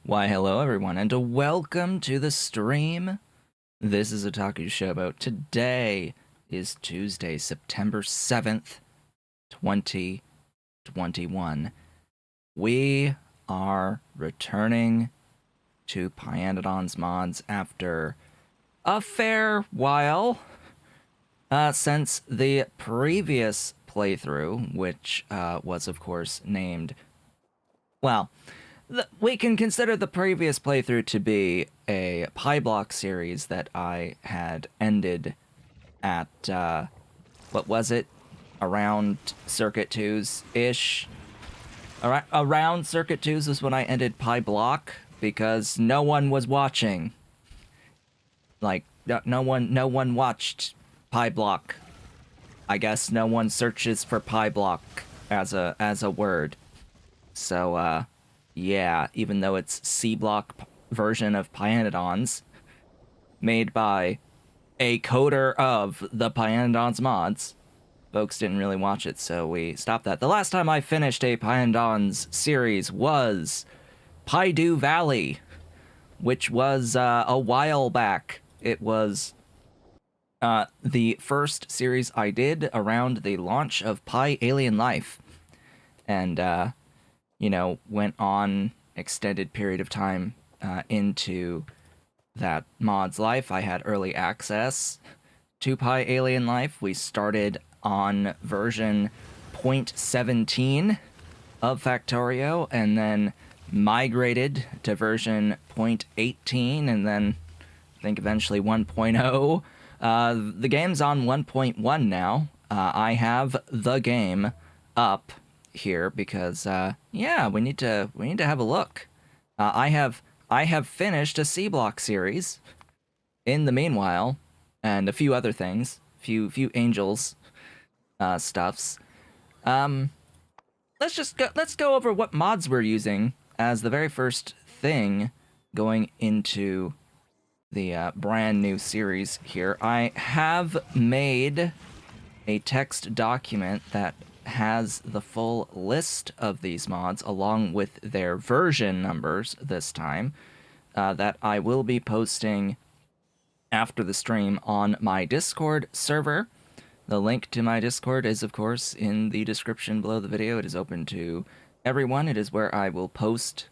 Why, hello everyone, and welcome to the stream. This is Otaku Showboat. Today is Tuesday, September 7th, 2021. We are returning to Pyandons mods after a fair while since the previous playthrough, which was, of course, named... Well... we can consider the previous playthrough to be a Pyblock series that I had ended at, what was it? Around Circuit 2's-ish? Around Circuit 2's was when I ended Pyblock, because no one was watching. Like, no one watched Pyblock. I guess no one searches for Pyblock as a word. So, yeah, even though it's C-block version of Pyanodons, made by a coder of the Pyandons mods, folks didn't really watch it, so we stopped that. The last time I finished a Pyandons series was Pydu Valley, which was a while back. It was the first series I did around the launch of Pi Alien Life, and you know, went on extended period of time into that mod's life. I had early access to Pi Alien Life. We started on version 0.17 of Factorio, and then migrated to version 0.18, and then I think eventually 1.0. The game's on 1.1 now. I have the game up here because yeah, we need to have a look. I have finished a C-block series in the meanwhile, and a few other things, few angels stuffs. Let's go over what mods we're using as the very first thing going into the brand new series here. I have made a text document that has the full list of these mods along with their version numbers this time, that I will be posting after the stream on my Discord server. The link to my Discord is, of course, in the description below the video. It is open to everyone. It is where I will post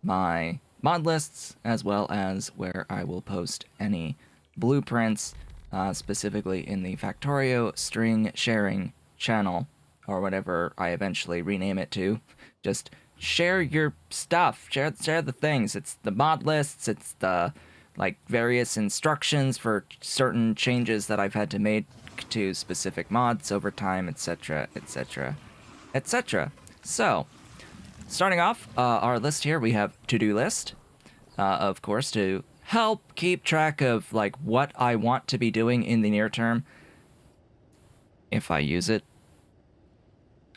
my mod lists, as well as where I will post any blueprints, specifically in the Factorio string sharing channel, or whatever I eventually rename it to. Just share your stuff, share the things. It's the mod lists, it's the, like, various instructions for certain changes that I've had to make to specific mods over time, etc, etc, etc. So, starting off our list here, we have to-do list, of course, to help keep track of, like, what I want to be doing in the near term, if I use it.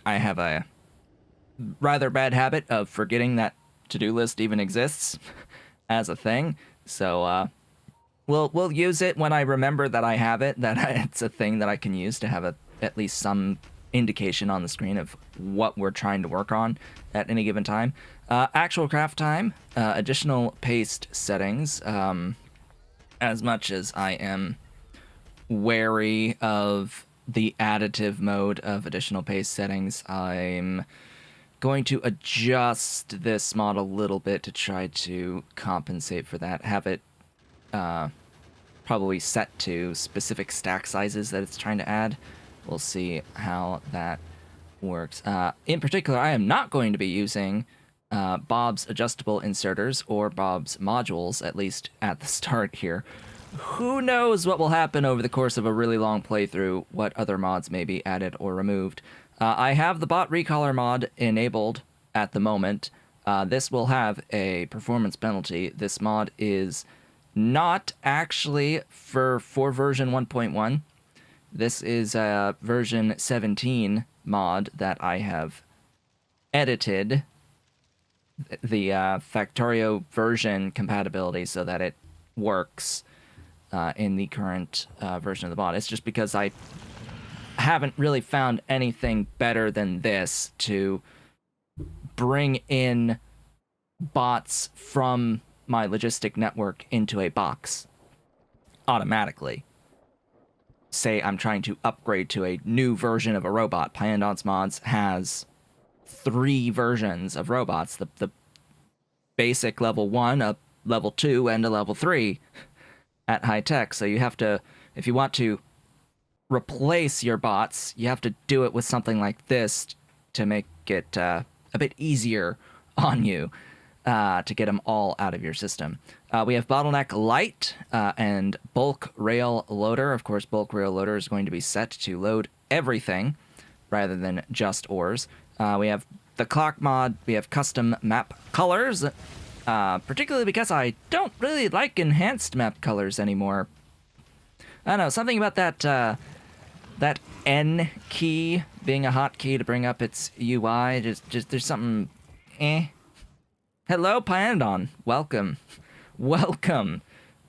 I have a rather bad habit of forgetting that to-do list even exists as a thing, so we'll use it when I remember that I have it, that it's a thing that I can use to have at least some indication on the screen of what we're trying to work on at any given time. Actual craft time, additional paste settings. As much as I am wary of the additive mode of additional paste settings, I'm going to adjust this mod a little bit to try to compensate for that. Have it probably set to specific stack sizes that it's trying to add. We'll see how that works. In particular, I am not going to be using Bob's adjustable inserters or Bob's modules, at least at the start here. who knows what will happen over the course of a really long playthrough, what other mods may be added or removed. I have the bot recaller mod enabled at the moment. This will have a performance penalty. This mod is not actually for version 1.1. This is a version 17 mod that I have edited the Factorio version compatibility so that it works in the current version of the bot. It's just because I haven't really found anything better than this to bring in bots from my logistic network into a box automatically. Say I'm trying to upgrade to a new version of a robot. Pyandons Mods has 3 versions of robots. The basic level 1, a level 2, and a level 3 at high tech. So you have to, if you want to replace your bots, you have to do it with something like this to make it a bit easier on you to get them all out of your system. We have Bottleneck Light and Bulk Rail Loader. Of course, Bulk Rail Loader is going to be set to load everything rather than just ores. We have the Clock mod. We have Custom Map Colors, particularly because I don't really like enhanced map colors anymore. I don't know, something about that that N key being a hotkey to bring up its UI. Just there's something Hello, Pyandon. Welcome. Welcome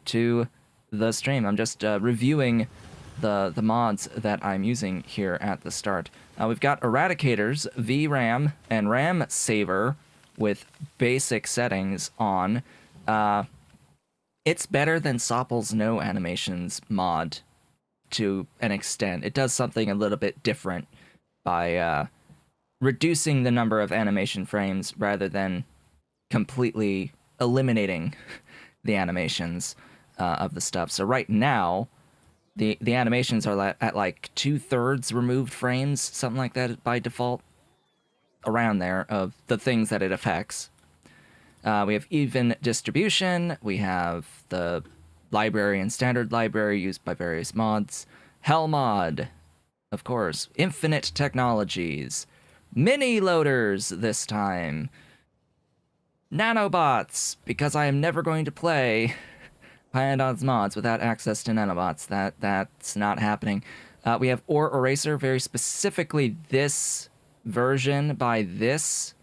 to the stream. I'm just reviewing the mods that I'm using here at the start. We've got Eradicators, VRAM, and RAM Saver with basic settings on. It's better than Sopple's No Animations mod to an extent. It does something a little bit different by reducing the number of animation frames rather than completely eliminating the animations of the stuff. So right now, the animations are at like 2/3 removed frames, something like that by default, around there, of the things that it affects. We have even distribution. We have the library and standard library used by various mods. Hell mod, of course. Infinite technologies. Mini loaders this time. Nanobots, because I am never going to play Pyandons mods without access to nanobots. That's not happening. We have Ore Eraser, very specifically this version by this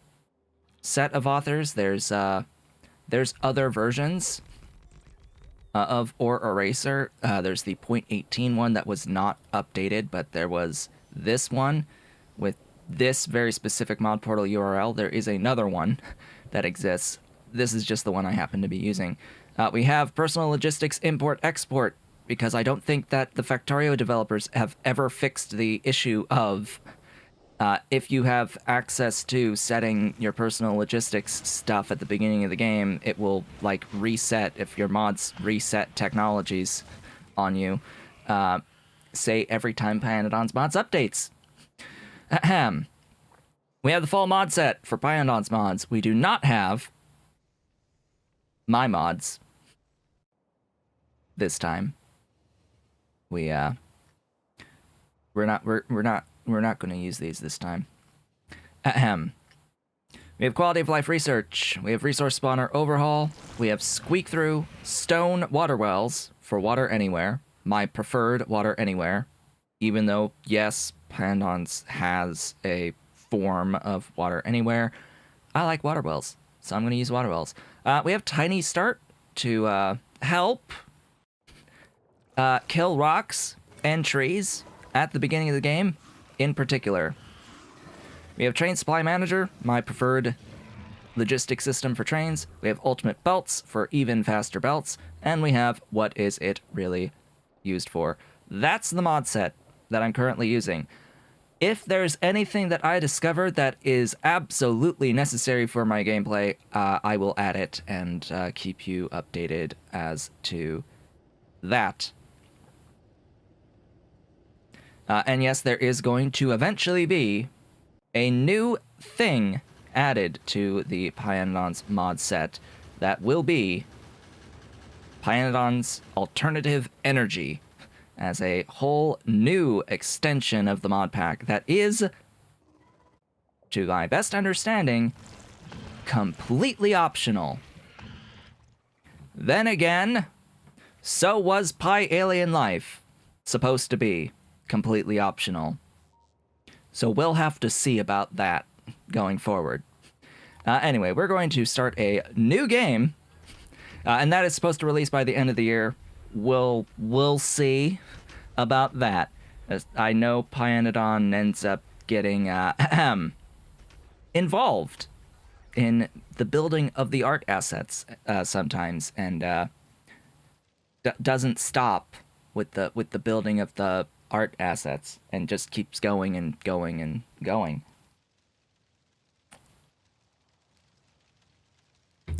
set of authors. There's other versions of Ore Eraser. There's the 0.18 one that was not updated, but there was this one with this very specific mod portal URL. There is another one that exists. This is just the one I happen to be using. We have Personal Logistics Import-Export, because I don't think that the Factorio developers have ever fixed the issue of if you have access to setting your personal logistics stuff at the beginning of the game, it will like reset if your mods reset technologies on you, say every time Pyandons mods updates. Ahem. We have the full mod set for Pyandons mods. We do not have my mods this time. We're not going to use these this time. Ahem. We have quality of life research. We have resource spawner overhaul. We have squeak through stone water wells for water anywhere. My preferred water anywhere, even though yes, Pyandons has a form of water anywhere. I like water wells, so I'm going to use water wells. We have tiny start to help kill rocks and trees at the beginning of the game in particular. We have train supply manager, my preferred logistic system for trains. We have ultimate belts for even faster belts, and we have what is it really used for. That's the mod set that I'm currently using. If there's anything that I discover that is absolutely necessary for my gameplay, I will add it and keep you updated as to that. And yes, there is going to eventually be a new thing added to the Pyandons mod set that will be Pyandons Alternative Energy as a whole new extension of the mod pack that is, to my best understanding, completely optional. Then again, so was Alien Life supposed to be completely optional. So we'll have to see about that going forward. Anyway, we're going to start a new game, and that is supposed to release by the end of the year. We'll see about that. As I know Pyanodon ends up getting involved in the building of the art assets sometimes, and doesn't stop with the building of the art assets, and just keeps going and going and going.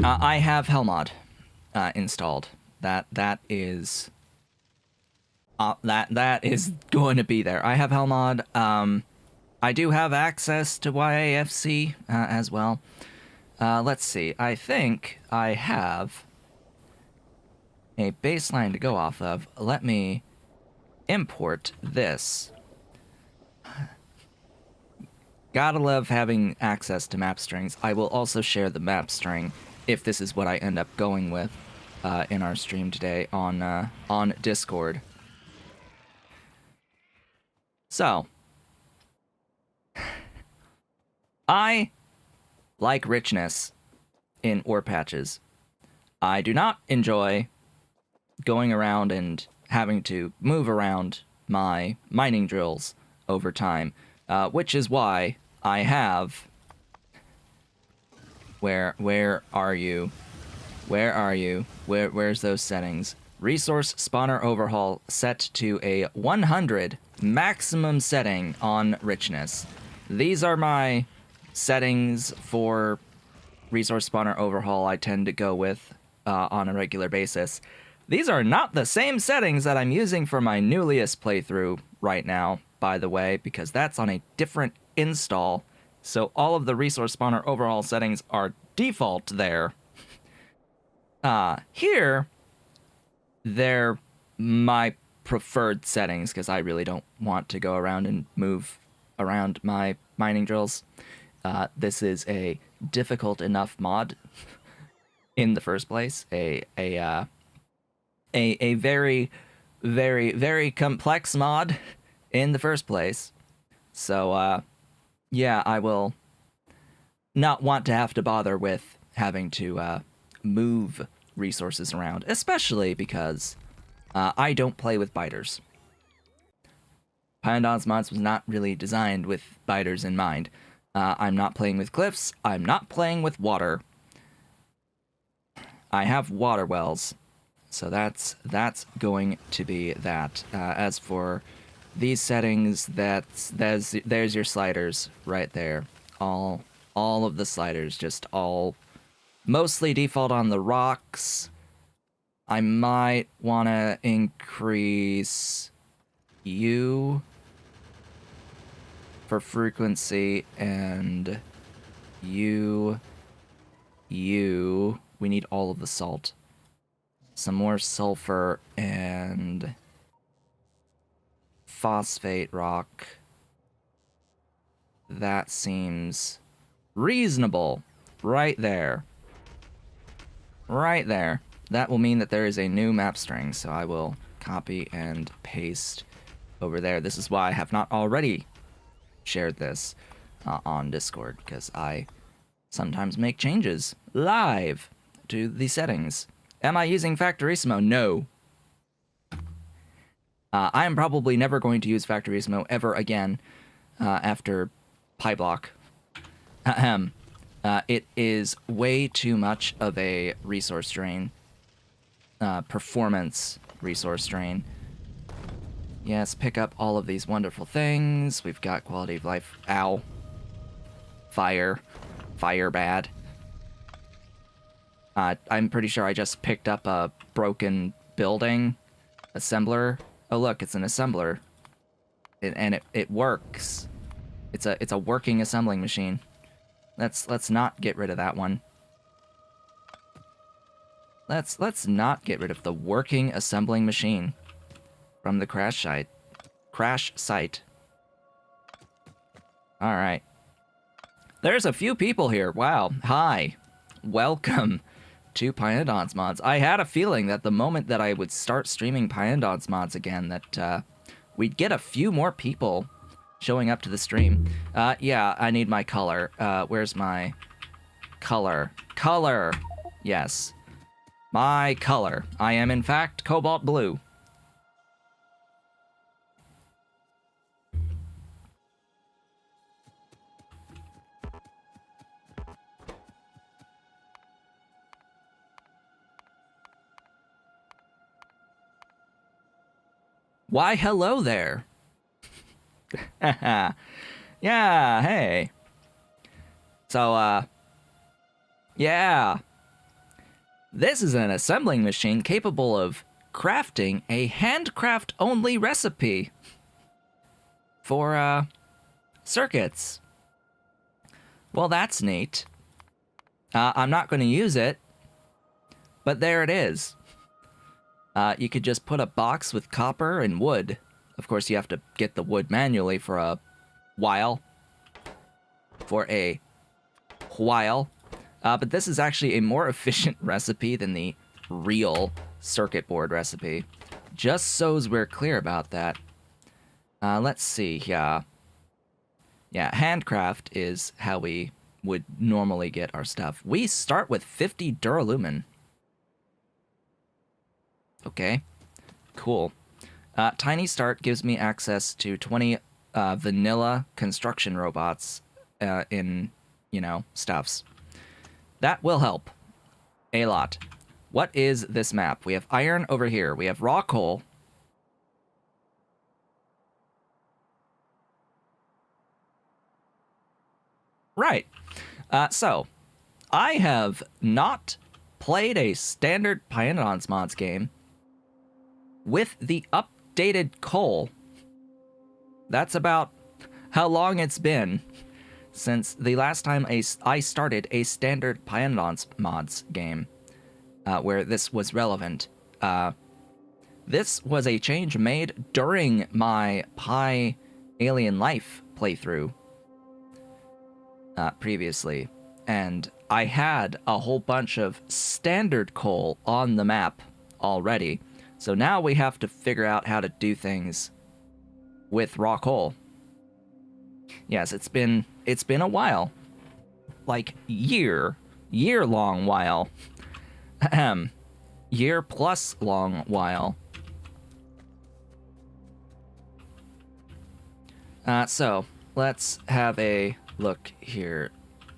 I have Hellmod installed. That is going to be there. I have Hellmod. I do have access to YAFC as well. Let's see. I think I have a baseline to go off of. Let me import this. Gotta love having access to map strings. I will also share the map string if this is what I end up going with in our stream today on Discord. So, I like richness in ore patches. I do not enjoy going around and having to move around my mining drills over time, which is why I have... Where are you? Where are you? Where's those settings? Resource spawner overhaul set to a 100 maximum setting on richness. These are my settings for resource spawner overhaul I tend to go with on a regular basis. These are not the same settings that I'm using for my newliest playthrough right now, by the way, because that's on a different install. So all of the resource spawner overhaul settings are default there. Here, they're my preferred settings, because I really don't want to go around and move around my mining drills. This is a difficult enough mod in the first place. A very, very, very complex mod in the first place. So, yeah, I will not want to have to bother with having to move resources around, especially because I don't play with biters. Pyandons mods was not really designed with biters in mind. I'm not playing with cliffs. I'm not playing with water. I have water wells, so that's going to be that. As for these settings, there's your sliders right there. All of the sliders, just all mostly default on the rocks. I might want to increase U for frequency and U. We need all of the salt. Some more sulfur and phosphate rock. That seems reasonable. Right there. Right there. That will mean that there is a new map string, so I will copy and paste over there. This is why I have not already shared this on Discord, because I sometimes make changes live to the settings. Am I using Factorio? No. I am probably never going to use Factorio ever again after PyBlock. Ahem. It is way too much of a resource drain. Performance resource drain. Yes, pick up all of these wonderful things. We've got quality of life. Ow. Fire. Fire bad. I'm pretty sure I just picked up a broken building assembler. Oh look, it's an assembler. And it works. It's a working assembling machine. Let's not get rid of that one. let's not get rid of the working assembling machine from the crash site. Crash site. All right. There's a few people here. Wow. Hi. Welcome to Pyandons mods. I had a feeling that the moment that I would start streaming Pyandons mods again, that we'd get a few more people showing up to the stream. Yeah, I need my color. Where's my color? Color. Yes. My color. I am, in fact, cobalt blue. Why, hello there. Yeah, hey. So, yeah. This is an assembling machine capable of crafting a handcraft-only recipe for, circuits. Well, that's neat. I'm not going to use it, but there it is. You could just put a box with copper and wood. Of course, you have to get the wood manually for a while. But this is actually a more efficient recipe than the real circuit board recipe. Just so's we're clear about that. Let's see, yeah. Yeah, handcraft is how we would normally get our stuff. We start with 50 duralumin. Okay, cool. Tiny Start gives me access to 20 vanilla construction robots in, you know, stuffs. That will help a lot. What is this map? We have iron over here. We have raw coal. Right. So, I have not played a standard Pyandons mods game with the updated coal. That's about how long it's been since the last time I started a standard Pyandons mods game where this was relevant. This was a change made during my Pi Alien Life playthrough previously, and I had a whole bunch of standard coal on the map already. So now we have to figure out how to do things with raw coal. Yes, it's been a while. Like year-long while. Ahem. Year-plus long while. So, let's have a look here.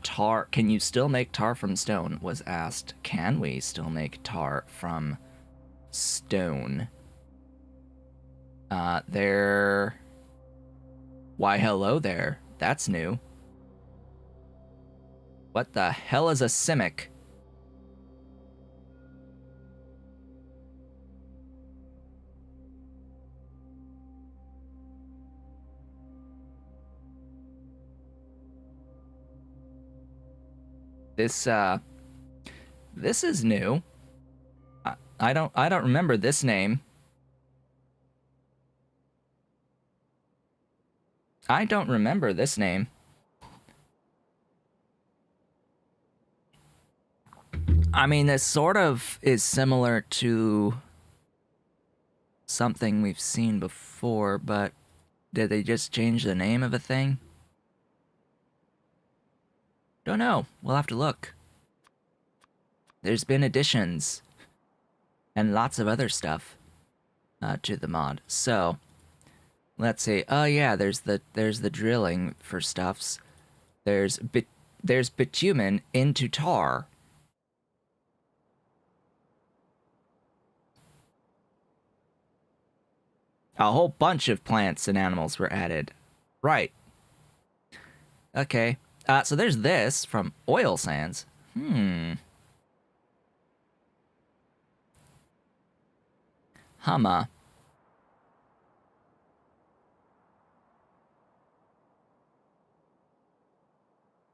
Tar, can you still make tar from stone? Was asked. Can we still make tar from stone? There. Why, hello there. That's new. What the hell is a simic? This is new. I don't remember this name. I don't remember this name. I mean, this sort of is similar to something we've seen before, but did they just change the name of a thing? Don't know. We'll have to look. There's been additions and lots of other stuff to the mod. So, let's see. Oh yeah, there's the drilling for stuffs. There's bitumen into tar. A whole bunch of plants and animals were added. Right. Okay. So there's this from oil sands. Humma.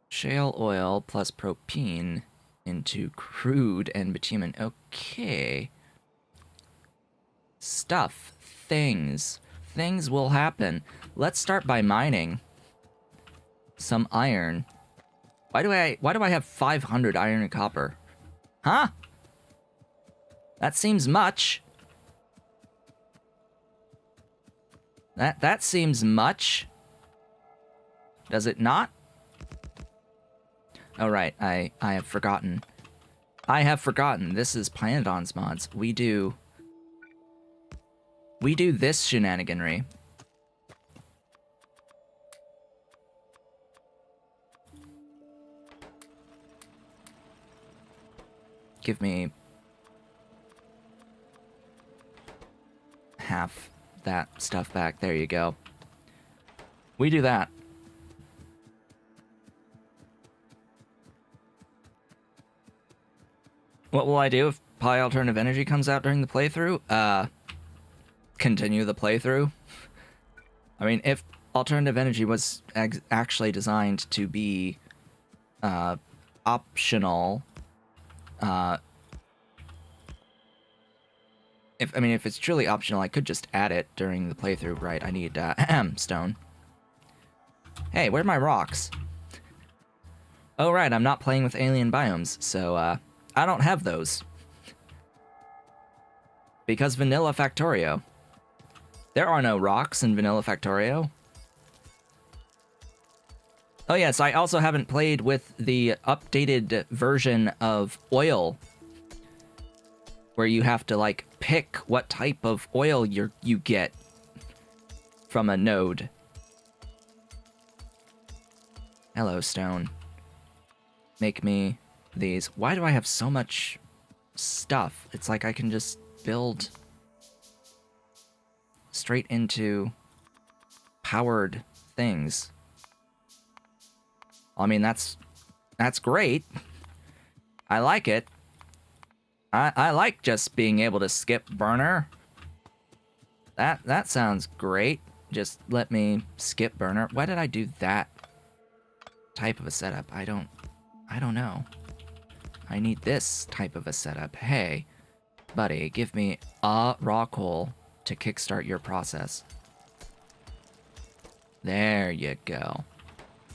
Shale oil plus propene into crude and bitumen. Okay. Stuff. Things. Things will happen. Let's start by mining some iron. Why do I have 500 iron and copper? Huh? That seems much. That seems much. Does it not? Oh right, I have forgotten. I have forgotten. This is Pyandons mods. We do this shenaniganry. Give me half that stuff back. There you go. We do that. What will I do if Pi Alternative Energy comes out during the playthrough? Continue the playthrough. I mean, if Alternative Energy was actually designed to be optional, if it's truly optional, I could just add it during the playthrough, right? I need stone. Hey, where are my rocks? Oh right, I'm not playing with alien biomes, so I don't have those. Because Vanilla Factorio. There are no rocks in Vanilla Factorio. Oh yes, I also haven't played with the updated version of oil, where you have to, like, pick what type of oil you get from a node. Hello, stone. Make me these. Why do I have so much stuff? It's like I can just build straight into powered things. I mean, that's great. I like it. I like just being able to skip burner. That sounds great. Just let me skip burner. Why did I do that type of a setup? I don't know. I need this type of a setup. Hey, buddy, give me a raw coal to kickstart your process. There you go.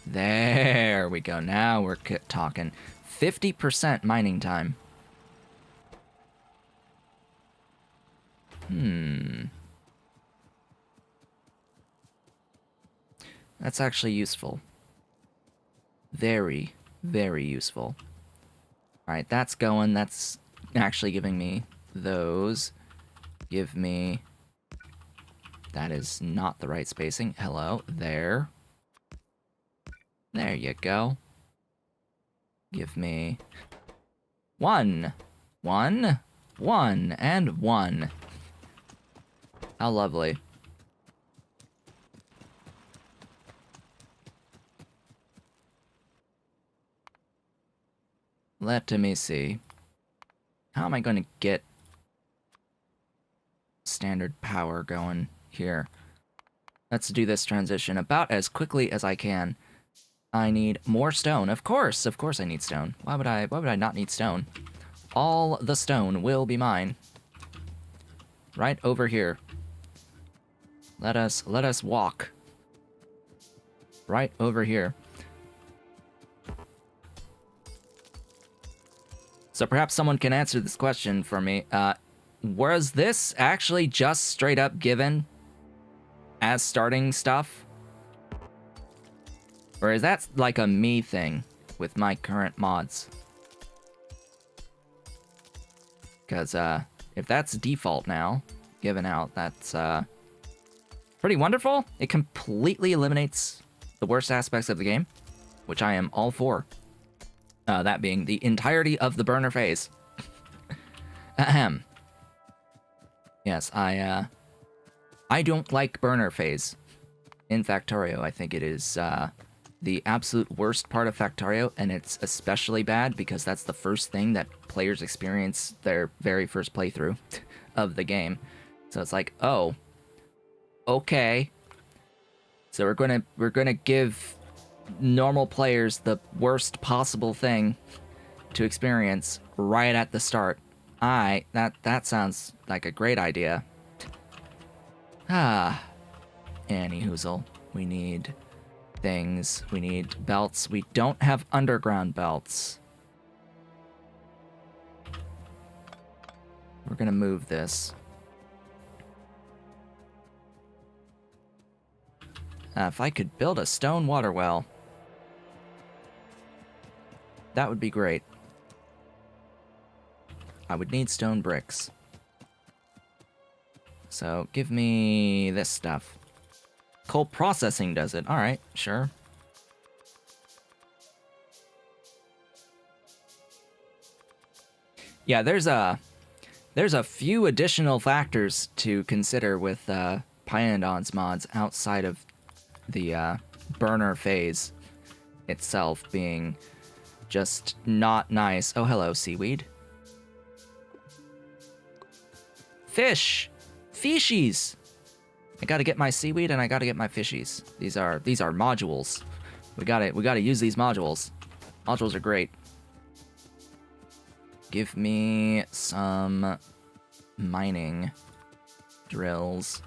There we go. Now we're talking. 50% mining time. That's actually useful. Very, very useful. Alright, that's going. That's actually giving me those. Give me... That is not the right spacing. Hello, there. There you go. Give me... One, and one. How lovely. Let me see. How am I going to get standard power going here? Let's do this transition about as quickly as I can. I need more stone. Of course I need stone. Why would I not need stone? All the stone will be mine. Right over here. Let us walk. Right over here. So perhaps someone can answer this question for me. Was this actually just straight up given as starting stuff? Or is that like a me thing with my current mods? Because if that's default now, given out, that's pretty wonderful. It completely eliminates the worst aspects of the game, which I am all for. That being the entirety of the burner phase. Ahem. Yes, I don't like burner phase in Factorio. I think it is the absolute worst part of Factorio, and it's especially bad because that's the first thing that players experience their very first playthrough of the game. So it's like, oh, okay. So we're gonna give normal players the worst possible thing to experience right at the start. That sounds like a great idea. Annie Hoozle. We need things. We need belts. We don't have underground belts. We're gonna move this. If I could build a stone water well, that would be great. I would need stone bricks. So give me this stuff. Coal processing does it. All right, sure. Yeah, there's a few additional factors to consider with Pyandons mods outside of the burner phase itself being just not nice. Oh, hello, seaweed. Fish! Fishies! I gotta get my seaweed and I gotta get my fishies. These are modules. We gotta use these modules. Modules are great. Give me some mining drills.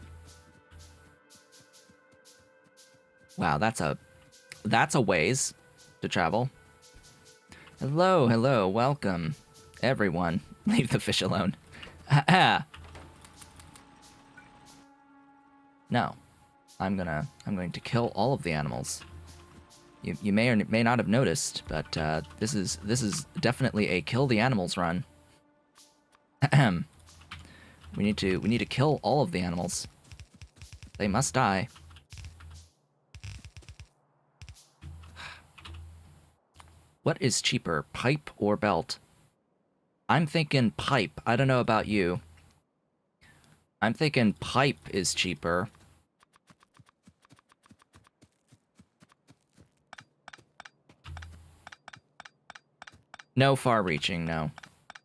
Wow, that's a ways to travel. Hello, welcome. Everyone, leave the fish alone. No. I'm going to kill all of the animals. You may or may not have noticed, but this is definitely a kill the animals run. We need to kill all of the animals. They must die. What is cheaper, pipe or belt? I'm thinking pipe. I don't know about you. I'm thinking pipe is cheaper. No far-reaching, no.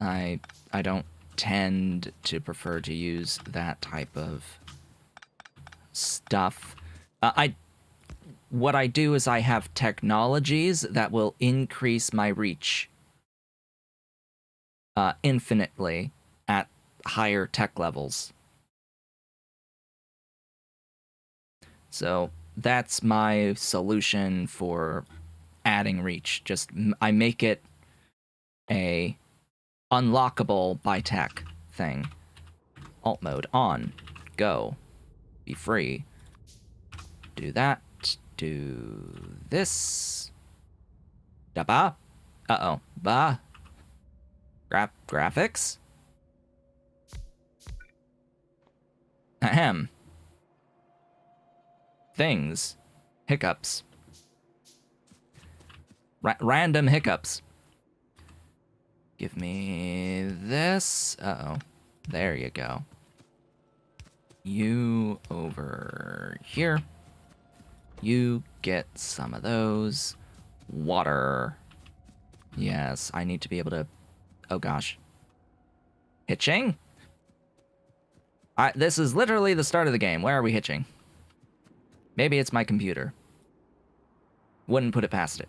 I don't tend to prefer to use that type of stuff. What I do is I have technologies that will increase my reach infinitely at higher tech levels. So that's my solution for adding reach. Just I make it a unlockable by tech thing. Alt mode on. Go. Be free. Do that. Do this. Da ba. Uh-oh. Ba. Graphics? Ahem. Things. Hiccups. Random hiccups. Give me this. Uh-oh. There you go. You over here. You get some of those. Water. Yes, I need to be able to... Oh, gosh. Hitching? This is literally the start of the game. Where are we hitching? Maybe it's my computer. Wouldn't put it past it.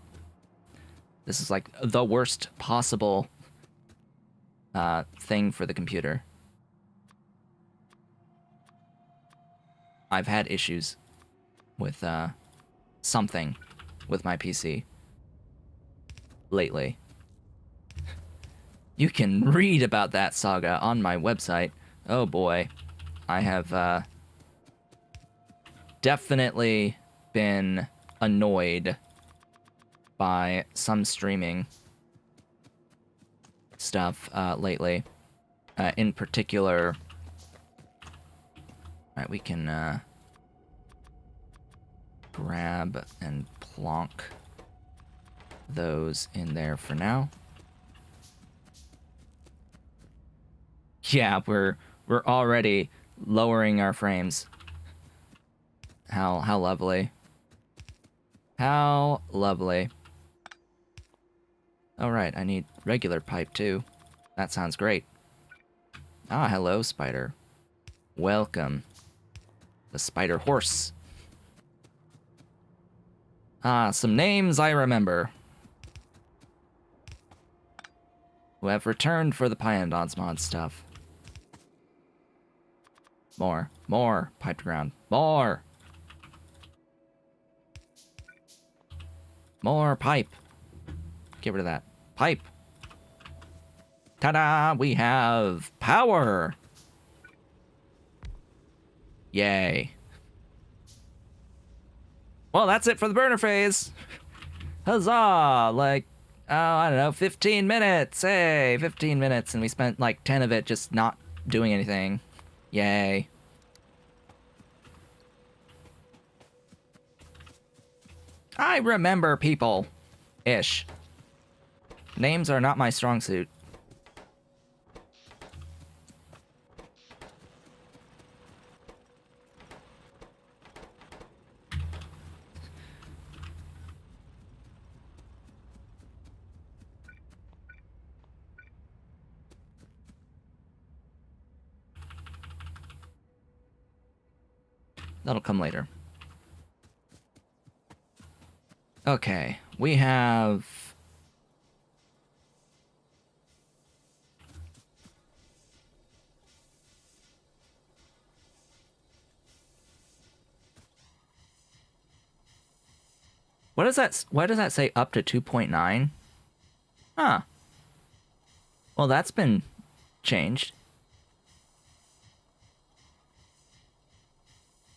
This is like the worst possible thing for the computer. I've had issues with something with my PC lately. You can read about that saga on my website. Oh boy. I have definitely been annoyed by some streaming stuff lately. In particular... Alright, we can grab and plonk those in there for now. Yeah, we're already lowering our frames. How lovely. How lovely. Oh right, I need regular pipe too. That sounds great. Ah, hello, spider. Welcome. The spider horse. Ah, some names I remember. who have returned for the Pyandons mod stuff. More pipe to ground. More pipe. Get rid of that. Pipe. Ta-da! We have power! Yay. Well, that's it for the burner phase. Huzzah! Like, oh, I don't know, 15 minutes. Hey, 15 minutes, and we spent like 10 of it just not doing anything. Yay. I remember people. Ish. Names are not my strong suit. That'll come later. Okay, we have... What does that... Why does that say up to 2.9? Huh. Well, that's been changed.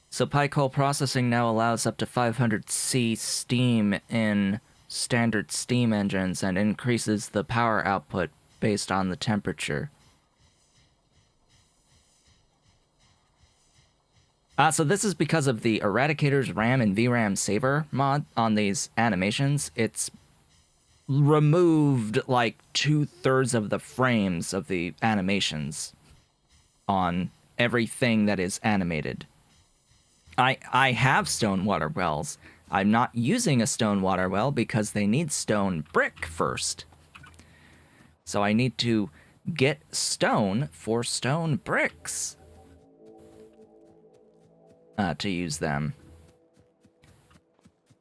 So Pycol processing now allows up to 500C steam in standard steam engines and increases the power output based on the temperature. So this is because of the Eradicator's RAM and VRAM saver mod on these animations. It's removed like 2/3 of the frames of the animations on everything that is animated. I have stone water wells. I'm not using a stone water well because they need stone brick first. So I need to get stone for stone bricks to use them.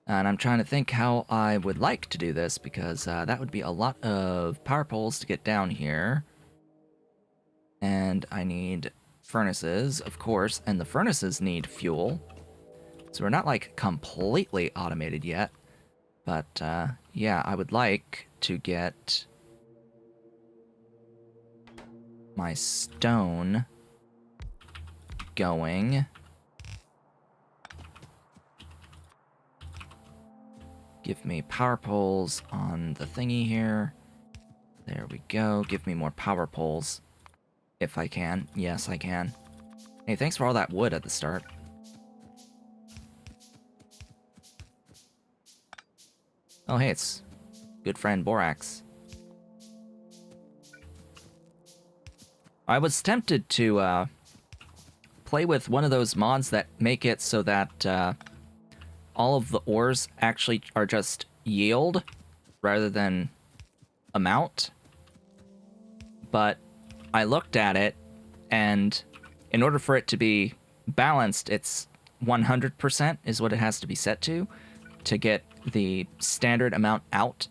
And I'm trying to think how I would like to do this because that would be a lot of power poles to get down here. And I need furnaces, of course, and the furnaces need fuel. So we're not, like, completely automated yet. But, yeah, I would like to get my stone going. Give me power poles on the thingy here. There we go. Give me more power poles. If I can. Yes, I can. Hey, thanks for all that wood at the start. Oh, hey, it's good friend Borax. I was tempted to play with one of those mods that make it so that all of the ores actually are just yield rather than amount. But I looked at it, and in order for it to be balanced, it's 100% is what it has to be set to get the standard amount out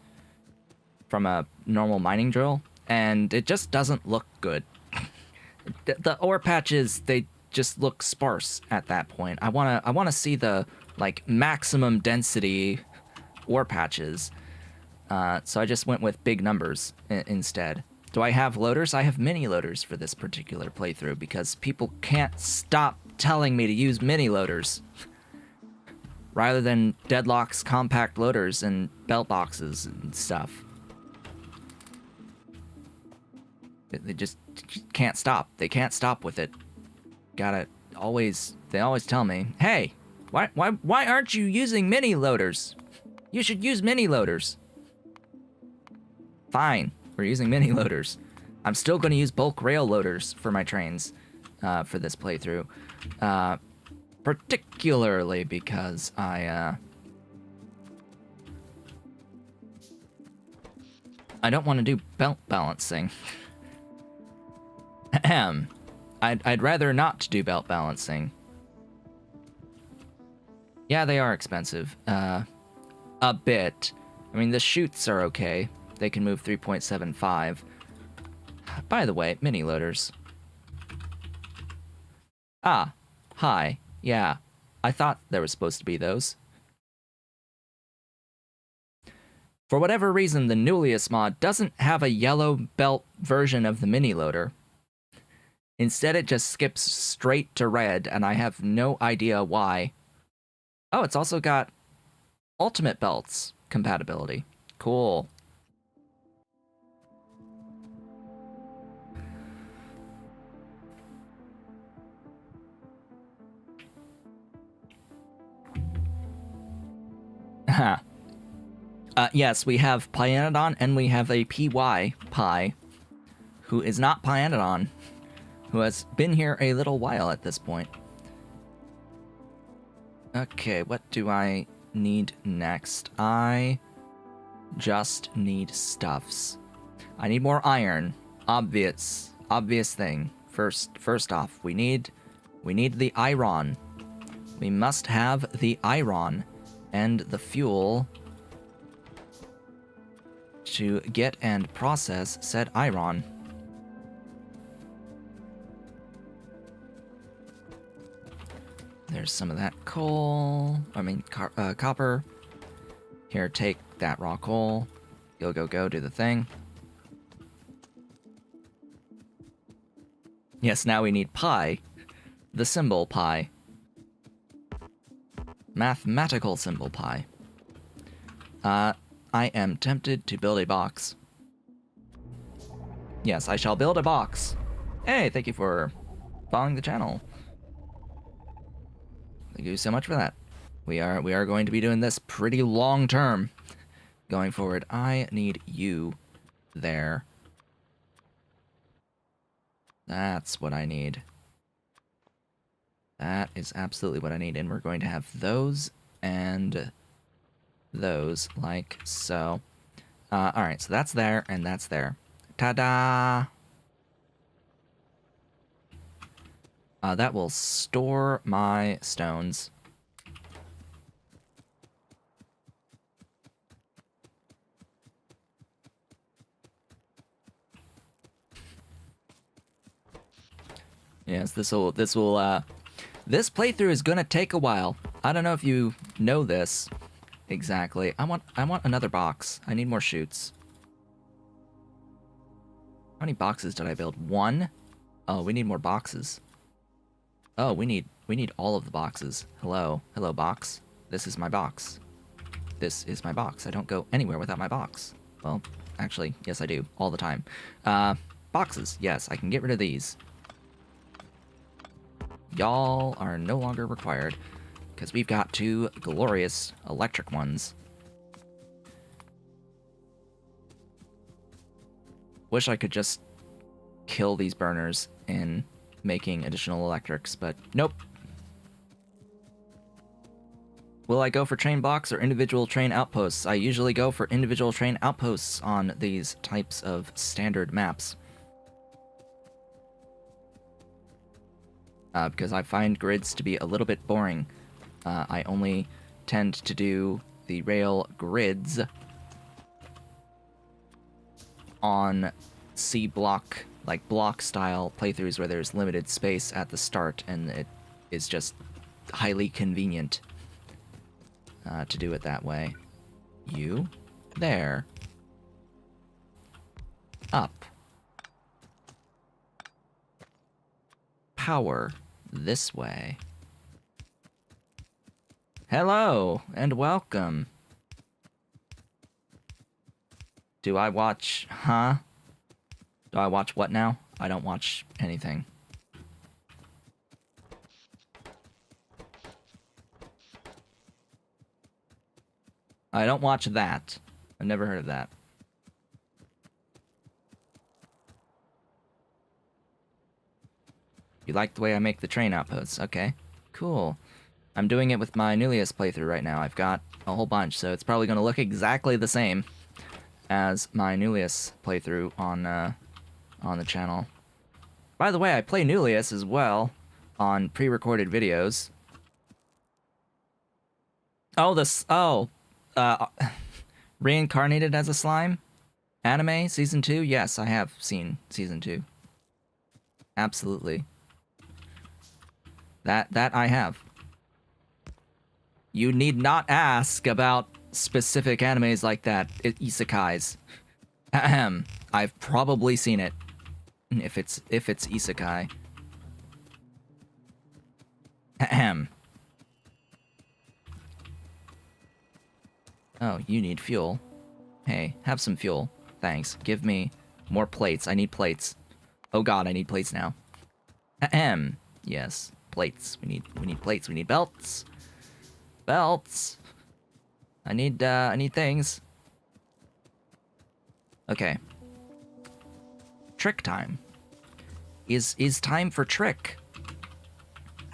from a normal mining drill, and it just doesn't look good. The ore patches, they just look sparse at that point. I wanna see the like maximum density ore patches. So I just went with big numbers instead. Do I have loaders? I have mini loaders for this particular playthrough because people can't stop telling me to use mini loaders rather than deadlocks, compact loaders, and belt boxes and stuff. They just can't stop. They can't stop with it. Gotta always... They always tell me, hey, why aren't you using mini loaders? You should use mini loaders. Fine, we're using mini loaders. I'm still going to use bulk rail loaders for my trains for this playthrough. Particularly because I don't want to do belt balancing. I'd rather not do belt balancing. Yeah, they are expensive. A bit. I mean, the chutes are okay. They can move 3.75. By the way, mini loaders. Ah, hi. Yeah, I thought there was supposed to be those. For whatever reason, the Newlius mod doesn't have a yellow belt version of the mini loader. Instead, it just skips straight to red, and I have no idea why. Oh, it's also got ultimate belts compatibility. Cool. Yes, we have Pyanodon and we have a Pi, who is not Pyanodon, who has been here a little while at this point. Okay, what do I need next? I just need stuffs. I need more iron. Obvious thing. First off, we need the iron. We must have the iron and the fuel to get and process said iron. There's some of that coal. Copper. Here, take that raw coal. Go, do the thing. Yes, now we need pi. The symbol pi. Mathematical symbol pi. I am tempted to build a box. Yes, I shall build a box. Hey, thank you for following the channel. Thank you so much for that. We are going to be doing this pretty long term going forward. I need you there. That's what I need. That is absolutely what I need. And we're going to have those and those like so. Alright, so that's there and that's there. Ta-da! That will store my stones. Yes, this playthrough is gonna take a while. I don't know if you know this exactly. I want another box. I need more chutes. How many boxes did I build? One? Oh, we need more boxes. Oh, we need all of the boxes. Hello, box. This is my box. This is my box. I don't go anywhere without my box. Well, actually, yes I do, all the time. Boxes, yes, I can get rid of these. Y'all are no longer required, because we've got two glorious electric ones. Wish I could just kill these burners in making additional electrics, but nope. Will I go for train blocks or individual train outposts? I usually go for individual train outposts on these types of standard maps. Because I find grids to be a little bit boring. I only tend to do the rail grids on C block, like block style playthroughs where there's limited space at the start and it is just highly convenient to do it that way. You, there, up, power this way. Hello and welcome. Do I watch, huh? Do I watch what now? I don't watch anything. I don't watch that. I've never heard of that. You like the way I make the train outposts? Okay, cool. I'm doing it with my Newlius playthrough right now. I've got a whole bunch, so it's probably going to look exactly the same as my Newlius playthrough on the channel. By the way, I play Newlius as well on pre-recorded videos. Oh, reincarnated as a slime? Anime season 2? Yes, I have seen season 2. Absolutely. That I have. You need not ask about specific animes like that. Isekais. Ahem. I've probably seen it. If it's isekai. Ahem. Oh, you need fuel. Hey, have some fuel. Thanks. Give me more plates. I need plates. Oh god, I need plates now. Ahem. Yes, plates. We need plates. We need belts. Belts. I need things. Okay. Trick time. Is time for trick.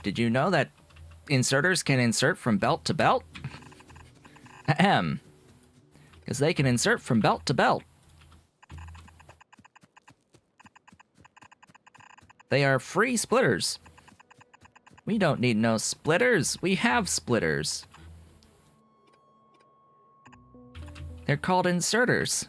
Did you know that inserters can insert from belt to belt? Ahem. Because they can insert from belt to belt. They are free splitters. We don't need no splitters. We have splitters. They're called inserters.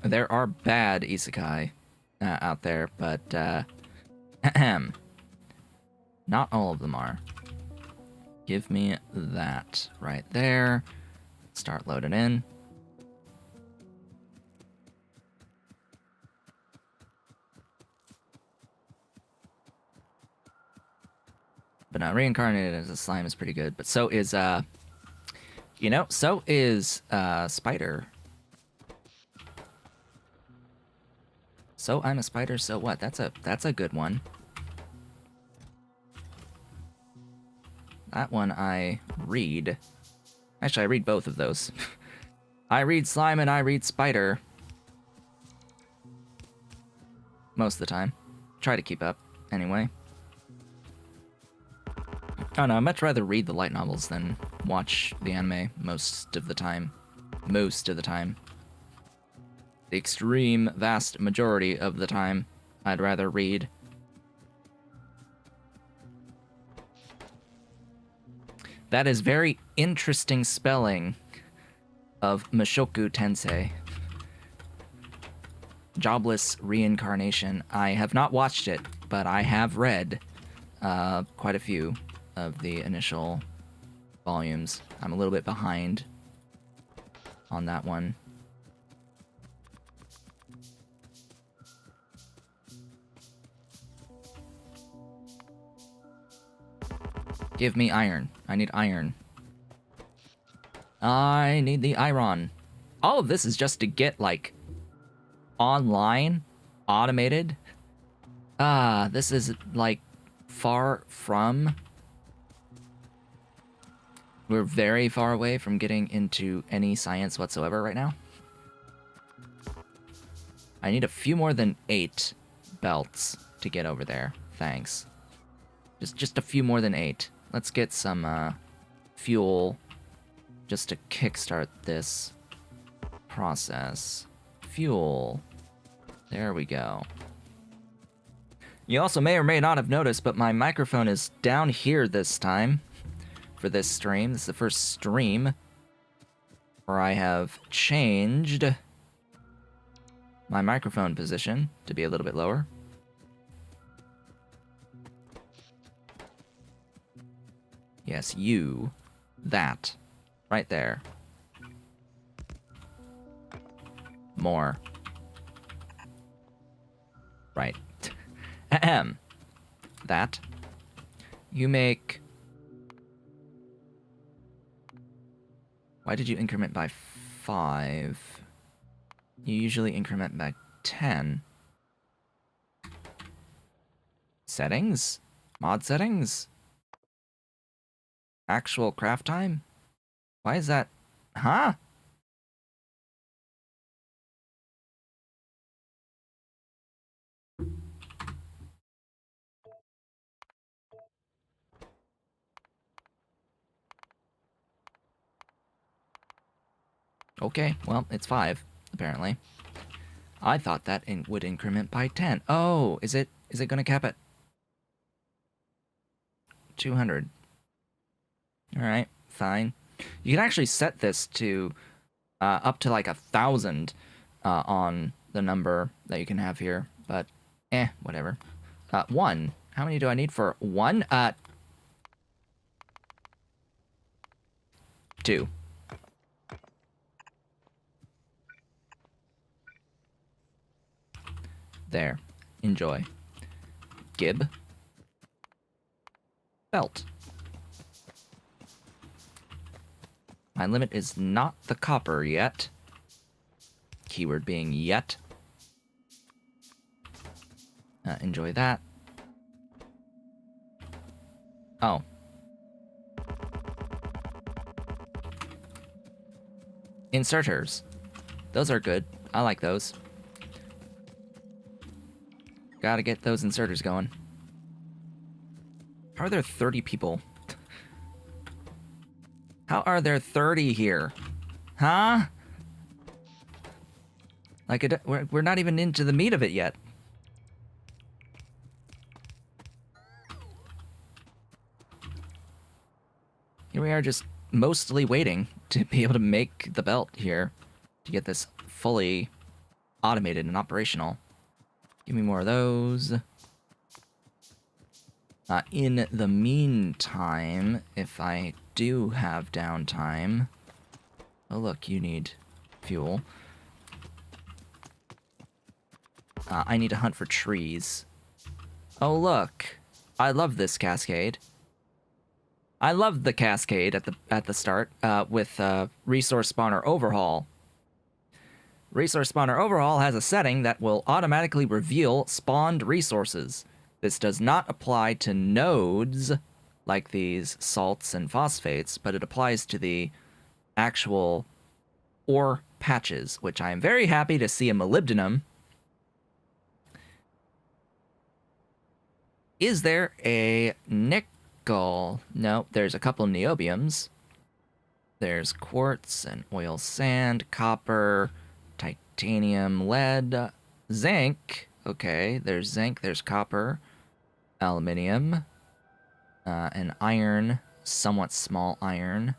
There are bad isekai out there, but not all of them are. Give me that right there. Start loading in. But reincarnated as a slime is pretty good. But so is so is spider. So I'm a spider, so what? That's a good one. That one I read. Actually, I read both of those. I read slime and I read spider. Most of the time. Try to keep up, anyway. Oh no, I'd much rather read the light novels than watch the anime most of the time. Most of the time. The extreme vast majority of the time, I'd rather read. That is very interesting spelling of Mushoku Tensei. Jobless Reincarnation. I have not watched it, but I have read quite a few of the initial volumes. I'm a little bit behind on that one. Give me iron. I need iron. I need the iron. All of this is just to get, like, online, automated. This is, like, far from... We're very far away from getting into any science whatsoever right now. I need a few more than 8 belts to get over there. Thanks. Just a few more than 8. Let's get some fuel just to kickstart this process. Fuel. There we go. You also may or may not have noticed, but my microphone is down here this time for this stream. This is the first stream where I have changed my microphone position to be a little bit lower. Yes, you. That. Right there. More. Right. Ahem. That. You make... Why did you increment by 5? You usually increment by 10. Settings? Mod settings? Actual craft time? Why is that? Huh? Okay, well, it's 5, apparently. I thought that would increment by 10. Oh, is it going to cap at 200? All right, fine. You can actually set this to up to like 1,000 on the number that you can have here, but whatever. 1. How many do I need for 1? 2. There. Enjoy. Gib. Belt. My limit is not the copper yet. Keyword being yet. Enjoy that. Oh. Inserters. Those are good. I like those. Gotta get those inserters going. How are there 30 people? How are there 30 here? Huh? Like, we're not even into the meat of it yet. Here we are just mostly waiting to be able to make the belt here to get this fully automated and operational. Give me more of those. In the meantime, if I do have downtime... Oh, look, you need fuel. I need to hunt for trees. Oh, look. I love this cascade. I love the cascade at the start with Resource Spawner Overhaul. Resource Spawner Overhaul has a setting that will automatically reveal spawned resources. This does not apply to nodes like these salts and phosphates, but it applies to the actual ore patches, which I am very happy to see a molybdenum. Is there a nickel? No, there's a couple niobiums. There's quartz and oil sand, copper, titanium, lead, zinc. Okay, there's zinc, there's copper, aluminium, and iron, somewhat small iron,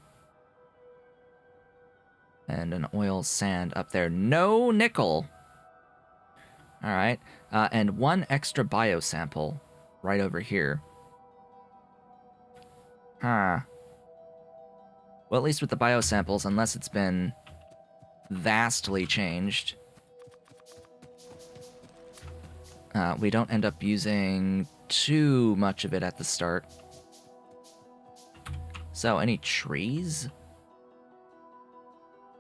and an oil sand up there. No nickel. All right, and 1 extra biosample right over here. Huh. Well, at least with the biosamples, unless it's been vastly changed, we don't end up using too much of it at the start. So, any trees?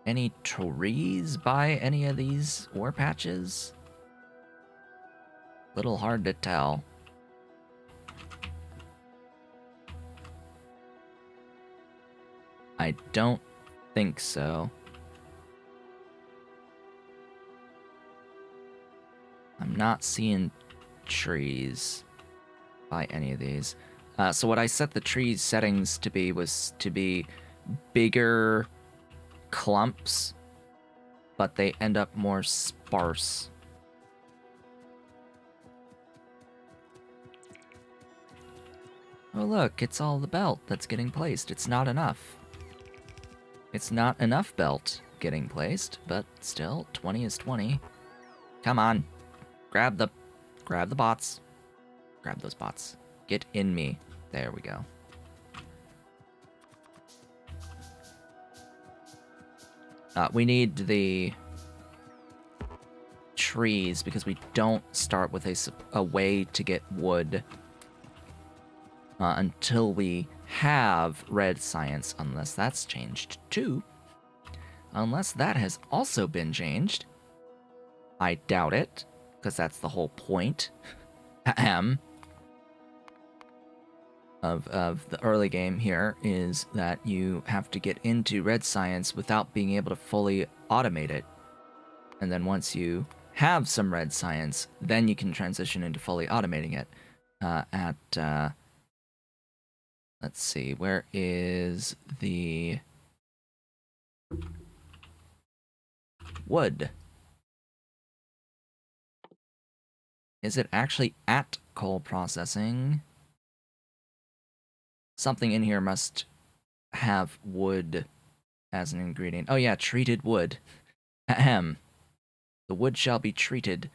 Any trees by any of these ore patches? Little hard to tell. I don't think so. I'm not seeing trees by any of these. So what I set the trees settings to be was to be bigger clumps, but they end up more sparse. Oh look, it's all the belt that's getting placed. It's not enough. It's not enough belt getting placed, but still, 20 is 20. Come on. Grab the bots. Grab those bots. Get in me. There we go. We need the trees because we don't start with a way to get wood until we have red science, unless that's changed too. Unless that has also been changed. I doubt it, because that's the whole point of the early game here, is that you have to get into red science without being able to fully automate it. And then once you have some red science, then you can transition into fully automating it. Let's see, where is the wood. Is it actually at coal processing? Something in here must have wood as an ingredient. Oh yeah, treated wood. Ahem. The wood shall be treated.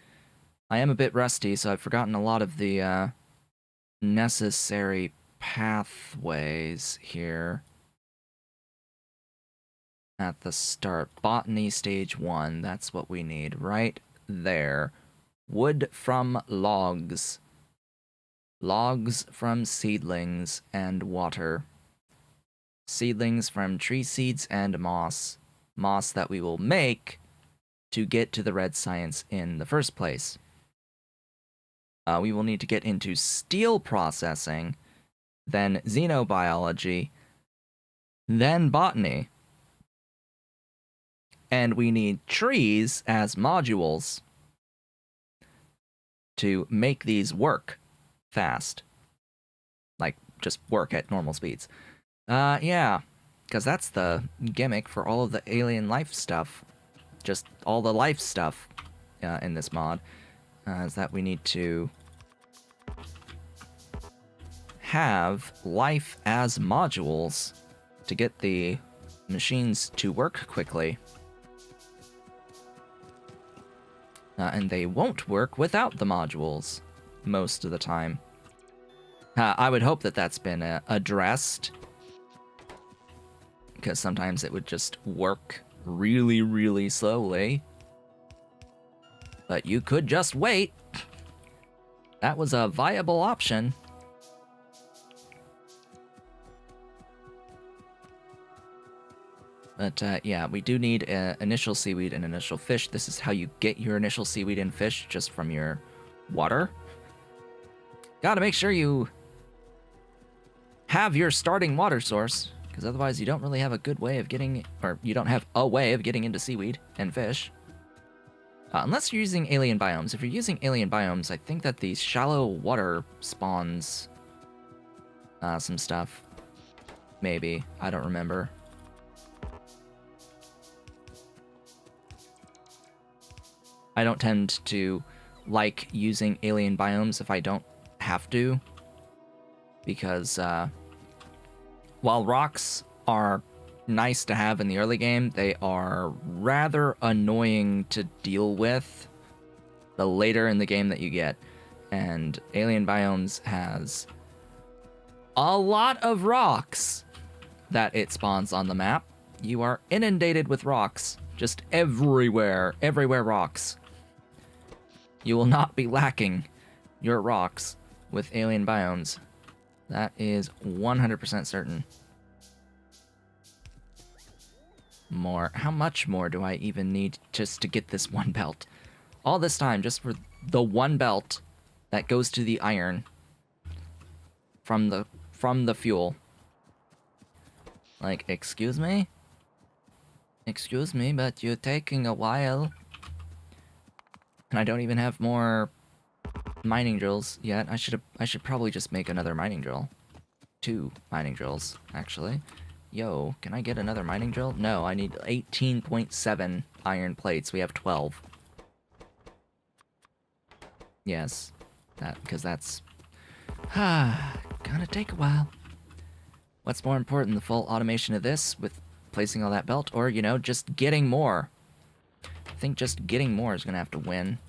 I am a bit rusty, so I've forgotten a lot of the necessary pathways here at the start. Botany stage 1, that's what we need right there. Wood from logs. Logs from seedlings and water. Seedlings from tree seeds and moss. Moss that we will make to get to the red science in the first place. We will need to get into steel processing, then xenobiology, then botany. And we need trees as modules to make these work fast. Like, just work at normal speeds. Yeah, because that's the gimmick for all of the alien life stuff. Just all the life stuff in this mod. Is that we need to have life as modules to get the machines to work quickly. And they won't work without the modules most of the time. I would hope that that's been addressed, because sometimes it would just work really, really slowly. But you could just wait. That was a viable option. But yeah, we do need initial seaweed and initial fish. This is how you get your initial seaweed and fish, just from your water. Gotta make sure you have your starting water source, because otherwise you don't really have a good way of getting, or you don't have a way of getting into seaweed and fish. Unless you're using alien biomes. If you're using alien biomes, I think that the shallow water spawns some stuff. Maybe. I don't remember. I don't tend to like using alien biomes if I don't have to, because while rocks are nice to have in the early game, they are rather annoying to deal with the later in the game that you get. And alien biomes has a lot of rocks that it spawns on the map. You are inundated with rocks, just everywhere rocks. You will not be lacking your rocks with alien biomes. That is 100% certain. More. How much more do I even need just to get this one belt? All this time just for the one belt that goes to the iron from the fuel. Like, excuse me? Excuse me, but you're taking a while. And I don't even have more mining drills yet. I should probably just make another mining drill. 2 mining drills, actually. Yo, can I get another mining drill? No, I need 18.7 iron plates. We have 12. Yes, because that's gonna take a while. What's more important, the full automation of this with placing all that belt, or, you know, just getting more? I think just getting more is gonna have to win.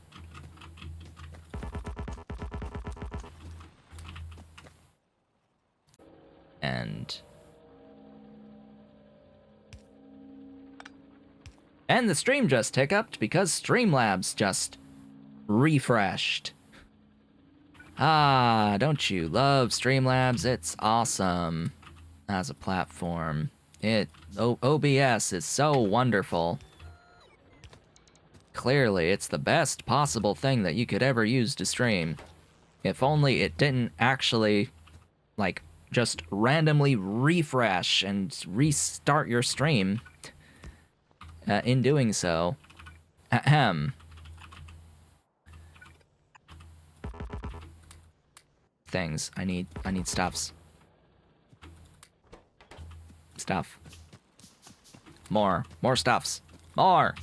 And the stream just hiccuped because Streamlabs just refreshed. Ah, don't you love Streamlabs? It's awesome as a platform. OBS is so wonderful. Clearly, it's the best possible thing that you could ever use to stream. If only it didn't actually, like, just randomly refresh and restart your stream. In doing so, ahem. Things. I need stuffs. Stuff. More stuffs. More!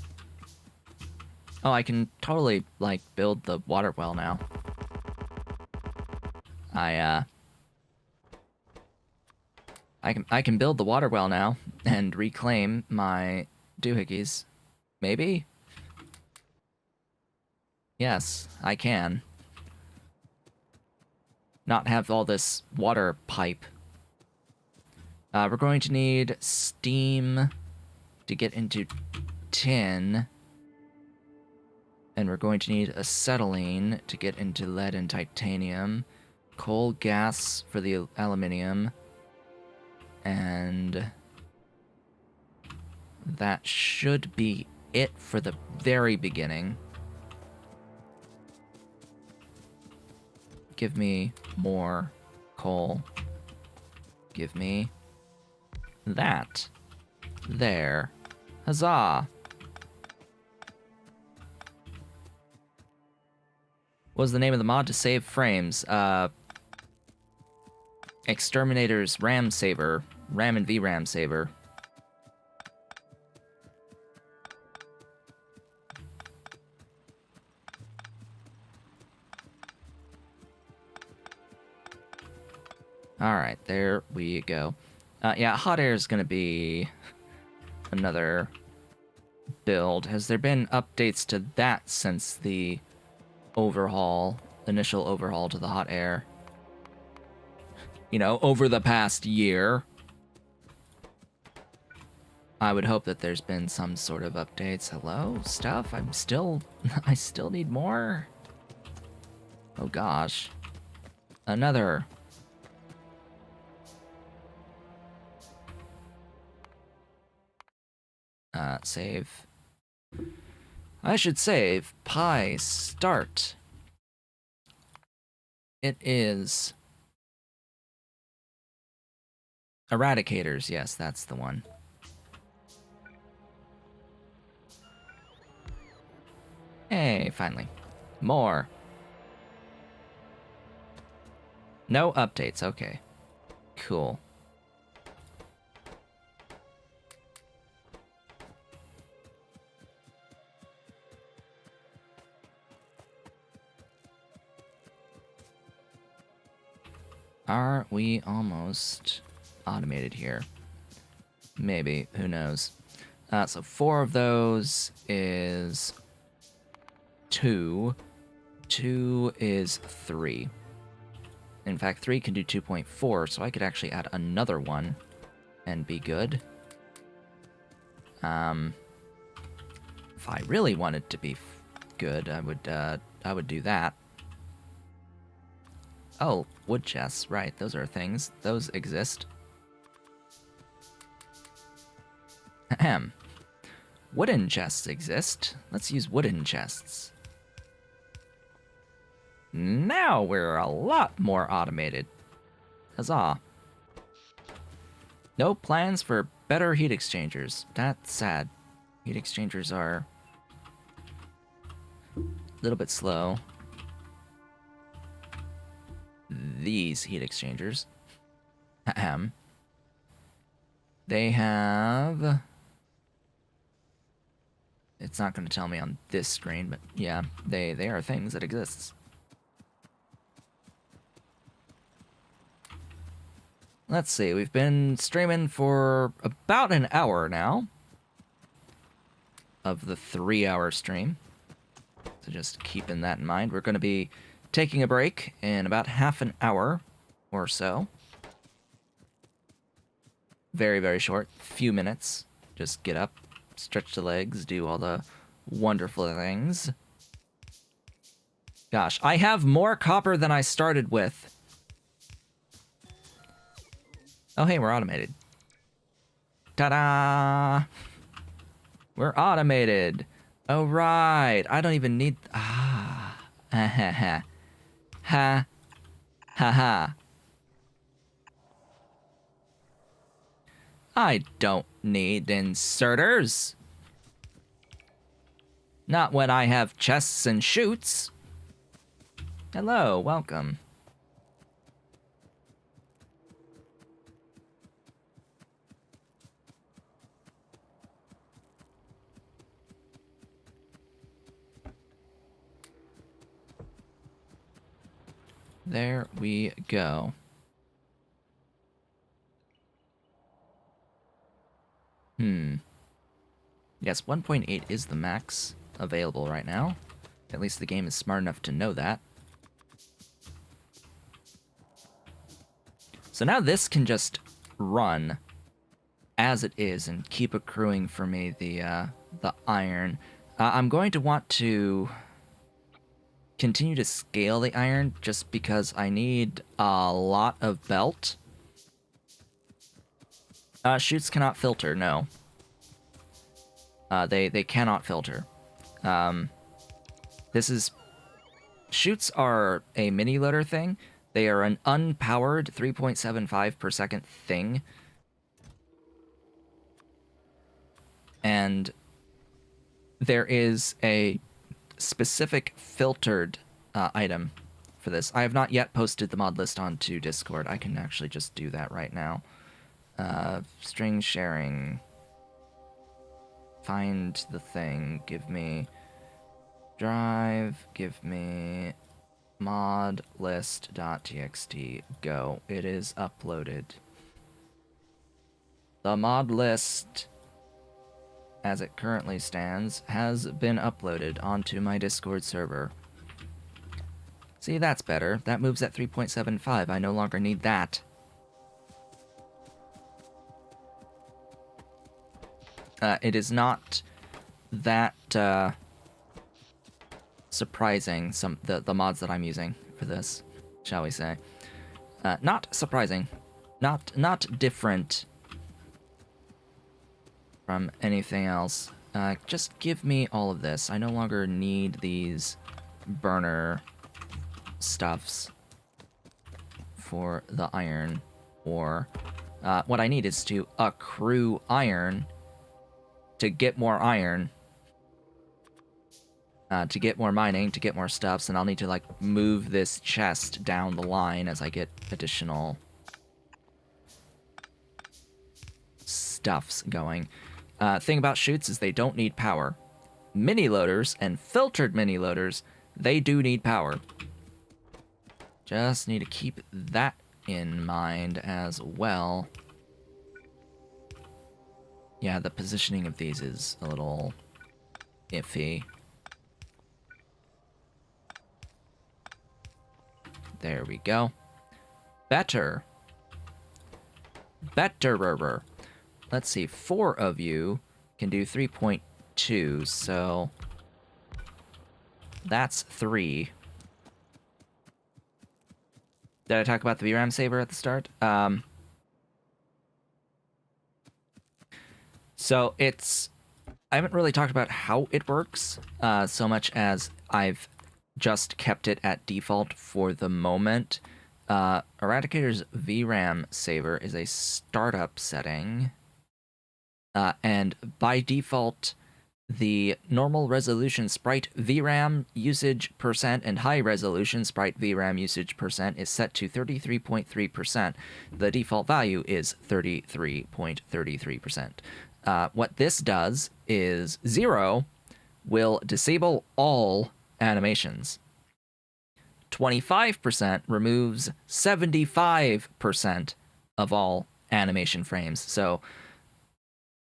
Oh, I can totally, like, build the water well now. I can build the water well now and reclaim my doohickeys. Maybe? Yes, I can. Not have all this water pipe. We're going to need steam to get into tin. And we're going to need acetylene to get into lead and titanium. Coal gas for the aluminium. And that should be it for the very beginning. Give me more coal. Give me that. There. Huzzah! What was the name of the mod to save frames? Exterminator's RAM Saver. RAM and VRAM Saver. Alright, there we go. Yeah, hot air is gonna be another build. Has there been updates to that since the overhaul, initial overhaul to the hot air? You know, over the past year. I would hope that there's been some sort of updates. Hello, stuff? I still need more? Oh gosh. Another. Save. I should save. Pi start. It is Eradicators. Yes, that's the one. Hey, finally. More. No updates. Okay. Cool. Are we almost automated here? Maybe. Who knows? So 4 of those is 2. 2 is 3. In fact, 3 can do 2.4, so I could actually add another one and be good. If I really wanted to be good, I would do that. Oh, wood chests, right, those are things. Those exist. Ahem. Wooden chests exist. Let's use wooden chests. Now we're a lot more automated. Huzzah. No plans for better heat exchangers. That's sad. Heat exchangers are a little bit slow. These heat exchangers. Ahem. They have... It's not going to tell me on this screen, but yeah, they are things that exist. Let's see, we've been streaming for about an hour now of the 3-hour stream. So just keeping that in mind. We're going to be taking a break in about half an hour or so. Very, very short. Few minutes. Just get up, stretch the legs, do all the wonderful things. Gosh, I have more copper than I started with. Oh, hey, we're automated. Ta-da! We're automated. Oh, right. I don't even need... Ah. Ha ha ha. Ha. Ha ha. I don't need inserters. Not when I have chests and chutes. Hello, welcome. There we go. Yes, 1.8 is the max available right now. At least the game is smart enough to know that. So now this can just run as it is and keep accruing for me the iron. I'm going to want to continue to scale the iron just because I need a lot of belt. Chutes cannot filter, no. They cannot filter. Chutes are a mini loader thing. They are an unpowered 3.75 per second thing. And there is a specific filtered item for this. I have not yet posted the mod list onto Discord. I can actually just do that right now. String sharing. Find the thing. Give me drive. Give me mod list.txt. Go. It is uploaded. The mod list, as it currently stands, has been uploaded onto my Discord server. See, that's better. That moves at 3.75. I no longer need that. It is not that surprising, the mods that I'm using for this, shall we say. Not surprising. Not different from anything else. Just give me all of this. I no longer need these burner stuffs for the iron ore. What I need is to accrue iron to get more iron, to get more mining, to get more stuffs, and I'll need to, like, move this chest down the line as I get additional stuffs going. Thing about chutes is they don't need power. Mini loaders and filtered mini loaders, they do need power. Just need to keep that in mind as well. Yeah, the positioning of these is a little iffy. There we go. Better. Betterer. Let's see, 4 of you can do 3.2, so that's 3. Did I talk about the VRAM saver at the start? So I haven't really talked about how it works, so much as I've just kept it at default for the moment. Eradicator's VRAM saver is a startup setting, and by default, the normal resolution sprite VRAM usage percent and high resolution sprite VRAM usage percent is set to 33.3%. The default value is 33.33%. What this does is 0 will disable all animations. 25% removes 75% of all animation frames. So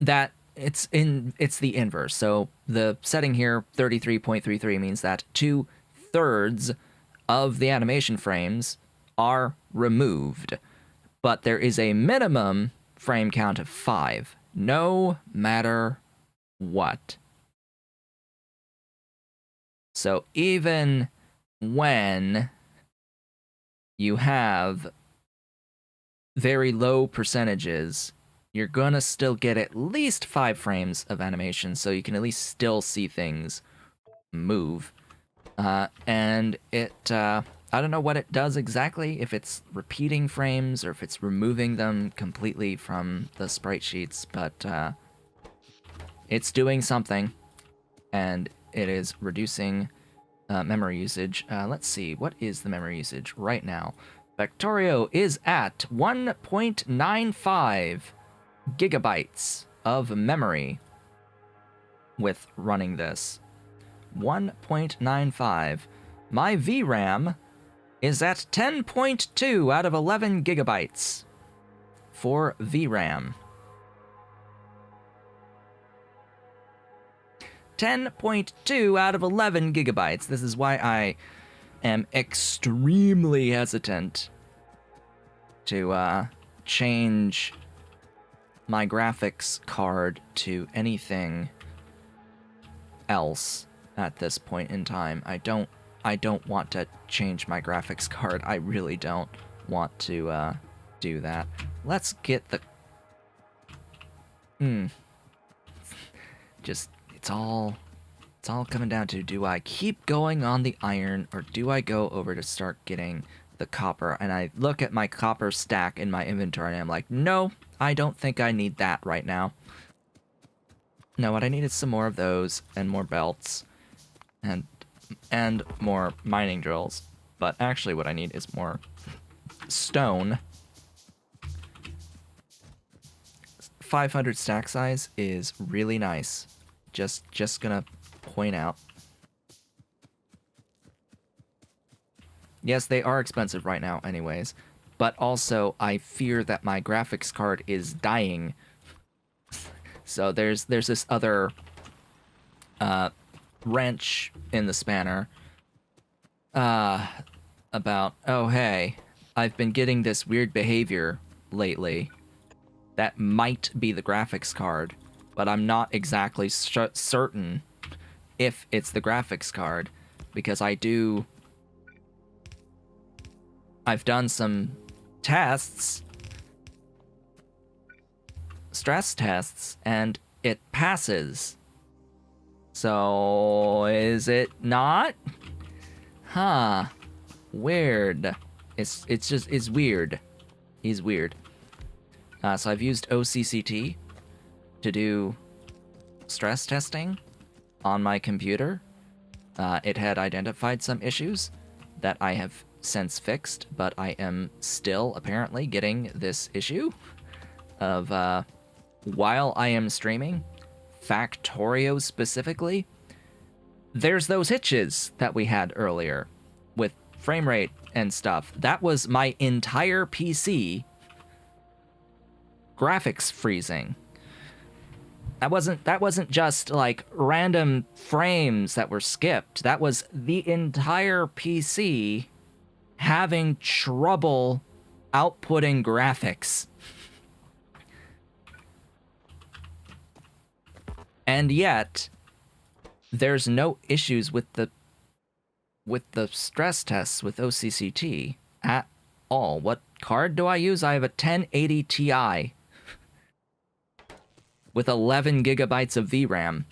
that it's the inverse. So the setting here, 33.33, means that 2/3 of the animation frames are removed, but there is a minimum frame count of 5, no matter what. So even when you have very low percentages, you're gonna still get at least 5 frames of animation, so you can at least still see things move. And I don't know what it does exactly, if it's repeating frames or if it's removing them completely from the sprite sheets, but it's doing something, and it is reducing memory usage. Let's see, what is the memory usage right now? Factorio is at 1.95 gigabytes of memory with running this. 1.95. My VRAM is at 10.2 out of 11 gigabytes for VRAM. 10.2 out of 11 gigabytes. This is why I am extremely hesitant to change my graphics card to anything else at this point in time. I don't want to change my graphics card. I really don't want to do that. Let's get the just it's all coming down to, do I keep going on the iron or do I go over to start getting the copper? And I look at my copper stack in my inventory and I'm like, no, I don't think I need that right now. No, what I need is some more of those and more belts and more mining drills. But actually what I need is more stone. 500 stack size is really nice. Just gonna point out. Yes, they are expensive right now anyways, but also I fear that my graphics card is dying. So there's this other wrench in the spanner about, oh hey, I've been getting this weird behavior lately that might be the graphics card, but I'm not exactly certain if it's the graphics card, because I've done some tests, stress tests, and it passes. So, is it not? Huh. Weird. It's weird. He's weird. So I've used OCCT to do stress testing on my computer. It had identified some issues that I have since fixed, but I am still apparently getting this issue of while I am streaming, Factorio specifically, there's those hitches that we had earlier with frame rate and stuff. That was my entire PC graphics freezing. That wasn't just like random frames that were skipped. That was the entire PC having trouble outputting graphics. And yet, there's no issues with the stress tests with OCCT at all. What card do I use? I have a 1080 Ti with 11 gigabytes of VRAM,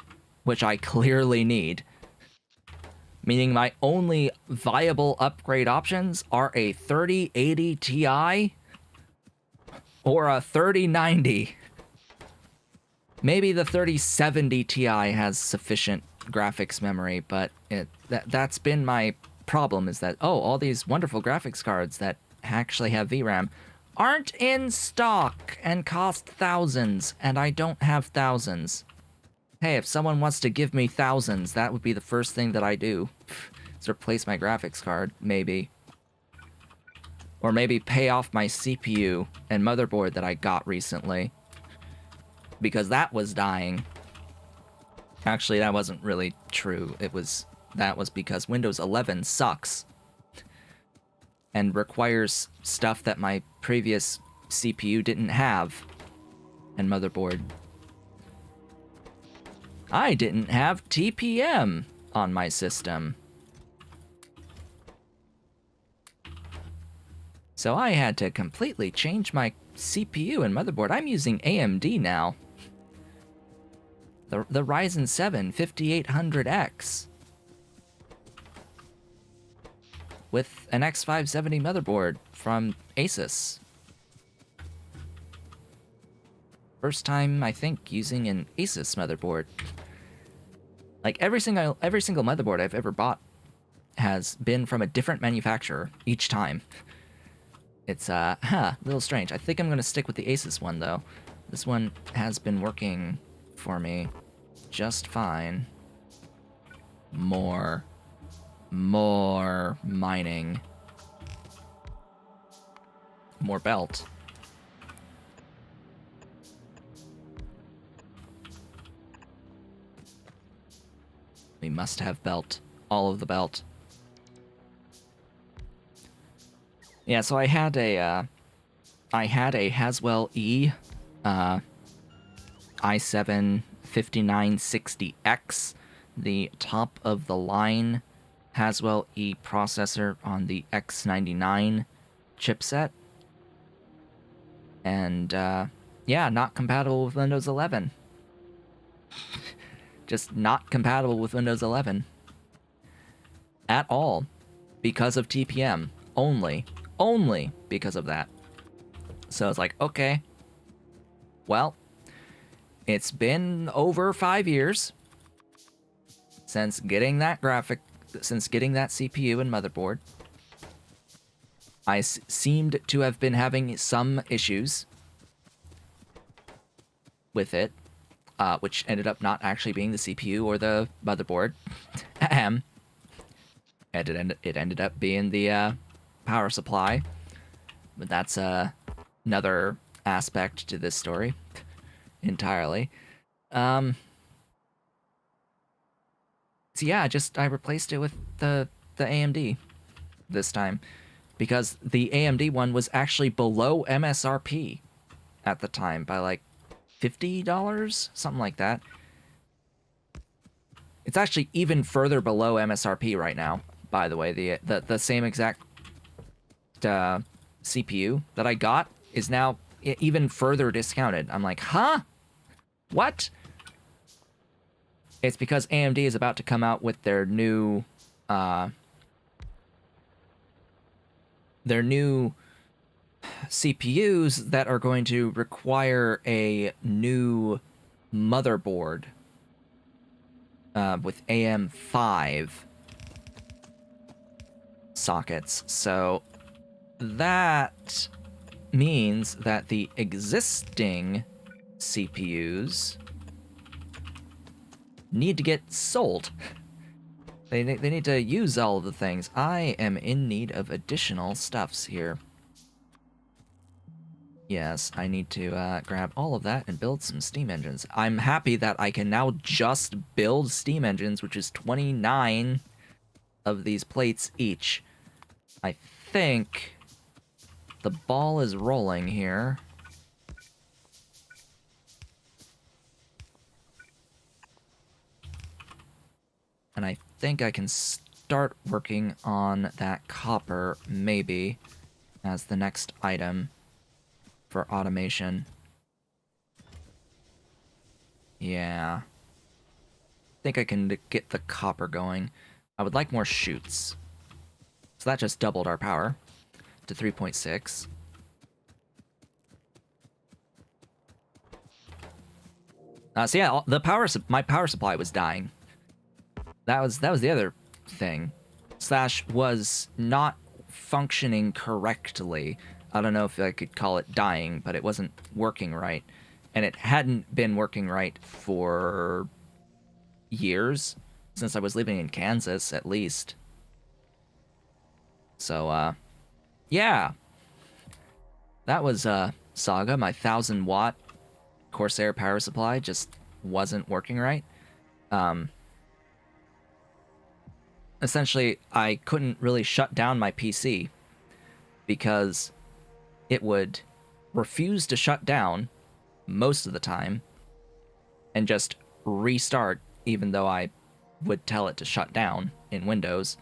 which I clearly need. Meaning my only viable upgrade options are a 3080 Ti or a 3090. Maybe the 3070 Ti has sufficient graphics memory, but that's been my problem, is that, oh, all these wonderful graphics cards that actually have VRAM aren't in stock and cost thousands, and I don't have thousands. Hey, if someone wants to give me thousands, that would be the first thing that I do. Is replace my graphics card, maybe. Or maybe pay off my CPU and motherboard that I got recently, because that was dying. Actually, that wasn't really true. That was because Windows 11 sucks and requires stuff that my previous CPU didn't have and motherboard. I didn't have TPM on my system, so I had to completely change my CPU and motherboard. I'm using AMD now. The Ryzen 7 5800X with an X570 motherboard from Asus. First time, I think, using an Asus motherboard. Like, every single motherboard I've ever bought has been from a different manufacturer each time. It's, a little strange. I think I'm gonna stick with the Asus one, though. This one has been working for me just fine. More mining. more belt. We must have belt. All of the belt. Yeah, so I had a Haswell E i7 5960X, the top of the line Haswell E processor on the X99 chipset. And yeah, not compatible with Windows 11. Just not compatible with Windows 11 at all because of TPM. Only because of that. So it's like, okay, well, it's been over 5 years since getting that CPU and motherboard. I seemed to have been having some issues with it, which ended up not actually being the CPU or the motherboard. And it ended up being the power supply. But that's another aspect to this story entirely. So yeah, I replaced it with the AMD this time, because the AMD one was actually below MSRP at the time by like $50, something like that. It's actually even further below MSRP right now, by the way. The same exact CPU that I got is now even further discounted. I'm like, huh? What? It's because AMD is about to come out with their new CPUs that are going to require a new motherboard with AM5 sockets. So that means that the existing CPUs need to get sold. They need to use all of the things. I am in need of additional stuffs here. Yes, I need to grab all of that and build some steam engines. I'm happy that I can now just build steam engines, which is 29 of these plates each. I think the ball is rolling here. And I think I can start working on that copper, maybe, as the next item for automation. Yeah. I think I can get the copper going. I would like more chutes. So that just doubled our power to 3.6. So yeah, my power supply was dying. That was the other thing. Slash was not functioning correctly. I don't know if I could call it dying, but it wasn't working right. And it hadn't been working right for years, since I was living in Kansas, at least. So, yeah. That was Saga. My 1,000-watt Corsair power supply just wasn't working right. Essentially, I couldn't really shut down my PC because it would refuse to shut down most of the time and just restart, even though I would tell it to shut down in Windows.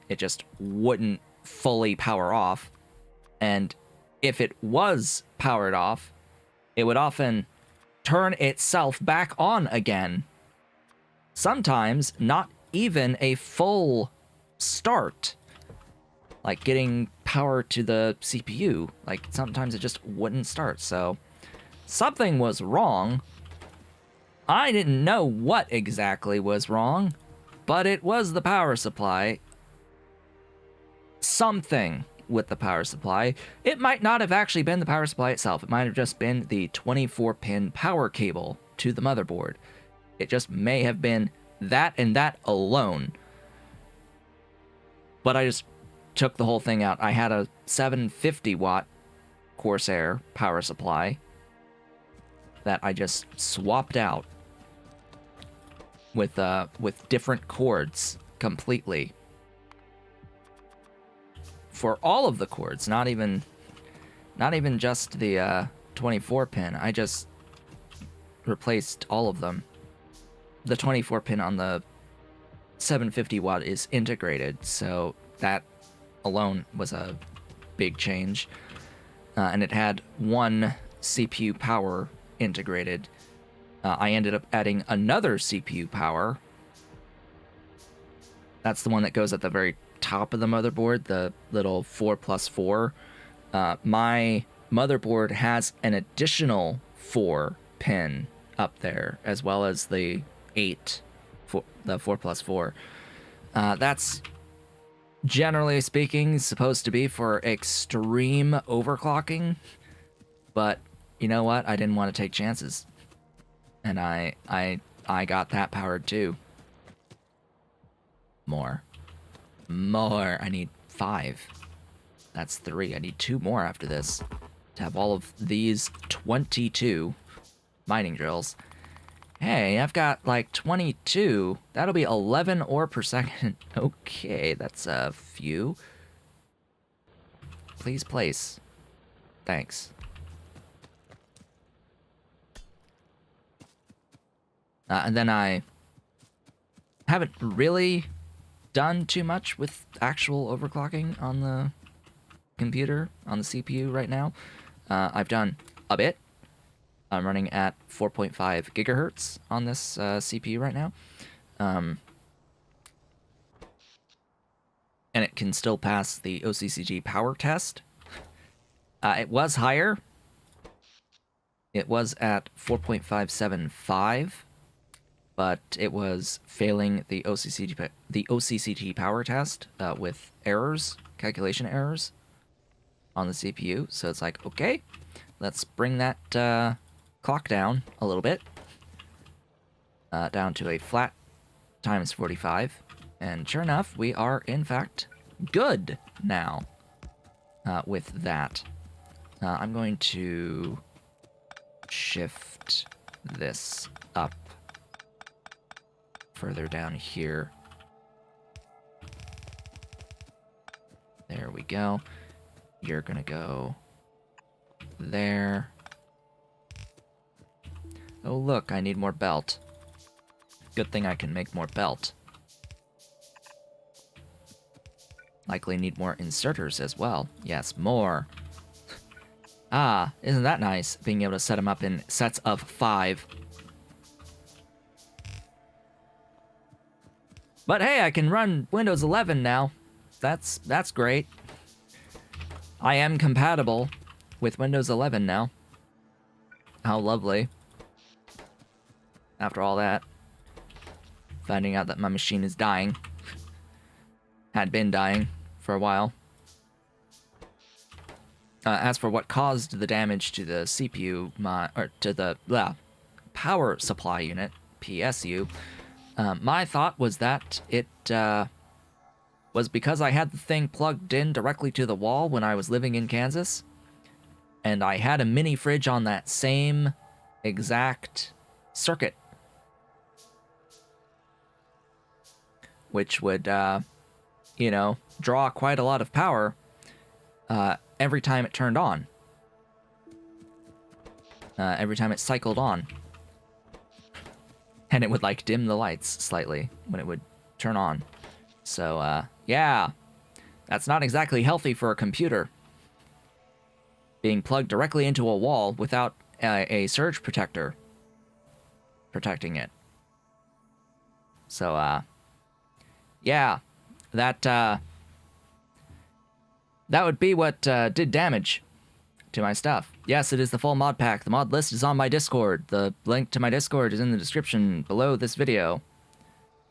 It just wouldn't fully power off. And if it was powered off, it would often turn itself back on again. Sometimes not even a full start. Like getting power to the CPU. Like sometimes it just wouldn't start. So something was wrong. I didn't know what exactly was wrong, but it was the power supply. Something with the power supply. It might not have actually been the power supply itself. It might have just been the 24-pin power cable to the motherboard. It just may have been that and that alone. But I just took the whole thing out. I had a 750-watt Corsair power supply that I just swapped out with different cords completely. For all of the cords, not even just the 24 pin. I just replaced all of them. The 24 pin on the 750 watt is integrated, so that alone was a big change. And it had one CPU power integrated. I ended up adding another CPU power. That's the one that goes at the very top of the motherboard, the little 4+4. My motherboard has an additional 4 pin up there, as well as the 8, the 4+4. That's generally speaking supposed to be for extreme overclocking, but you know what? I didn't want to take chances, and I got that powered too. More. I need 5. That's 3. I need 2 more after this to have all of these 22 mining drills. Hey, I've got like 22. That'll be 11 ore per second. Okay, that's a few. Please place. Thanks. And then I haven't really done too much with actual overclocking on the computer, on the CPU right now. I've done a bit. I'm running at 4.5 gigahertz on this CPU right now. And it can still pass the OCCG power test. It was higher. It was at 4.575, but it was failing the OCCG power test with errors, calculation errors on the CPU. So it's like, okay, let's bring that clock down a little bit, down to a flat times 45, and sure enough, we are in fact good now with that. I'm going to shift this up further down here. There we go. You're gonna go there. Oh look, I need more belt. Good thing I can make more belt. Likely need more inserters as well. Yes, more. Ah, isn't that nice, being able to set them up in sets of 5. But hey, I can run Windows 11 now. That's great. I am compatible with Windows 11 now. How lovely. After all that, finding out that my machine is dying. Had been dying for a while. As for what caused the damage to the CPU, to the power supply unit, PSU, my thought was that it was because I had the thing plugged in directly to the wall when I was living in Kansas, and I had a mini fridge on that same exact circuit, which would, you know, draw quite a lot of power every time it turned on. Every time it cycled on. And it would, like, dim the lights slightly when it would turn on. So, yeah. That's not exactly healthy for a computer. Being plugged directly into a wall without a surge protector protecting it. So, yeah. That would be what did damage to my stuff. Yes, it is the full mod pack. The mod list is on my Discord. The link to my Discord is in the description below this video.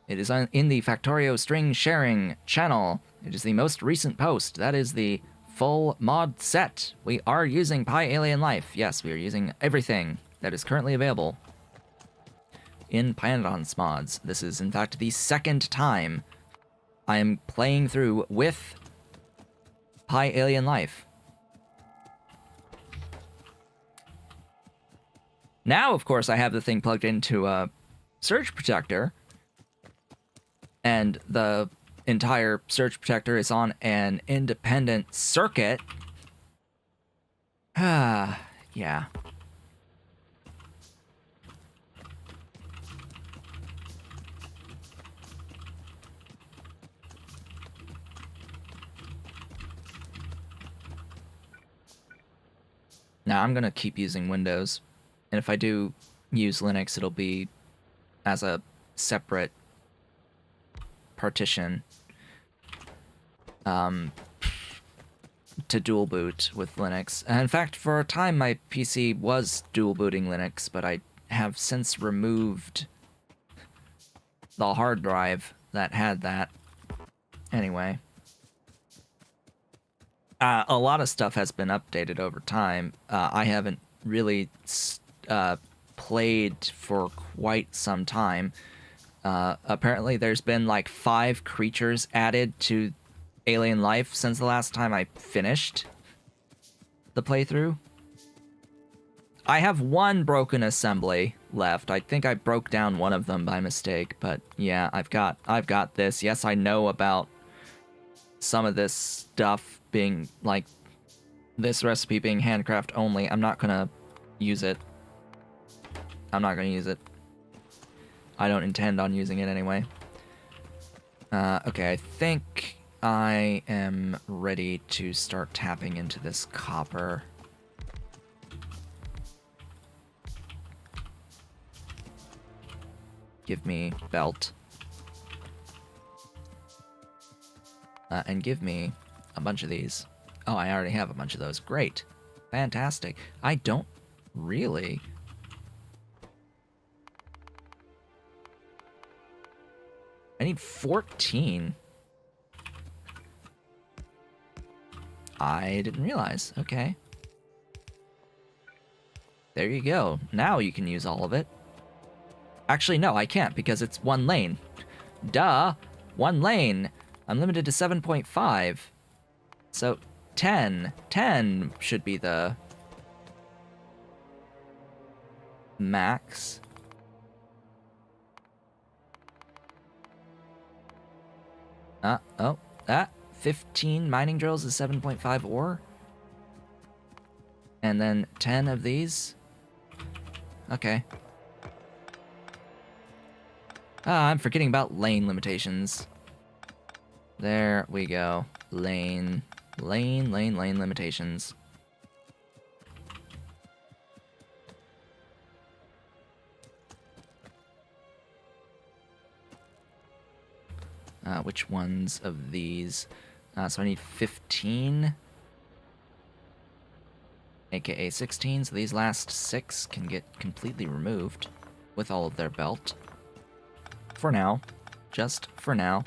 It is in the Factorio string sharing channel. It is the most recent post. That is the full mod set. We are using PyAlienLife. Yes, we are using everything that is currently available in Pyandons mods. This is, in fact, the second time I am playing through with PyAlienLife. Now, of course, I have the thing plugged into a surge protector, and the entire surge protector is on an independent circuit. Ah, yeah. Now I'm gonna keep using Windows, and if I do use Linux, it'll be as a separate partition to dual boot with Linux. And in fact, for a time, my PC was dual booting Linux, but I have since removed the hard drive that had that. Anyway. A lot of stuff has been updated over time. I haven't really played for quite some time. Apparently, there's been like 5 creatures added to Alien Life since the last time I finished the playthrough. I have 1 broken assembly left. I think I broke down one of them by mistake, but yeah, I've got this. Yes, I know about some of this stuff being like this recipe being handcraft only. I'm not gonna use it. I'm not gonna use it. I don't intend on using it anyway. Okay, I think I am ready to start tapping into this copper. Give me belt. And give me a bunch of these. Oh, I already have a bunch of those. Great. Fantastic. I don't really... I need 14. I didn't realize. Okay. There you go. Now you can use all of it. Actually, no, I can't because it's 1 lane. Duh. 1 lane. I'm limited to 7.5. So 10. 10 should be the max. Oh, 15 mining drills is 7.5 ore. And then 10 of these. Okay. I'm forgetting about lane limitations. There we go. Lane limitations. Which ones of these? So I need 15. AKA 16, so these last 6 can get completely removed with all of their belt. For now. Just for now.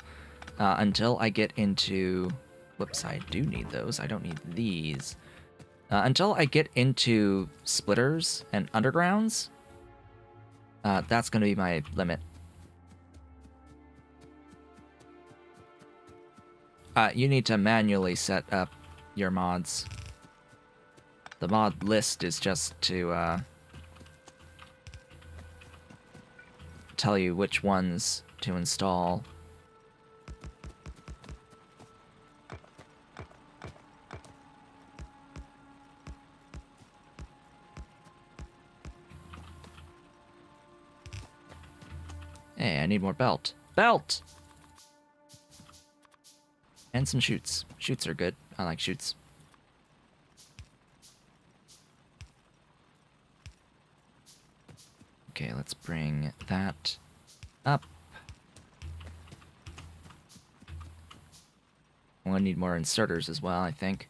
Until I get into... Whoops, I do need those. I don't need these. Until I get into splitters and undergrounds, that's going to be my limit. You need to manually set up your mods. The mod list is just to tell you which ones to install. Hey, I need more belt. Belt! And some shoots. Shoots are good. I like shoots. Okay, let's bring that up. I'm gonna need more inserters as well, I think.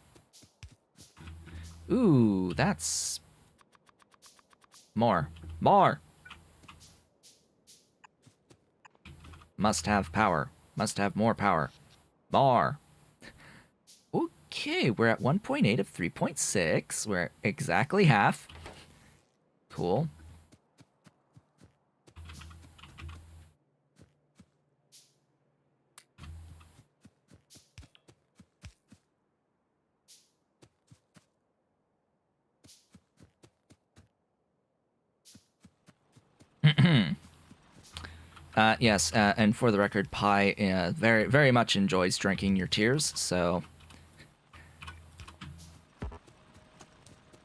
Ooh, that's... More. More! Must have power. Must have more power. More. Okay, we're at 1.8 of 3.6. We're exactly half. Cool. Yes, and for the record, Pi very, very much enjoys drinking your tears, so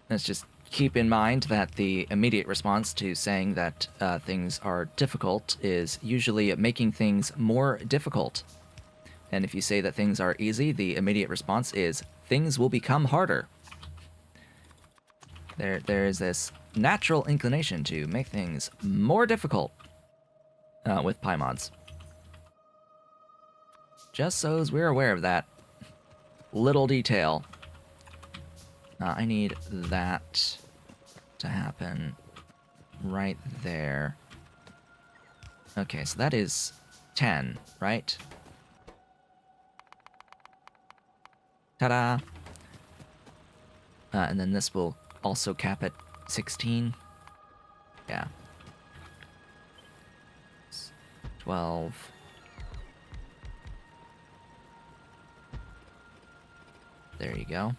let's just keep in mind that the immediate response to saying that things are difficult is usually making things more difficult. And if you say that things are easy, the immediate response is things will become harder. There is this natural inclination to make things more difficult with Pi mods. Just so as we're aware of that little detail. I need that to happen right there. Okay, so that is 10, right? Ta-da! And then this will also cap at 16. Yeah. 12. There you go.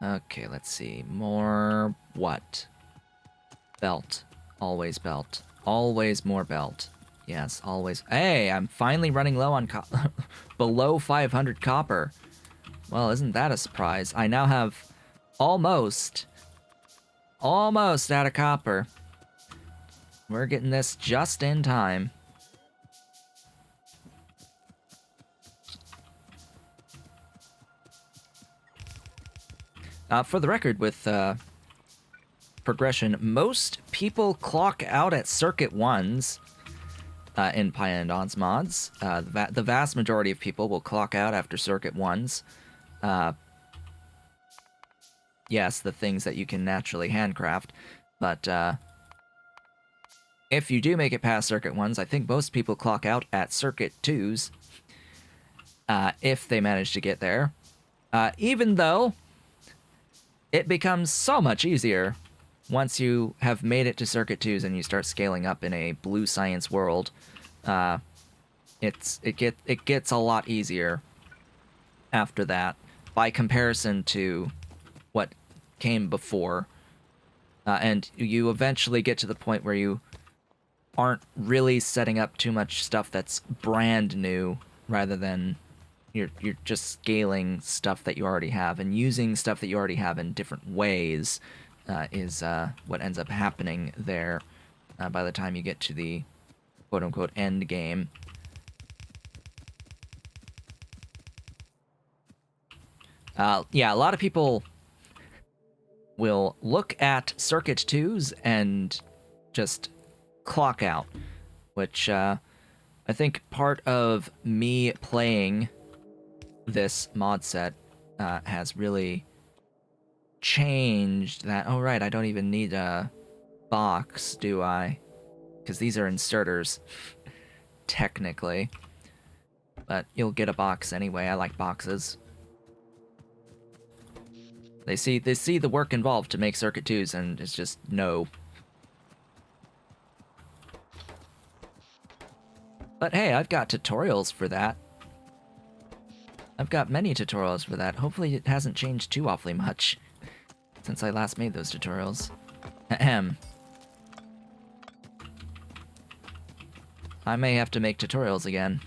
Okay, let's see. More what? Belt. Always belt. Always more belt. Yes, always. Hey, I'm finally running low on below 500 copper. Well, isn't that a surprise? I now have almost out of copper. We're getting this just in time. For the record, with progression, most people clock out at circuit 1s in Pyandons mods. The vast majority of people will clock out after circuit 1s. Yes, the things that you can naturally handcraft, but if you do make it past circuit 1s, I think most people clock out at circuit 2s if they manage to get there. Even though it becomes so much easier once you have made it to circuit 2s and you start scaling up in a blue science world. It gets a lot easier after that by comparison to what came before. And you eventually get to the point where you aren't really setting up too much stuff that's brand new, rather than you're just scaling stuff that you already have, and using stuff that you already have in different ways is what ends up happening there by the time you get to the quote-unquote end game. Yeah, a lot of people will look at circuit 2s and just clock out, which I think part of me playing this mod set has really changed that. Oh, right, I don't even need a box, do I? Because these are inserters, technically. But you'll get a box anyway. I like boxes. They see the work involved to make circuit 2s, and it's just no. But hey, I've got tutorials for that. I've got many tutorials for that. Hopefully it hasn't changed too awfully much since I last made those tutorials. Ahem. I may have to make tutorials again.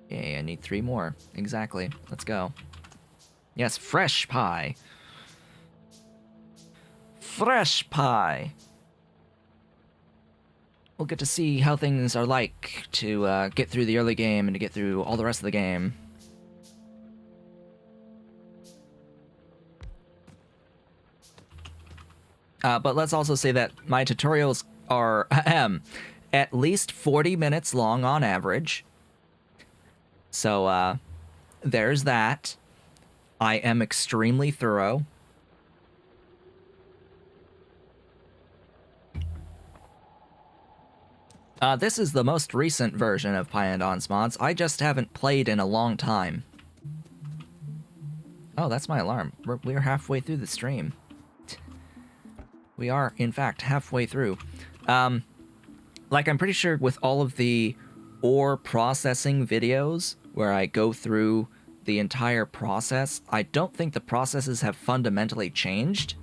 Okay, I need 3 more. Exactly. Let's go. Yes, fresh pie. Fresh pie. We'll get to see how things are like to get through the early game and to get through all the rest of the game. But let's also say that my tutorials are at least 40 minutes long on average. So there's that. I am extremely thorough. This is the most recent version of Pyandons mods. I just haven't played in a long time. Oh, that's my alarm. We're halfway through the stream. We are, in fact, halfway through. Like, I'm pretty sure with all of the ore processing videos, where I go through the entire process, I don't think the processes have fundamentally changed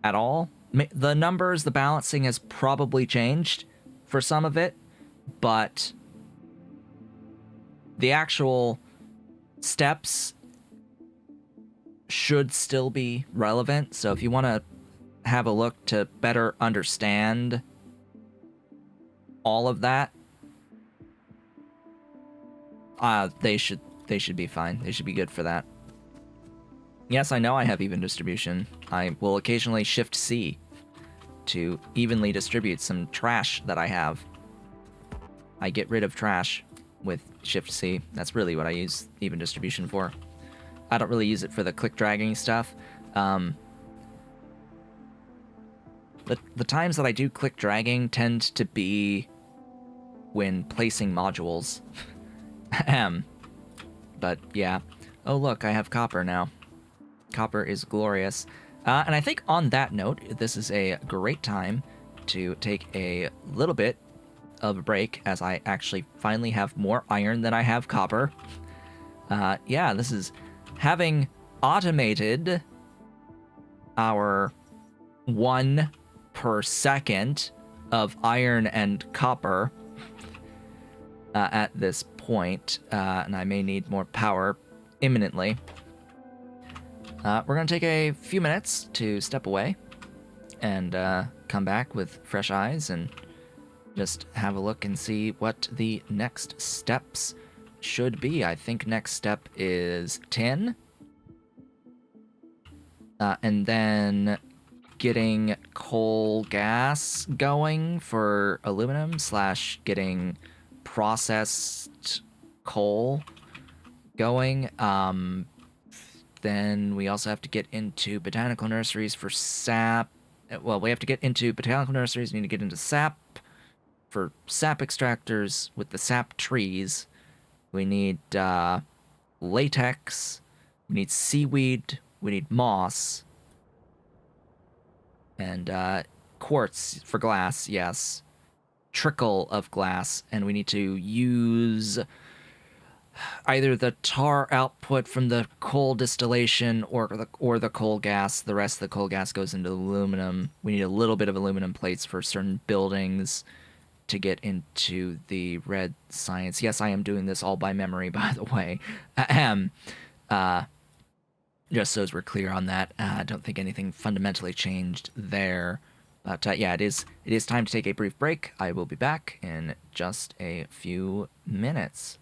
at all. The numbers, the balancing has probably changed for some of it, but the actual steps should still be relevant. So if you want to have a look to better understand all of that, they should be fine. They should be good for that. Yes, I know I have even distribution. I will occasionally shift C to evenly distribute some trash that I have. I get rid of trash with shift C. That's really what I use even distribution for. I don't really use it for the click dragging stuff. The times that I do click dragging tend to be when placing modules. But yeah. Oh look, I have copper now. Copper is glorious. And I think on that note, this is a great time to take a little bit of a break, as I actually finally have more iron than I have copper. Yeah, this is having automated our 1 per second of iron and copper at this point, and I may need more power imminently. We're going to take a few minutes to step away and come back with fresh eyes and just have a look and see what the next steps should be. I think next step is tin. And then getting coal gas going for aluminum / getting processed coal going. Then we also have to get into botanical nurseries for sap. Well, we have to get into botanical nurseries. We need to get into sap for sap extractors with the sap trees. We need latex. We need seaweed. We need moss. And quartz for glass, yes. Trickle of glass. And we need to use either the tar output from the coal distillation or the coal gas. The rest of the coal gas goes into aluminum. We need a little bit of aluminum plates for certain buildings to get into the red science. Yes, I am doing this all by memory, by the way. Just so as we're clear on that, I don't think anything fundamentally changed there. But yeah, it is time to take a brief break. I will be back in just a few minutes.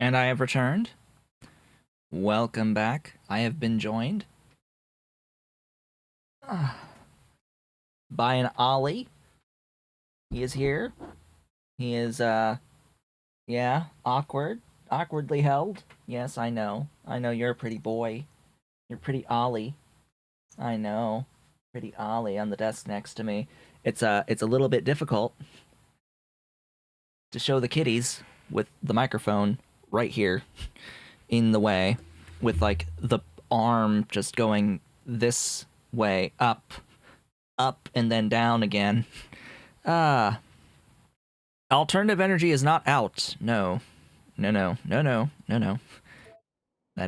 And I have returned. Welcome back. I have been joined by an Ollie. He is here. He is, yeah, awkwardly held. Yes, I know. I know you're a pretty boy. You're pretty Ollie. I know. Pretty Ollie on the desk next to me. It's a little bit difficult to show the kiddies with the microphone right here in the way, with like the arm just going this way, up, and then down again. Alternative energy is not out. No. That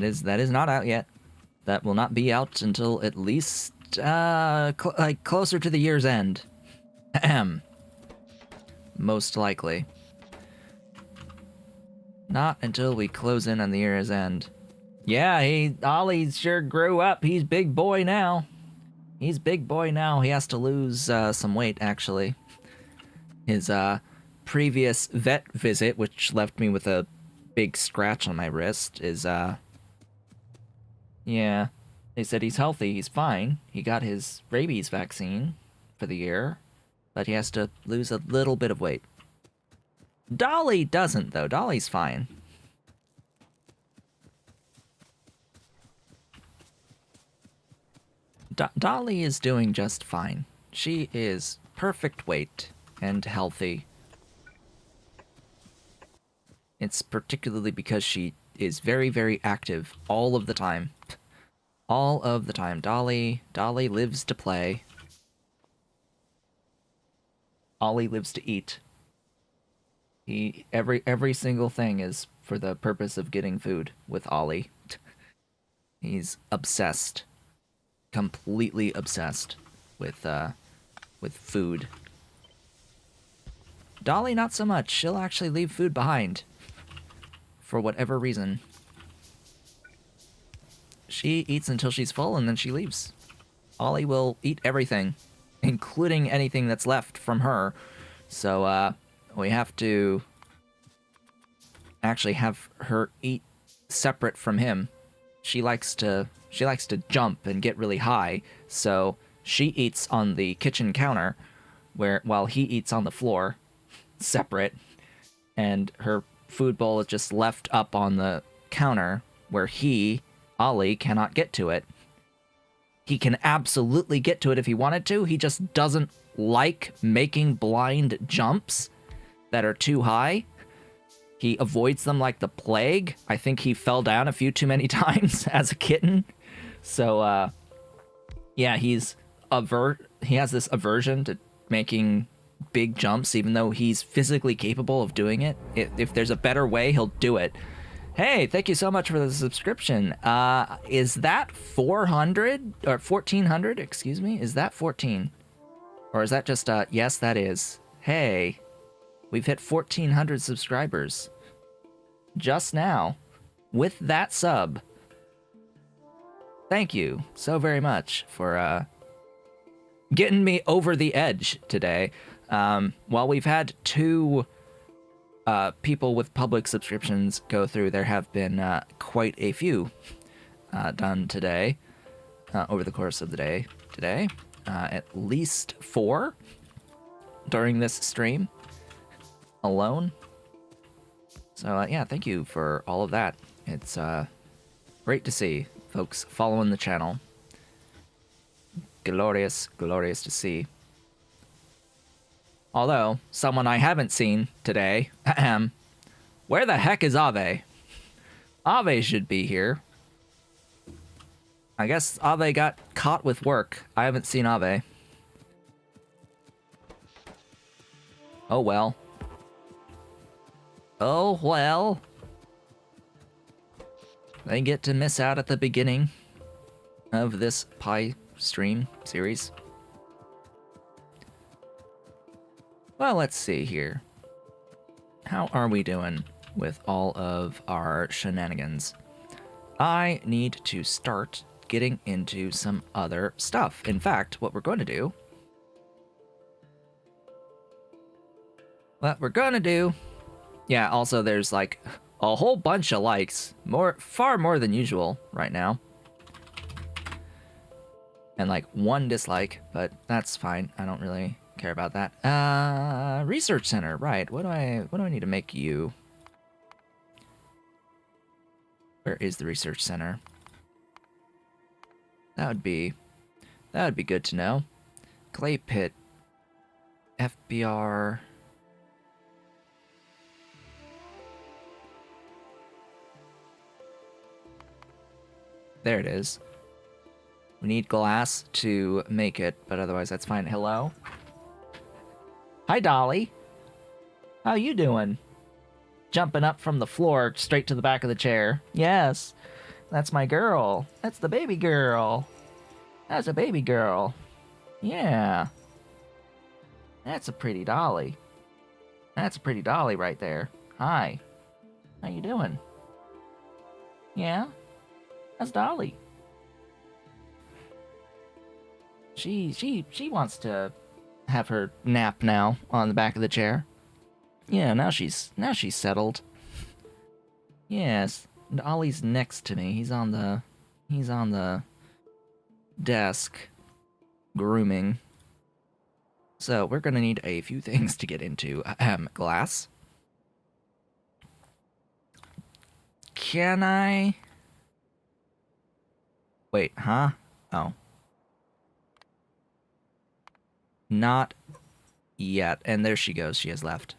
is not out yet. That will not be out until at least like closer to the year's end. Ahem. Most likely. Not until we close in on the year's end. Yeah, Ollie sure grew up. He's big boy now. He has to lose some weight, actually. His previous vet visit, which left me with a big scratch on my wrist, is yeah. They said he's healthy, he's fine. He got his rabies vaccine for the year, but he has to lose a little bit of weight. Dolly doesn't, though. Dolly's fine. Dolly is doing just fine. She is perfect weight and healthy. It's particularly because she is very, very active all of the time. All of the time. Dolly lives to play. Ollie lives to eat. Every single thing is for the purpose of getting food with Ollie. He's obsessed. Completely obsessed with food. Dolly, not so much. She'll actually leave food behind. For whatever reason. She eats until she's full and then she leaves. Ollie will eat everything, including anything that's left from her. So, we have to actually have her eat separate from him. She likes to jump and get really high, so she eats on the kitchen counter while he eats on the floor, separate, and her food bowl is just left up on the counter where Ollie, cannot get to it. He can absolutely get to it if he wanted to. He just doesn't like making blind jumps that are too high. He avoids them like the plague. I think he fell down a few too many times as a kitten. So, yeah, he has this aversion to making big jumps, even though he's physically capable of doing it. If there's a better way, he'll do it. Hey, thank you so much for the subscription. Is that 400 or 1400? Excuse me. Is that 14? Or is that just yes, that is. Hey, we've hit 1400 subscribers just now with that sub. Thank you so very much for getting me over the edge today. While we've had two people with public subscriptions go through, there have been quite a few done today, over the course of the day today. At least 4 during this stream alone. So yeah, thank you for all of that. It's great to see folks following the channel. Glorious to see. Although, someone I haven't seen today, where the heck is Ave? Ave should be here. I guess Ave got caught with work. I haven't seen Ave. Oh well. Oh well. They get to miss out at the beginning of this Pi stream series. Well, let's see here. How are we doing with all of our shenanigans? I need to start getting into some other stuff. In fact, what we're going to do... Yeah, also there's like a whole bunch of likes. Far more than usual right now. And like 1 dislike, but that's fine. I don't really care about that. Research center, right. What do I need to make you? Where is the research center? That would be good to know. Clay pit. FBR. There it is. We need glass to make it, but otherwise that's fine. Hello? Hi, Dolly. How you doing? Jumping up from the floor straight to the back of the chair. Yes, that's my girl. That's the baby girl. That's a baby girl. Yeah. That's a pretty dolly. That's a pretty dolly right there. Hi. How you doing? Yeah? That's Dolly. She wants to have her nap now on the back of the chair. Yeah, now she's settled. Yes, Ollie's next to me. He's on the desk grooming. So we're gonna need a few things to get into. Glass. Can I? Wait, huh? Oh. Not yet. And there she goes. She has left.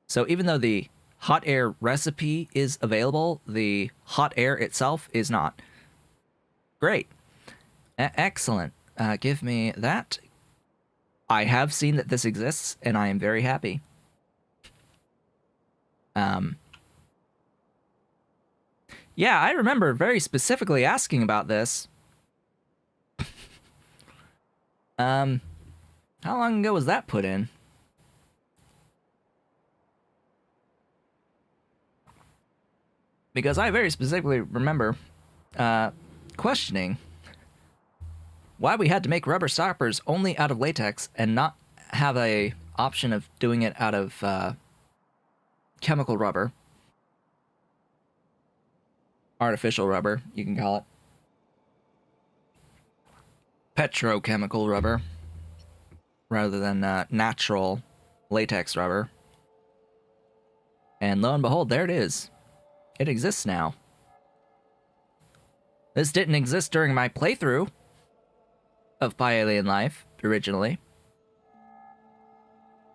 So even though the hot air recipe is available, the hot air itself is not. Great. Excellent. Give me that. I have seen that this exists, and I am very happy. Yeah, I remember very specifically asking about this. How long ago was that put in? Because I very specifically remember questioning why we had to make rubber stoppers only out of latex and not have a option of doing it out of chemical rubber. Artificial rubber, you can call it. Petrochemical rubber rather than natural latex rubber. And lo and behold, there it is. It exists now. This didn't exist during my playthrough of Pyalien Life originally.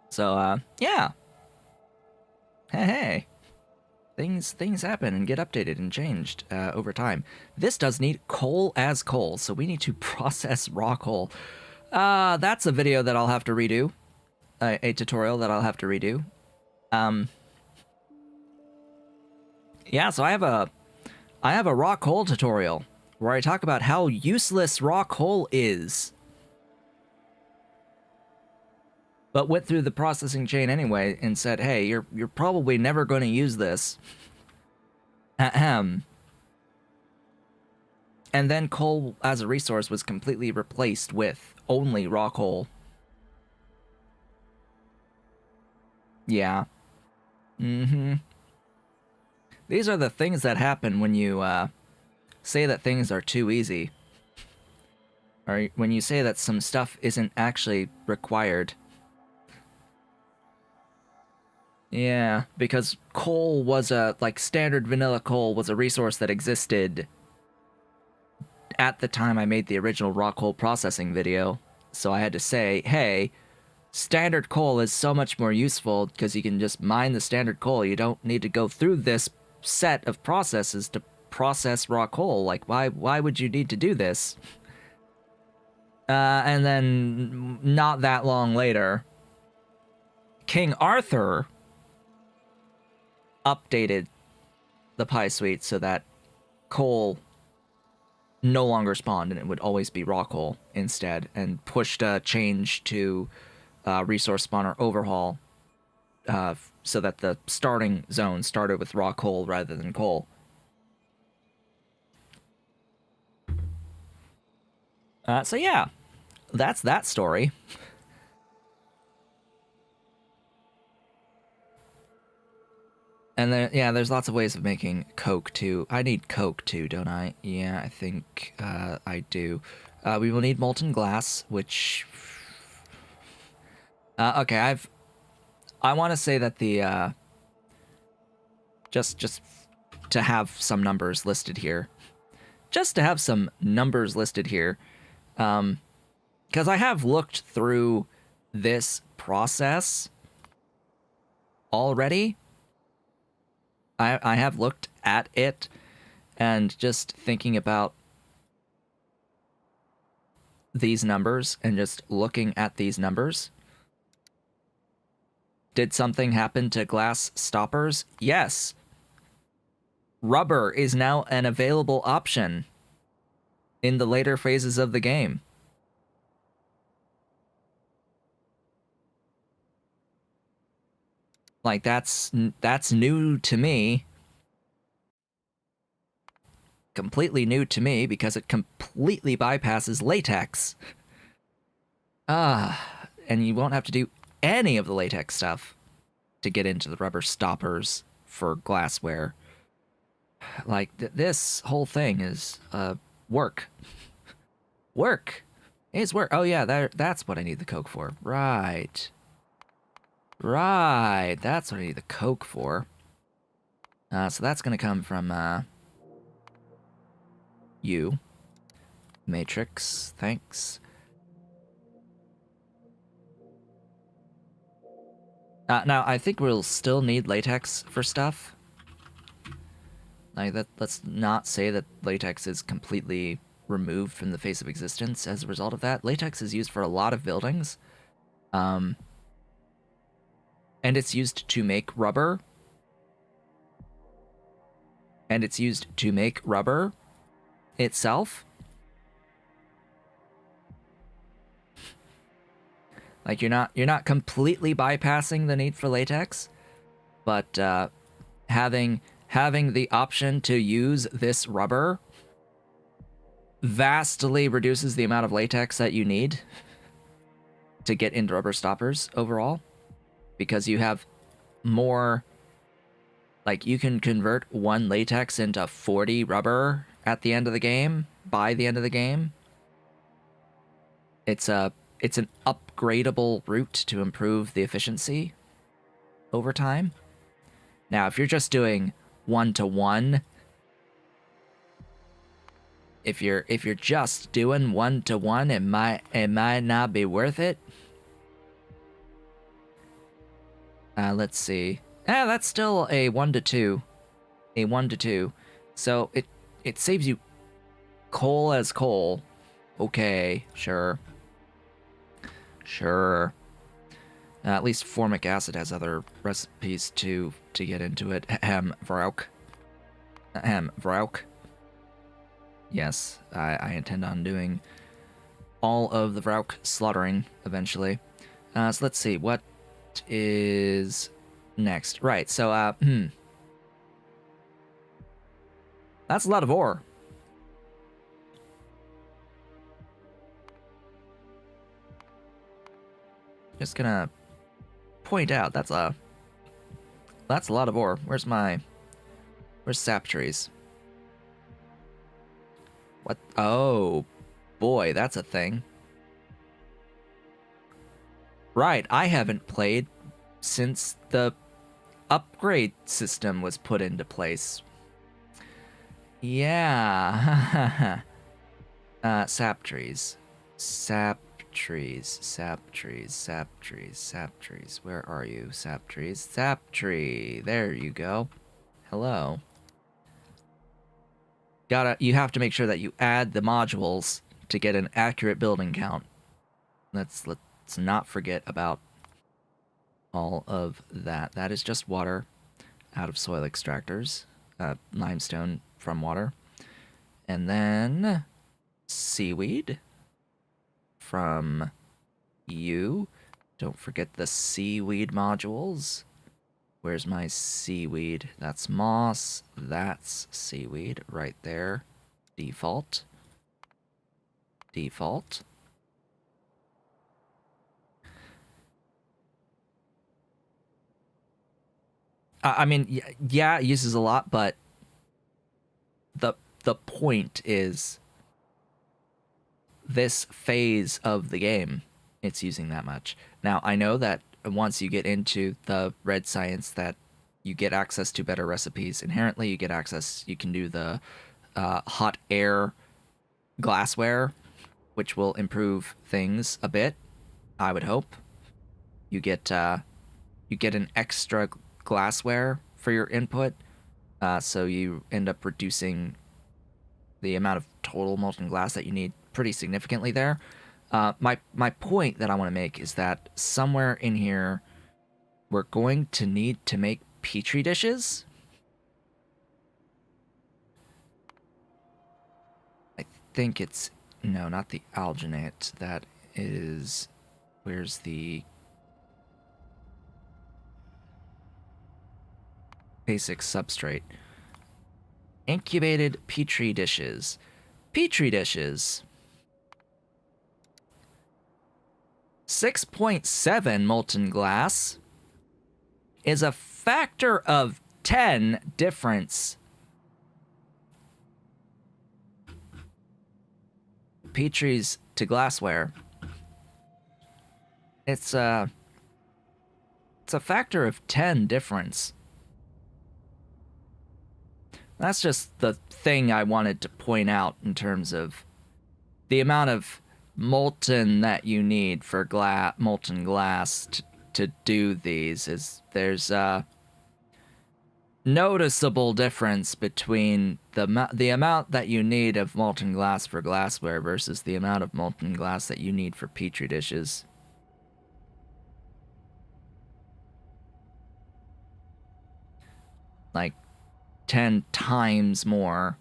So, yeah. Hey. Things happen and get updated and changed over time. This does need coal as coal, so we need to process raw coal. That's a video that I'll have to redo. A tutorial that I'll have to redo. Yeah, so I have a raw coal tutorial where I talk about how useless raw coal is. But went through the processing chain anyway and said, hey, you're probably never going to use this. Ahem. And then coal as a resource was completely replaced with only raw coal. Yeah. Mm-hmm. These are the things that happen when you say that things are too easy. Or when you say that some stuff isn't actually required. Yeah, because coal was like standard vanilla coal was a resource that existed at the time I made the original raw coal processing video. So I had to say, hey, standard coal is so much more useful because you can just mine the standard coal. You don't need to go through this set of processes to process raw coal. Like, why would you need to do this? And then not that long later, King Arthur updated the Pie Suite so that coal no longer spawned and it would always be raw coal instead, and pushed a change to resource spawner overhaul so that the starting zone started with raw coal rather than coal. So yeah, that's that story. And then, yeah, there's lots of ways of making coke too. I need coke too, don't I? Yeah, I think I do. We will need molten glass, which... okay, I want to say that the... just to have some numbers listed here. Just to have some numbers listed here. Because I have looked through this process already. I have looked at it and just thinking about these numbers and just looking at these numbers. Did something happen to glass stoppers? Yes. Rubber is now an available option in the later phases of the game. Like, that's new to me. Completely new to me because it completely bypasses latex. And you won't have to do any of the latex stuff to get into the rubber stoppers for glassware. Like, this whole thing is work. Work. It's work. Oh yeah, that's what I need the coke for. Right. Right. That's what I need the coke for. So that's gonna come from you. Matrix. Thanks. Now, I think we'll still need latex for stuff. Like, let's not say that latex is completely removed from the face of existence as a result of that. Latex is used for a lot of buildings. And it's used to make rubber. And it's used to make rubber itself. Like, you're not completely bypassing the need for latex, but having the option to use this rubber vastly reduces the amount of latex that you need to get into rubber stoppers overall, because you have more. Like, you can convert 1 latex into 40 rubber at the end of the game, by the end of the game. It's an upgradable route to improve the efficiency over time. Now, if you're just doing 1-to-1, if you're just doing 1-to-1, it might not be worth it. Let's see. That's still a 1-to-2. A 1-to-2. So it saves you coal as coal. Okay, sure. Sure. At least formic acid has other recipes to get into it. Vrauk. Vrauk. Yes, I intend on doing all of the Vrauk slaughtering eventually. So let's see, what is next? Right, so, that's a lot of ore. Just gonna point out, that's a lot of ore. Where's sap trees? What? Oh, boy, that's a thing. Right, I haven't played since the upgrade system was put into place. Yeah. Sap trees. Sap trees. Sap trees. Sap trees. Sap trees. Where are you? Sap trees. Sap tree. There you go. Hello. You have to make sure that you add the modules to get an accurate building count. Let's not forget about all of that. That is just water out of soil extractors, limestone from water, and then seaweed from you. Don't forget the seaweed modules. Where's my seaweed? That's moss. That's seaweed right there. Default. Default. I mean, yeah, it uses a lot, but the point is this phase of the game, it's using that much. Now, I know that once you get into the red science that you get access to better recipes. Inherently, you get access, you can do the hot air glassware, which will improve things a bit, I would hope. You get an extra glassware for your input, so you end up reducing the amount of total molten glass that you need pretty significantly there. My point that I want to make is that somewhere in here, we're going to need to make petri dishes. I think it's, no, not the alginate. That is, where's the basic substrate? Incubated petri dishes. Petri dishes. 6.7 molten glass is a factor of 10 difference. Petries to glassware. It's a factor of 10 difference. That's just the thing I wanted to point out in terms of the amount of molten that you need for molten glass to do these. Is there's a noticeable difference between the amount that you need of molten glass for glassware versus the amount of molten glass that you need for petri dishes. Like 10 times more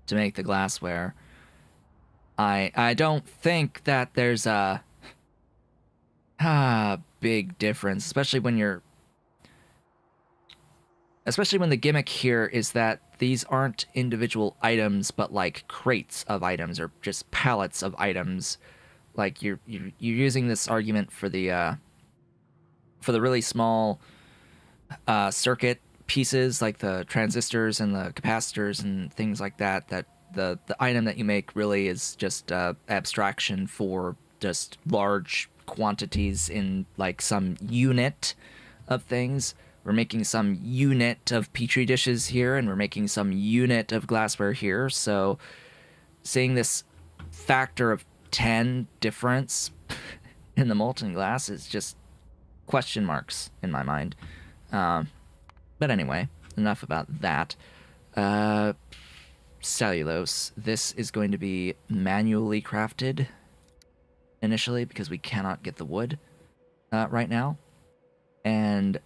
to make the glassware. I don't think that there's a big difference, especially when the gimmick here is that these aren't individual items, but like crates of items or just pallets of items. Like you're using this argument for the really small circuit pieces, like the transistors and the capacitors and things like that. That the item that you make really is just abstraction for just large quantities in like some unit of things. We're making some unit of petri dishes here, and we're making some unit of glassware here. So seeing this factor of 10 difference in the molten glass is just question marks in my mind. But anyway, enough about that. Cellulose. This is going to be manually crafted initially because we cannot get the wood right now. And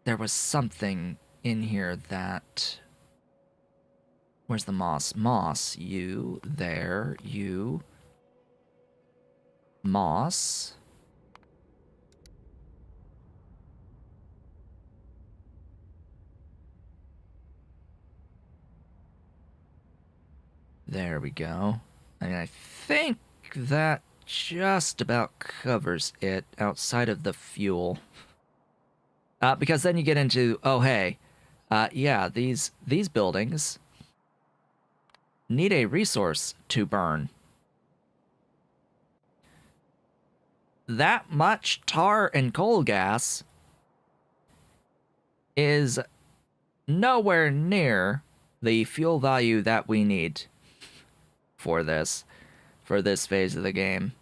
there was something in here that... Where's the moss? Moss, you, there, you. Moss. There we go. And I think that just about covers it outside of the fuel. Because then you get into, oh hey, yeah, these buildings need a resource to burn. That much tar and coal gas is nowhere near the fuel value that we need for this phase of the game.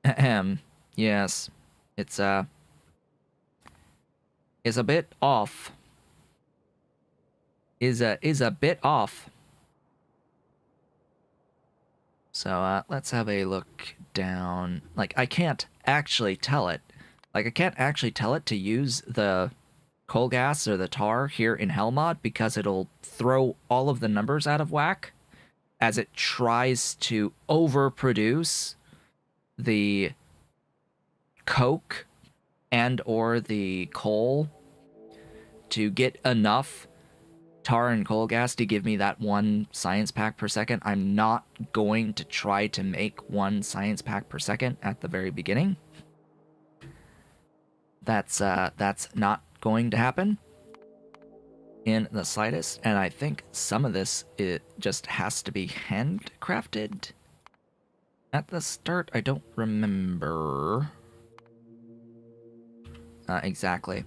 Ahem. Yes, it's a bit off. Is a bit off. So let's have a look down. Like, I can't actually tell it. Like, I can't actually tell it to use the coal gas or the tar here in Hellmod because it'll throw all of the numbers out of whack as it tries to overproduce the coke and or the coal to get enough tar and coal gas to give me that 1 science pack per second. I'm not going to try to make 1 science pack per second at the very beginning. That's not going to happen in the slightest. And I think some of this, it just has to be handcrafted at the start. I don't remember exactly.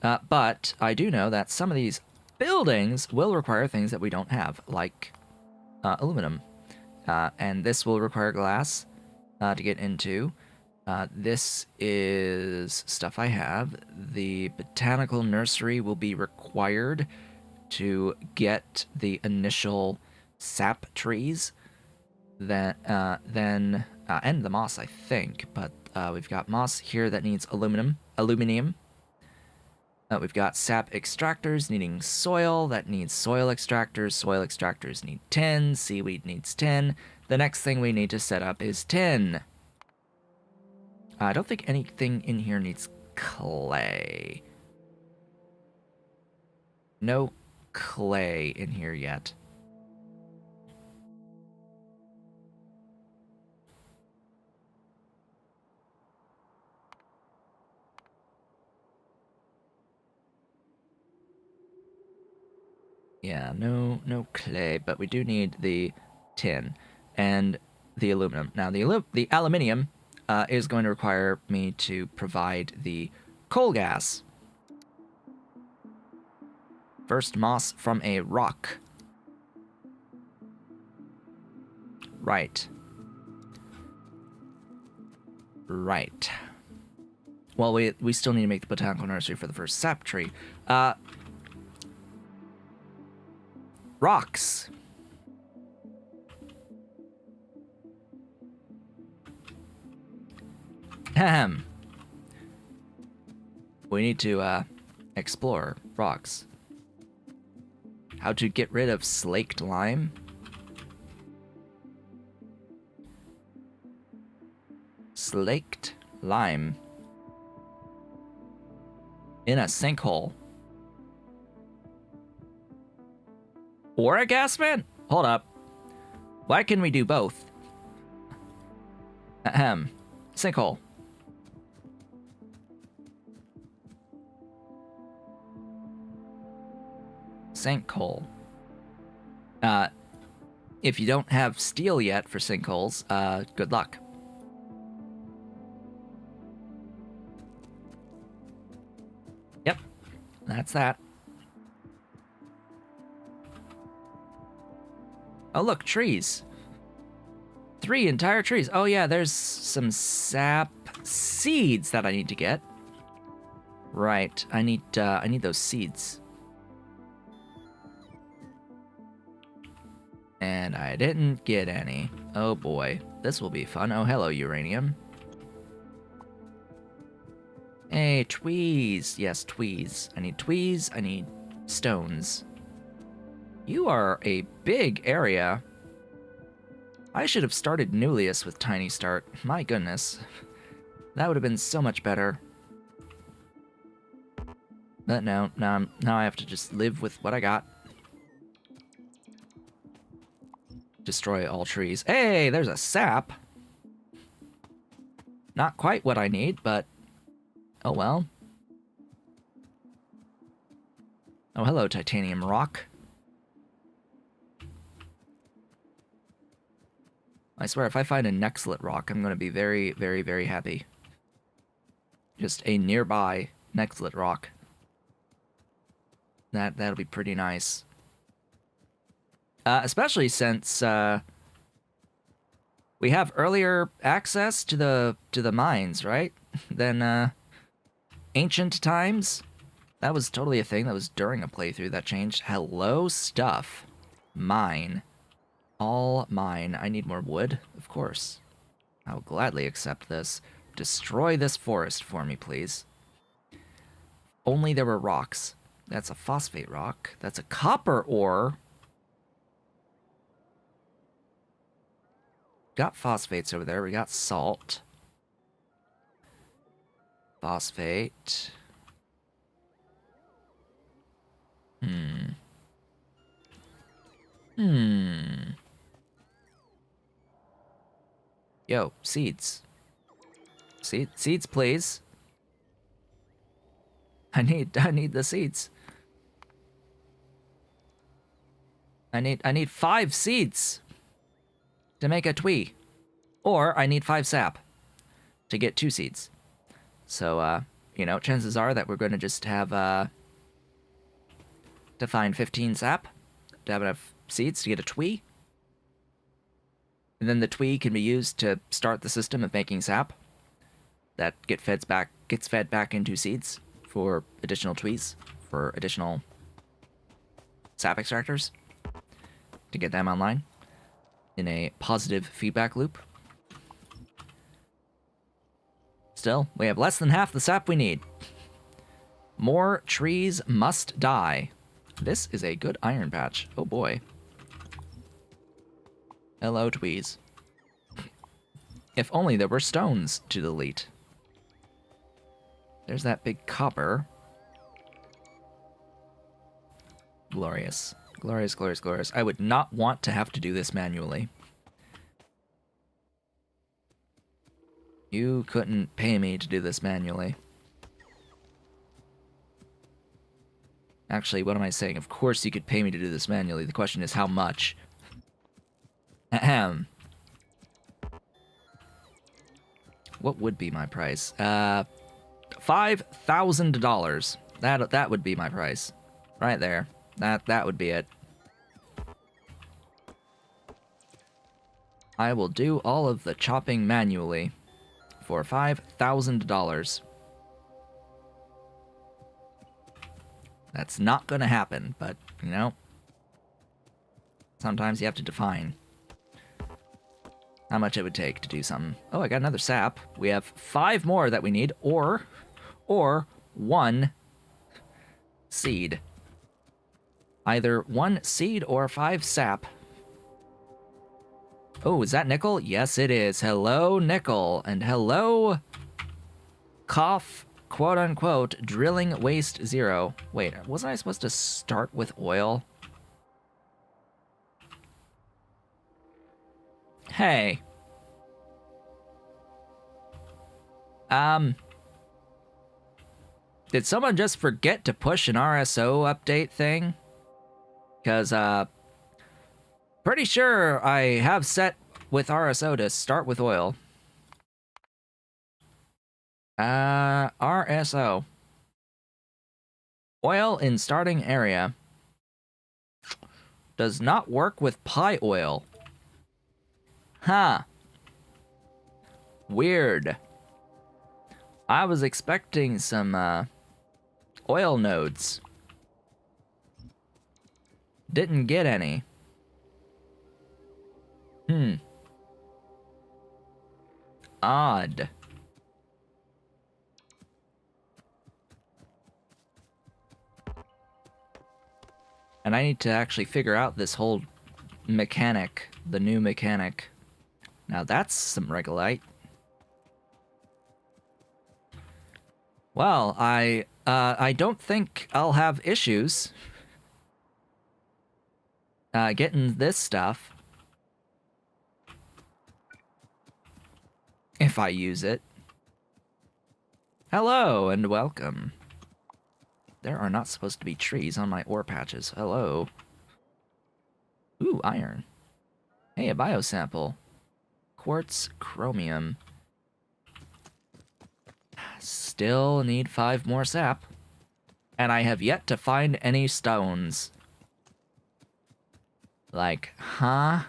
But I do know that some of these buildings will require things that we don't have, like aluminum. And this will require glass to get into. This is stuff I have. The botanical nursery will be required to get the initial sap trees. Then and the moss, I think. But we've got moss here that needs aluminium. We've got sap extractors needing soil. That needs soil extractors. Soil extractors need tin. Seaweed needs tin. The next thing we need to set up is tin. I don't think anything in here needs clay. No clay in here yet. Yeah, no clay, but we do need the tin and the aluminum. Now, the aluminium is going to require me to provide the coal gas. First, moss from a rock. Right. Well, we still need to make the botanical nursery for the first sap tree. Rocks. Ahem. We need to explore rocks. How to get rid of slaked lime? Slaked lime. In a sinkhole. Or a gas vent? Hold up. Why can we do both? Ahem. Sinkhole. Sinkhole. If you don't have steel yet for sinkholes, good luck. Yep, that's that. Oh, look, trees. 3 entire trees. Oh, yeah, there's some sap seeds that I need to get. Right, I need those seeds. And I didn't get any. Oh boy, this will be fun. Oh, hello, uranium. Hey, tweez. Yes, tweez. I need tweez. I need stones. You are a big area. I should have started Newlius with Tiny Start. My goodness. That would have been so much better. But no, now I have to just live with what I got. Destroy all trees. Hey, there's a sap. Not quite what I need, but oh well. Oh, hello, titanium rock. I swear, if I find a Nexlet rock, I'm going to be very, very, very happy. Just a nearby Nexlet rock. That'll be pretty nice. Especially since we have earlier access to the mines, right? Than ancient times. That was totally a thing. That was during a playthrough that changed. Hello, stuff. Mine. All mine. I need more wood, of course. I will gladly accept this. Destroy this forest for me, please. Only there were rocks. That's a phosphate rock. That's a copper ore. Got phosphates over there. We got salt. Phosphate. Yo, seeds. Seeds, please. I need the seeds. I need 5 seeds to make a twee. Or I need 5 sap to get 2 seeds. So, you know, chances are that we're going to just have, to find 15 sap to have enough seeds to get a twee. And then the twee can be used to start the system of making sap that gets fed back into seeds for additional twees, for additional sap extractors to get them online in a positive feedback loop. Still, we have less than half the sap we need. More trees must die. This is a good iron patch. Oh boy. Hello, twees. If only there were stones to delete. There's that big copper. Glorious. Glorious, glorious, glorious. I would not want to have to do this manually. You couldn't pay me to do this manually. Actually, what am I saying? Of course you could pay me to do this manually. The question is how much. Ahem. What would be my price? $5,000. That would be my price. Right there. That would be it. I will do all of the chopping manually for $5,000. That's not gonna happen, but, you know, sometimes you have to define how much it would take to do something. Oh, I got another sap. We have 5 more that we need, or 1 seed. Either 1 seed or 5 sap. Oh, is that nickel? Yes, it is. Hello, nickel. And hello, cough, quote-unquote, drilling waste 0. Wait, wasn't I supposed to start with oil? Hey. Did someone just forget to push an RSO update thing? Because, pretty sure I have set with RSO to start with oil. RSO. Oil in starting area. Does not work with pie oil. Huh. Weird. I was expecting some, oil nodes. Didn't get any. Odd. And I need to actually figure out this whole mechanic, the new mechanic. Now that's some regolite. Well, I don't think I'll have issues getting this stuff if I use it. Hello and welcome. There are not supposed to be trees on my ore patches. Hello. Ooh, iron. Hey, a biosample. Quartz, chromium. Still need 5 more sap. And I have yet to find any stones. Like, huh?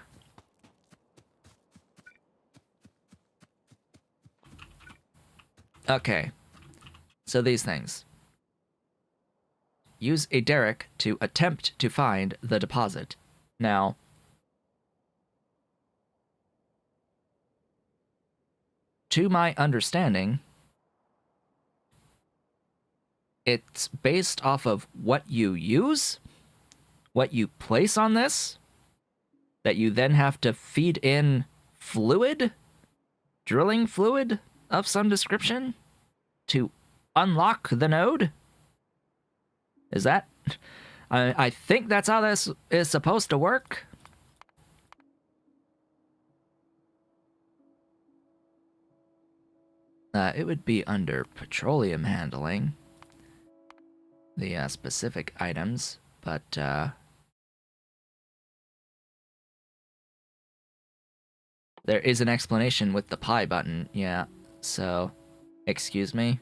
Okay. So these things. Use a derrick to attempt to find the deposit. Now, to my understanding, it's based off of what you use, what you place on this, that you then have to feed in fluid, drilling fluid of some description to unlock the node. Is that? I think that's how this is supposed to work. It would be under petroleum handling. the specific items, but there is an explanation with the pie button, yeah, so excuse me.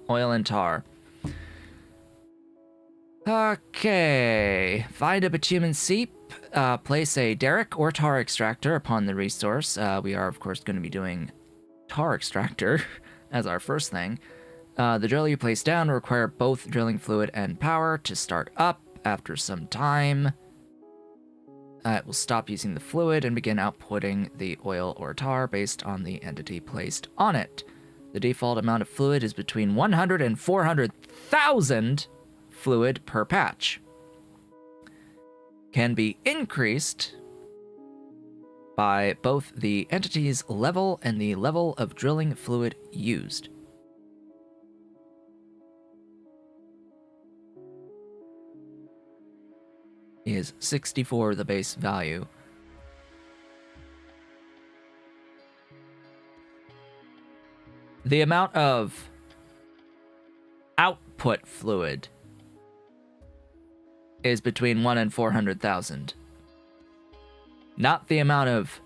Oil and tar. Okay, find a bitumen seep, place a derrick or tar extractor upon the resource. We are, of course, going to be doing tar extractor as our first thing. The drill you place down will require both drilling fluid and power to start up. After some time, it will stop using the fluid and begin outputting the oil or tar based on the entity placed on it. The default amount of fluid is between 100 and 400,000 fluid per patch. Can be increased by both the entity's level and the level of drilling fluid used. Is 64 the base value? The amount of output fluid is between 1 and 400,000. Not the amount of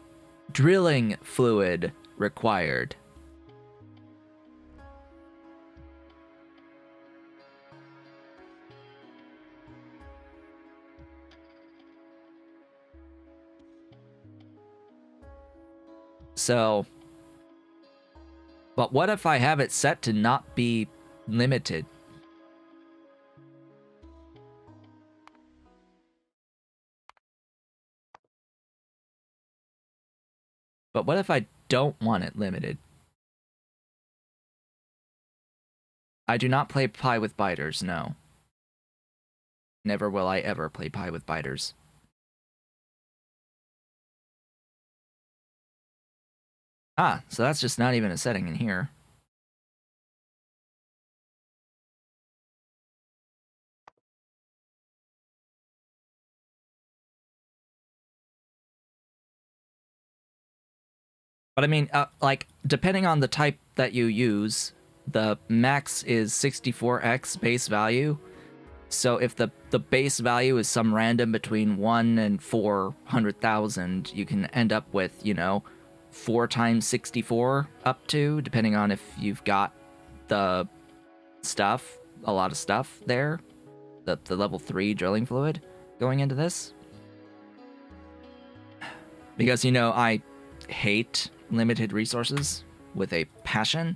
drilling fluid required. So, but what if I have it set to not be limited? But what if I don't want it limited? I do not play pie with biters, no. Never will I ever play pie with biters. Ah, so that's just not even a setting in here. But I mean, like, depending on the type that you use, the max is 64x base value. So if the base value is some random between 1 and 400,000, you can end up with, you know, 4 times 64 up to, depending on if you've got the stuff, a lot of stuff there, the level 3 drilling fluid going into this. Because, you know, I hate limited resources with a passion.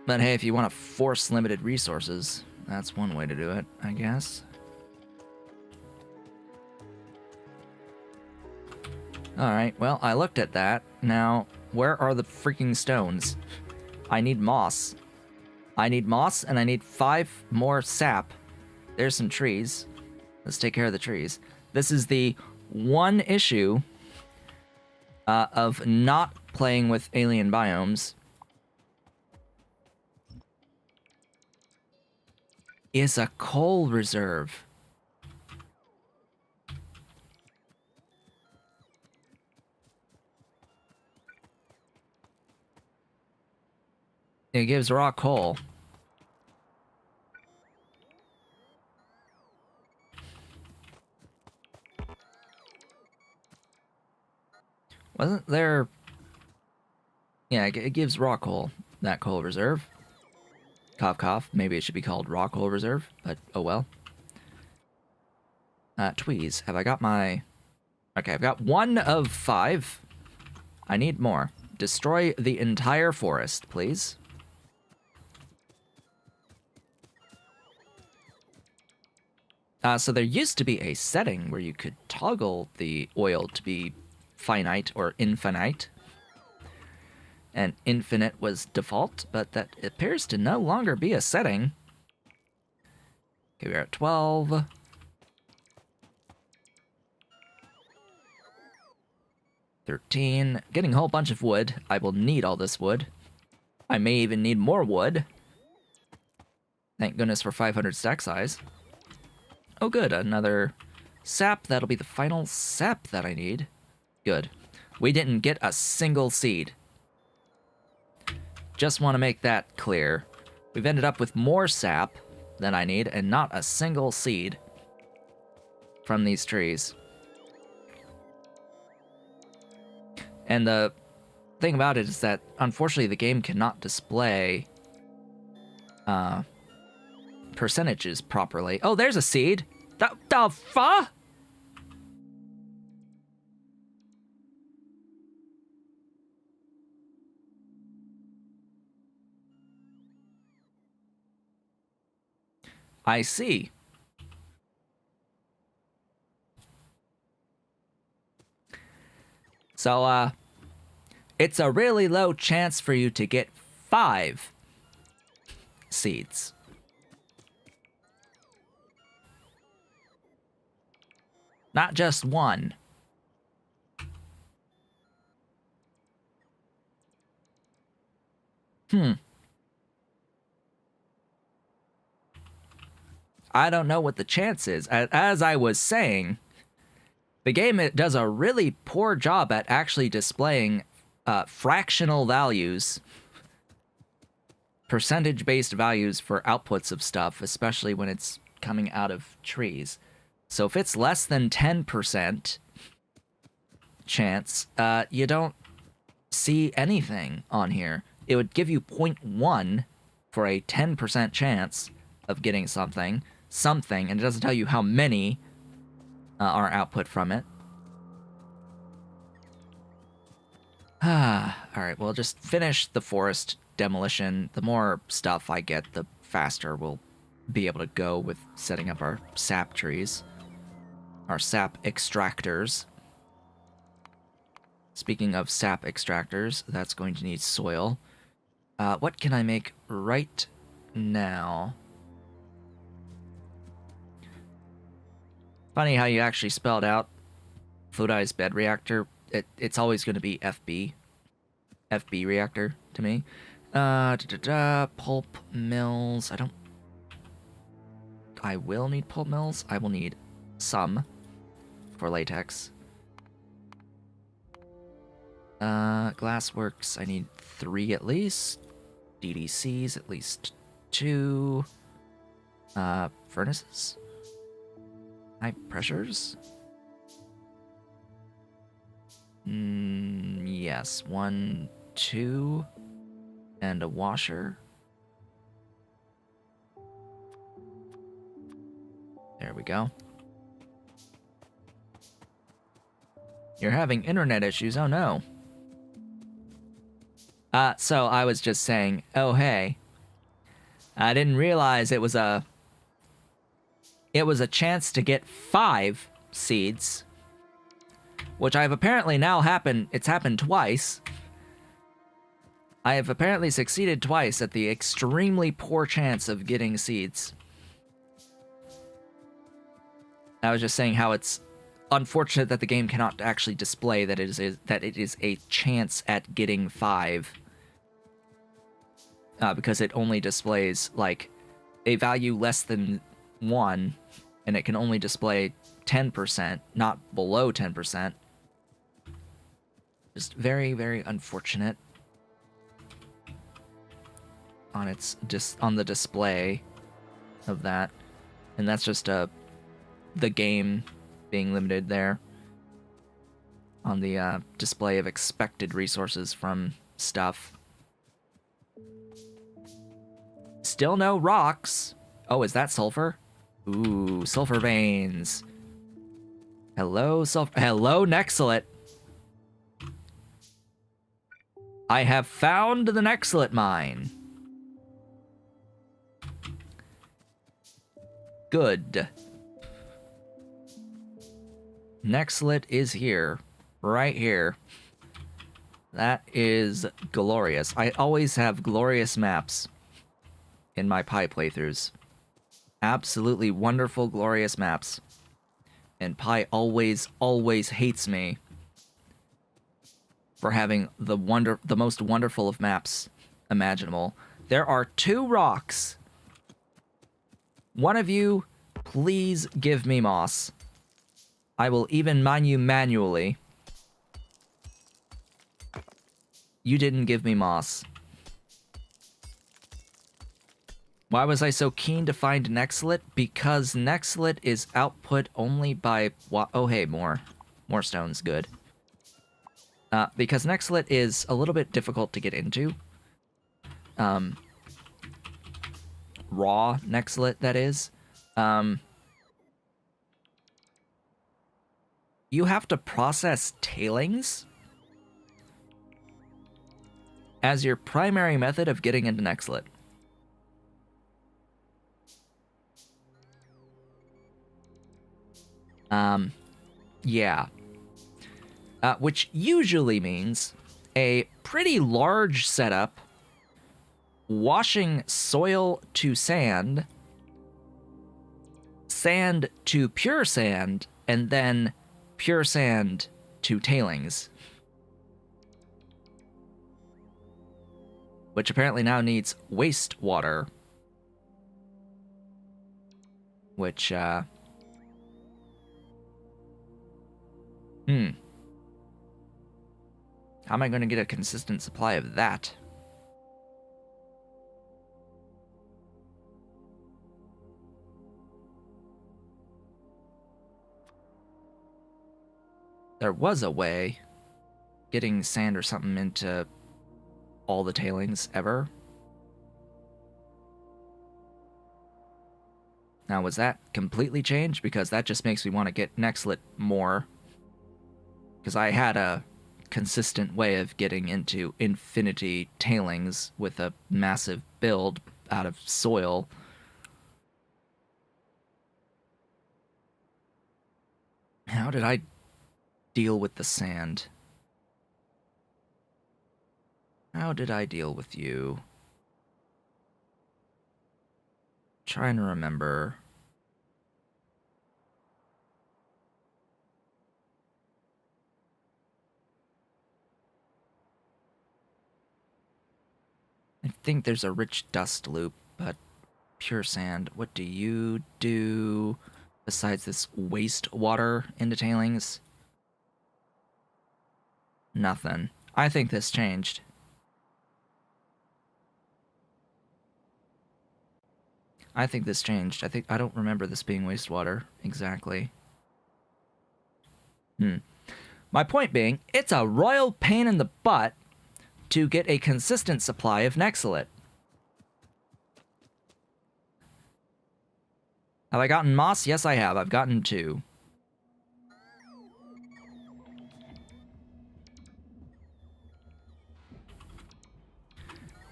But hey, if you want to force limited resources, that's one way to do it, I guess. Alright, well, I looked at that. Now, where are the freaking stones? I need moss. I need moss, and I need 5 more sap. There's some trees. Let's take care of the trees. This is the one issue of not playing with alien biomes. Is a coal reserve. It gives raw coal. Wasn't there... Yeah, it gives raw coal, that coal reserve. Cough, cough. Maybe it should be called raw coal reserve, but oh well. Tweez. Have I got my... Okay, I've got 1 of 5. I need more. Destroy the entire forest, please. So there used to be a setting where you could toggle the oil to be finite or infinite. And infinite was default, but that appears to no longer be a setting. Okay, we're at 12. 13. Getting a whole bunch of wood. I will need all this wood. I may even need more wood. Thank goodness for 500 stack size. Oh good, another sap. That'll be the final sap that I need. Good. We didn't get a single seed. Just want to make that clear. We've ended up with more sap than I need, and not a single seed from these trees. And the thing about it is that, unfortunately, the game cannot display percentages properly. Oh, there's a seed! The fuck? I see. So, it's a really low chance for you to get 5 seeds. Not just 1. I don't know what the chance is. As I was saying, the game does a really poor job at actually displaying fractional values, percentage-based values for outputs of stuff, especially when it's coming out of trees. So if it's less than 10% chance, you don't see anything on here. It would give you 0.1 for a 10% chance of getting something, and it doesn't tell you how many are output from it. Alright, well, just finish the forest demolition. The more stuff I get, the faster we'll be able to go with setting up our sap trees. Our sap extractors. Speaking of sap extractors, that's going to need soil. What can I make right now? Funny how you actually spelled out fluidized bed reactor. It's always going to be FB. FB reactor to me. Pulp mills. I will need pulp mills. I will need some for latex. Glassworks. I need 3 at least. DDCs at least 2. Furnaces. High pressures? Yes. 1, 2, and a washer. There we go. You're having internet issues, oh no. So I was just saying, oh hey. I didn't realize it was a chance to get 5 seeds, which I've apparently now it's happened twice. I have apparently succeeded twice at the extremely poor chance of getting seeds. I was just saying how it's unfortunate that the game cannot actually display that it is a chance at getting 5. Because it only displays, like, a value less than 1, and it can only display 10%, not below 10%. Just very, very unfortunate on on the display of that. And that's just the game being limited there on the display of expected resources from stuff. Still no rocks. Oh, is that sulfur? Ooh, sulfur veins. Hello, sulfur. Hello, Nexalit. I have found the Nexalit mine. Good. Nexalit is here. Right here. That is glorious. I always have glorious maps in my Pi playthroughs. Absolutely wonderful, glorious maps. And Pi always hates me for having the most wonderful of maps imaginable. There are 2 rocks. One of you, please give me moss. I will even mine you manually. You didn't give me moss. Why was I so keen to find Nexlet? Because Nexlet is output only by... Oh, hey, more. More stones, good. Because Nexlet is a little bit difficult to get into. Raw Nexlet, that is. You have to process tailings as your primary method of getting into Nexlet. Yeah. Which usually means a pretty large setup, washing soil to sand, sand to pure sand, and then pure sand to tailings. Which apparently now needs wastewater. Which, How am I going to get a consistent supply of that? There was a way. Getting sand or something into all the tailings ever. Now, was that completely changed? Because that just makes me want to get Nexlet more. Because I had a consistent way of getting into infinity tailings with a massive build out of soil. How did I deal with the sand? How did I deal with you? Trying to remember. I think there's a rich dust loop, but pure sand. What do you do besides this wastewater into tailings? Nothing. I think this changed. I think this changed. I don't remember this being wastewater exactly. My point being, it's a royal pain in the butt to get a consistent supply of Nexlet. Have I gotten moss? Yes, I have. I've gotten 2.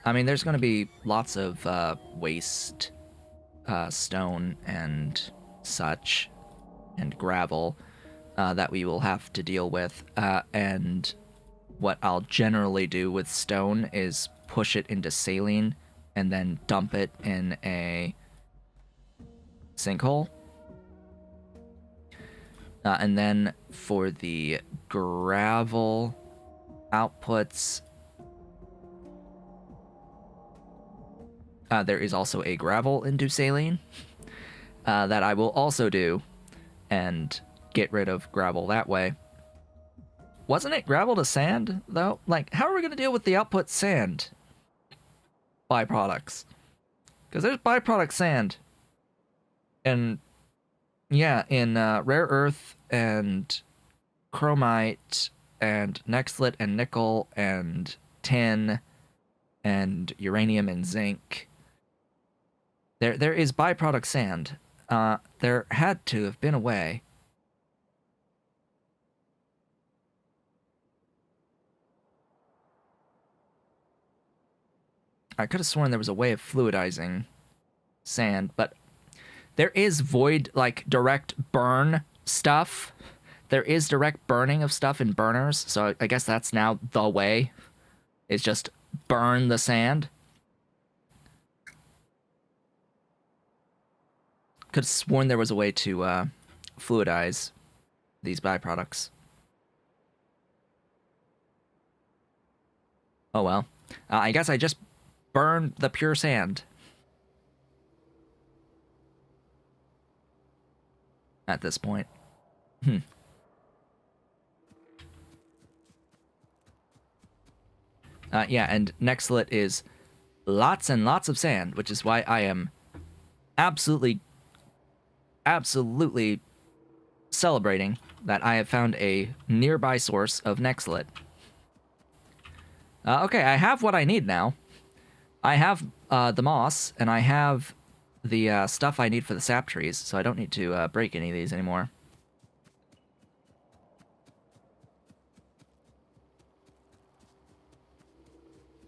I mean, there's going to be lots of waste stone and such, and gravel that we will have to deal with. And what I'll generally do with stone is push it into saline and then dump it in a sinkhole. And then for the gravel outputs, there is also a gravel into saline that I will also do and get rid of gravel that way. Wasn't it gravel to sand, though? Like, how are we going to deal with the output sand byproducts? Because there's byproduct sand. And, yeah, in rare earth and chromite and Nexlet and nickel and tin and uranium and zinc. There is byproduct sand. There had to have been a way. I could have sworn there was a way of fluidizing sand, but there is void, like, direct burn stuff. There is direct burning of stuff in burners, so I guess that's now the way. Is just burn the sand. Could have sworn there was a way to fluidize these byproducts. Oh well. I guess I just burned the pure sand. At this point. Yeah, and Nexlet is lots and lots of sand, which is why I am absolutely celebrating that I have found a nearby source of Nextlit. Okay, I have what I need now. I have the moss, and I have the stuff I need for the sap trees, so I don't need to break any of these anymore.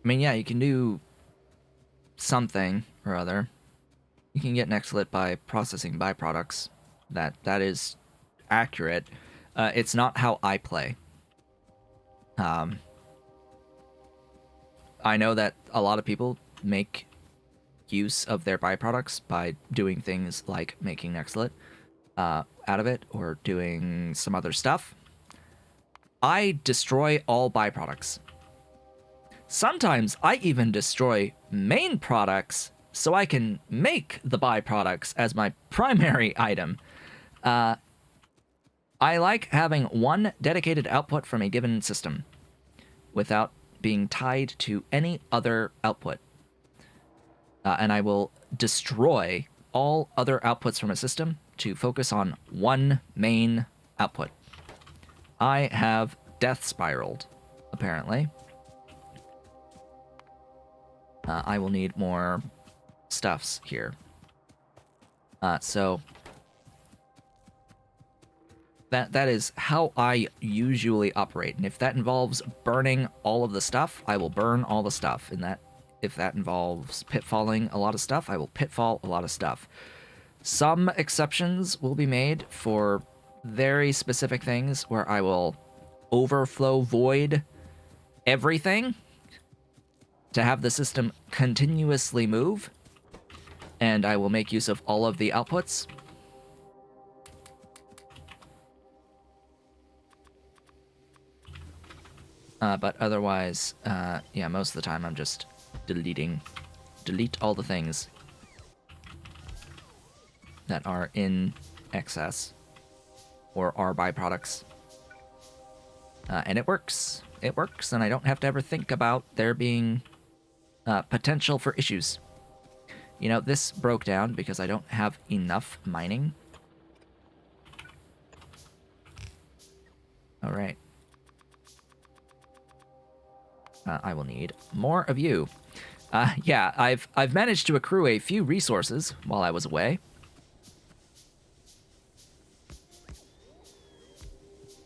I mean, yeah, you can do something or other. You can get Nextlit by processing byproducts. That is accurate. It's not how I play. I know that a lot of people make use of their byproducts by doing things like making Nextlit out of it or doing some other stuff. I destroy all byproducts. Sometimes I even destroy main products so I can make the byproducts as my primary item. I like having one dedicated output from a given system without being tied to any other output. And I will destroy all other outputs from a system to focus on one main output. I have death spiraled, apparently. I will need more stuffs here. So that is how I usually operate, and if that involves burning all of the stuff, I will burn all the stuff. And if that involves pitfalling a lot of stuff, I will pitfall a lot of stuff. Some exceptions will be made for very specific things where I will overflow void everything to have the system continuously move, and I will make use of all of the outputs. But otherwise, yeah, most of the time I'm just delete all the things that are in excess or are byproducts. And it works. It works, and I don't have to ever think about there being potential for issues. You know, this broke down because I don't have enough mining. All right. I will need more of you. Yeah, I've managed to accrue a few resources while I was away.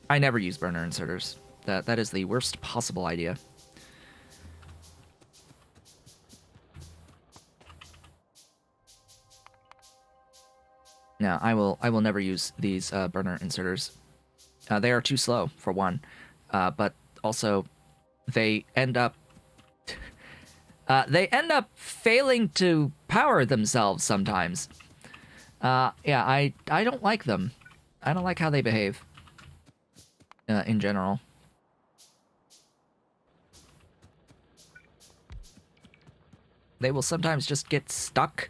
I never use burner inserters. That is the worst possible idea. No, I will never use these burner inserters. They are too slow, for one, but also they end up failing to power themselves sometimes. Yeah, I don't like them. I don't like how they behave in general. They will sometimes just get stuck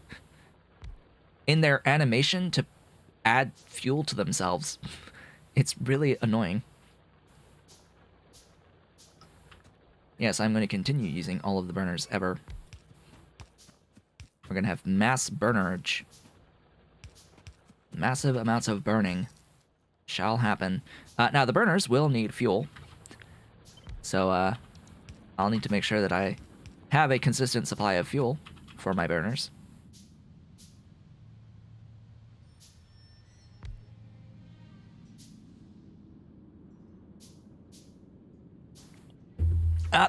in their animation to add fuel to themselves. It's really annoying. Yes, I'm going to continue using all of the burners ever. We're going to have mass burnerage. Massive amounts of burning shall happen. Now, the burners will need fuel. So, I'll need to make sure that I have a consistent supply of fuel for my burners.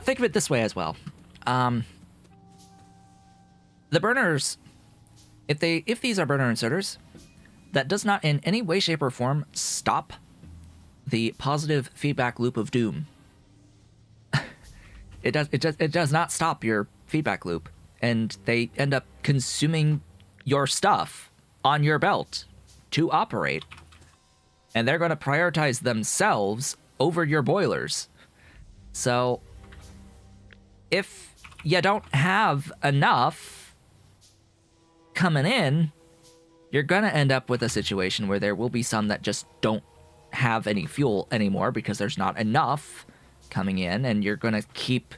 Think of it this way as well. The burners, if these are burner inserters, that does not in any way, shape, or form stop the positive feedback loop of doom. It does not stop your feedback loop, and they end up consuming your stuff on your belt to operate, and they're going to prioritize themselves over your boilers. So if you don't have enough coming in, you're going to end up with a situation where there will be some that just don't have any fuel anymore because there's not enough coming in, and you're going to keep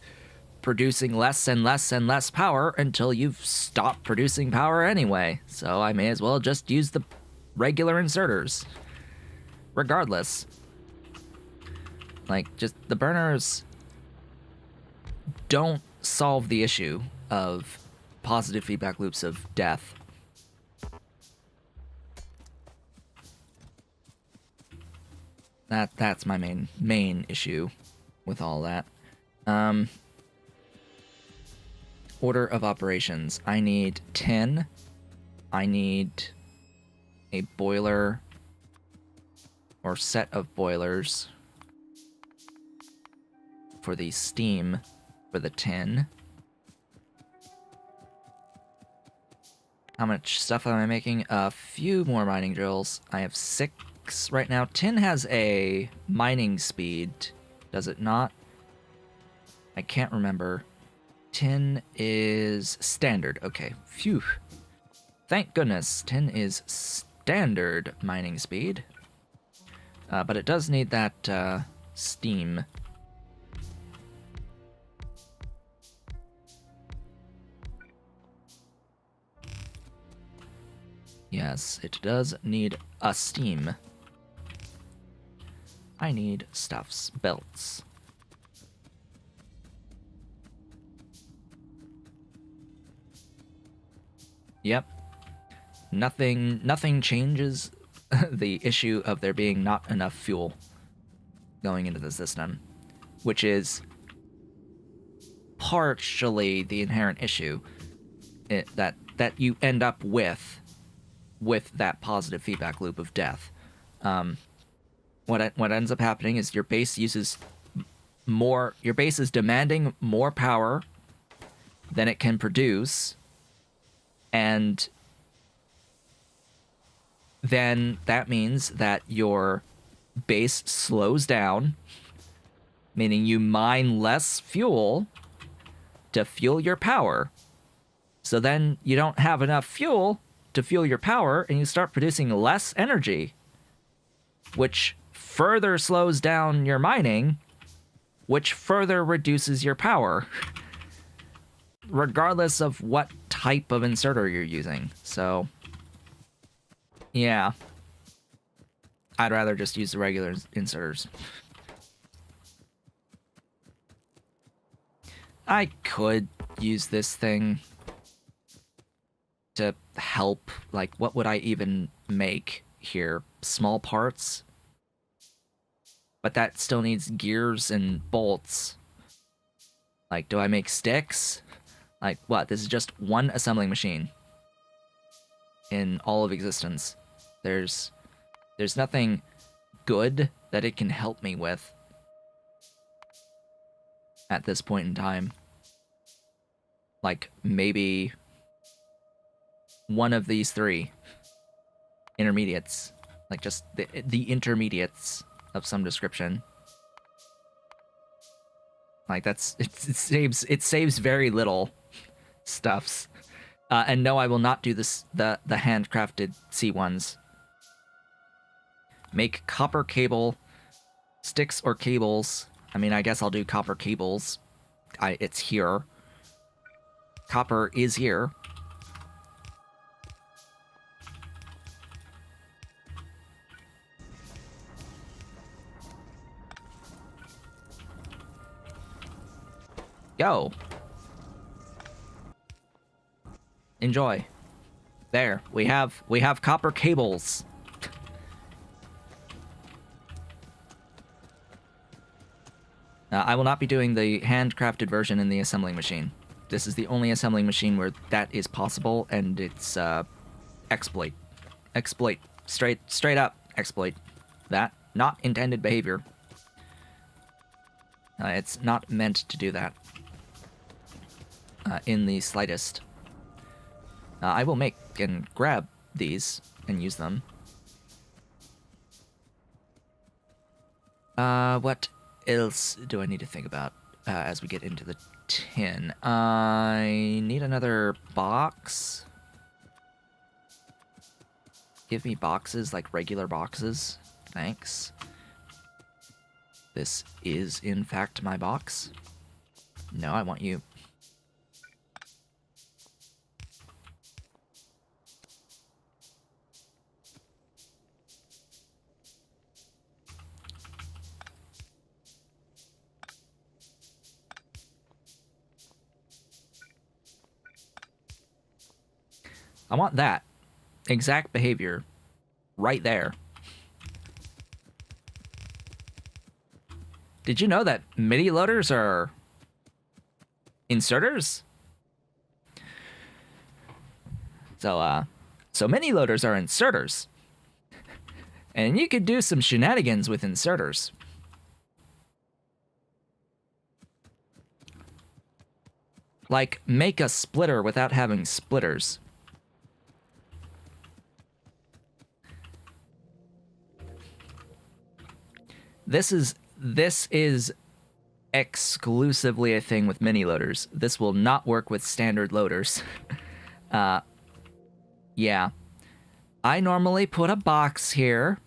producing less and less and less power until you've stopped producing power anyway. So I may as well just use the regular inserters. Regardless. Like, just the burners don't solve the issue of positive feedback loops of death. That's my main issue with all that. Order of operations. I need 10. I need a boiler or set of boilers for the steam for the tin. How much stuff am I making? A few more mining drills. I have 6 right now. Tin has a mining speed, does it not? I can't remember. Tin is standard. Okay, phew. Thank goodness, tin is standard mining speed. But it does need that steam. Yes, it does need a steam. I need stuffs, belts. Yep. Nothing changes the issue of there being not enough fuel going into the system, which is partially the inherent issue that you end up with that positive feedback loop of death. What ends up happening is your base uses more. Your base is demanding more power than it can produce, and then that means that your base slows down, meaning you mine less fuel to fuel your power. So then you don't have enough fuel to fuel your power, and you start producing less energy, which further slows down your mining, which further reduces your power, regardless of what type of inserter you're using. So, yeah. I'd rather just use the regular inserters. I could use this thing to help. Like, what would I even make here? Small parts? But that still needs gears and bolts. Like, do I make sticks? Like, what? This is just one assembling machine in all of existence. There's nothing good that it can help me with at this point in time. Like, maybe one of these 3 intermediates. Like, just the intermediates of some description. Like, it saves very little stuffs. And no, I will not do this the handcrafted C1s. Make copper cable, sticks or cables. I mean, I guess I'll do copper cables. It's here. Copper is here. Go. Enjoy. There, we have copper cables. I will not be doing the handcrafted version in the assembling machine. This is the only assembling machine where that is possible, and it's exploit. Exploit. Straight up exploit. That. Not intended behavior. It's not meant to do that. In the slightest. I will make and grab these and use them. What else do I need to think about as we get into the tin? I need another box. Give me boxes, like regular boxes. Thanks. This is, in fact, my box. No, I want you. I want that exact behavior right there. Did you know that MIDI loaders are inserters? So MIDI loaders are inserters. And you could do some shenanigans with inserters. Like, make a splitter without having splitters. This is exclusively a thing with mini loaders. This will not work with standard loaders. Yeah. I normally put a box here.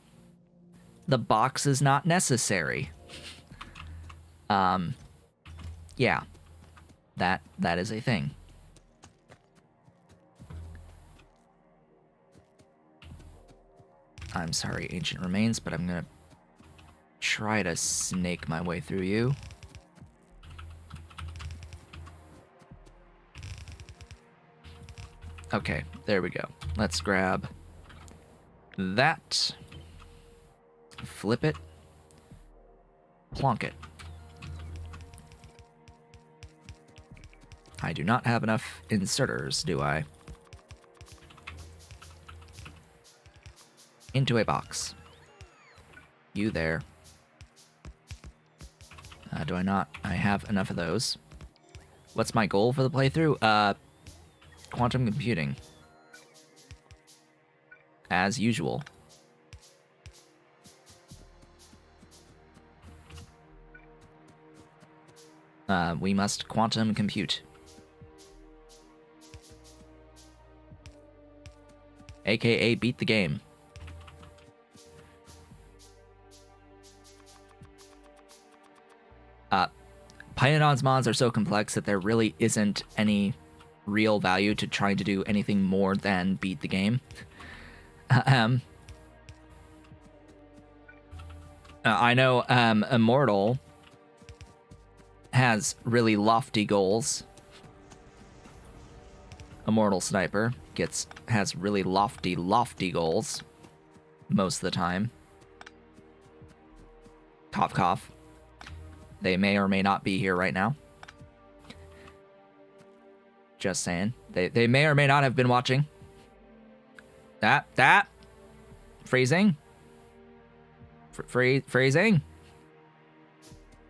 The box is not necessary. Yeah. That is a thing. I'm sorry, Ancient Remains, but I'm gonna try to snake my way through you. Okay, there we go. Let's grab that. Flip it. Plonk it. I do not have enough inserters, do I? Into a box. You there. Do I not? I have enough of those. What's my goal for the playthrough? Quantum computing. As usual. We must quantum compute. AKA beat the game. Pyandons mods are so complex that there really isn't any real value to trying to do anything more than beat the game. I know Immortal has really lofty goals. Immortal Sniper has really lofty goals most of the time. Cough cough. They may or may not be here right now. Just saying. They may or may not have been watching. That. Freezing. Freezing.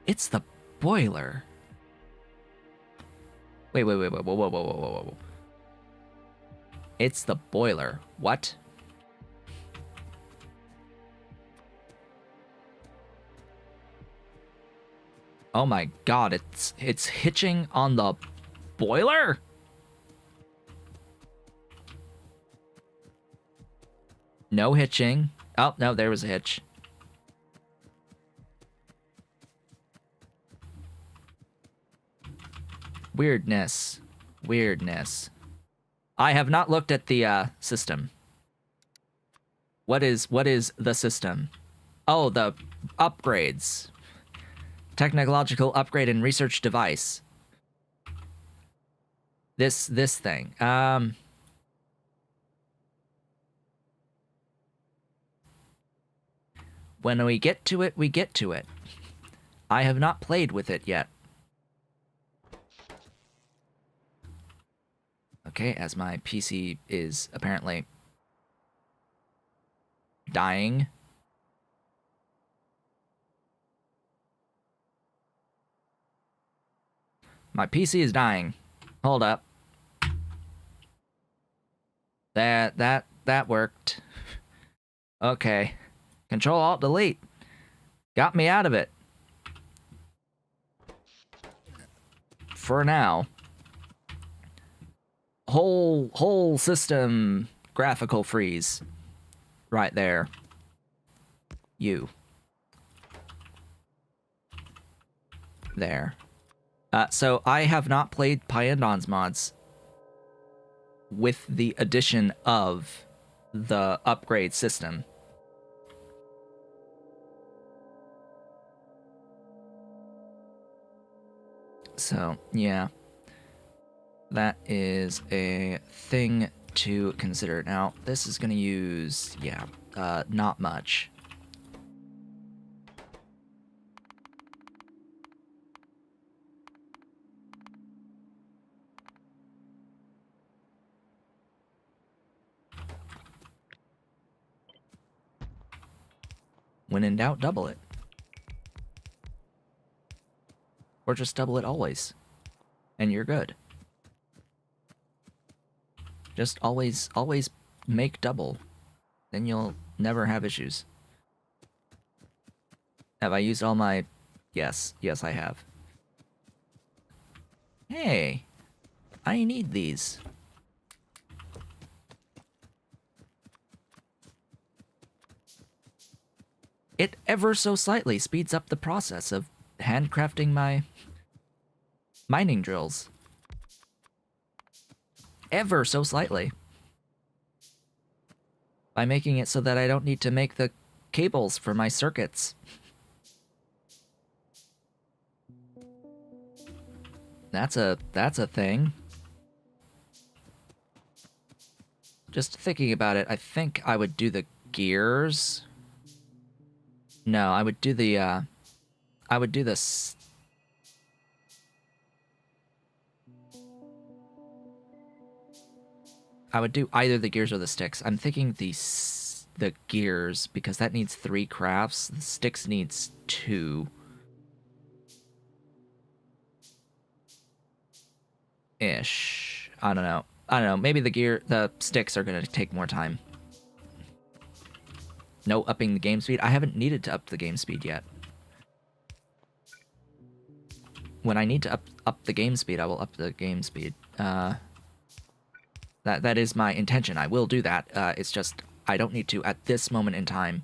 It's the boiler. Wait. Whoa. It's the boiler. What? Oh my god, it's hitching on the boiler? No hitching. Oh, no, there was a hitch. Weirdness. I have not looked at the system. What is the system? Oh, the upgrades. Technological upgrade and research device. This thing. When we get to it, we get to it. I have not played with it yet. Okay, as my PC is apparently dying. My PC is dying. Hold up. That worked. Okay. Control Alt Delete. Got me out of it. For now. Whole system graphical freeze. Right there. You. There. So I have not played Pyandons mods with the addition of the upgrade system. So, yeah. That is a thing to consider. Now, this is going to use, not much. When in doubt, double it. Or just double it always. And you're good. Just always make double. Then you'll never have issues. Have I used all my... Yes, I have. Hey, I need these. It ever so slightly speeds up the process of handcrafting my mining drills. Ever so slightly. By making it so that I don't need to make the cables for my circuits. That's a thing. Just thinking about it, I think I would do the gears. No, I would do the, I would do this. I would do either the gears or the sticks. I'm thinking the gears, because that needs 3 crafts. The sticks needs 2. Ish. I don't know. Maybe the sticks are gonna take more time. No upping the game speed. I haven't needed to up the game speed yet. When I need to up the game speed, I will up the game speed. That is my intention. I will do that. It's just I don't need to at this moment in time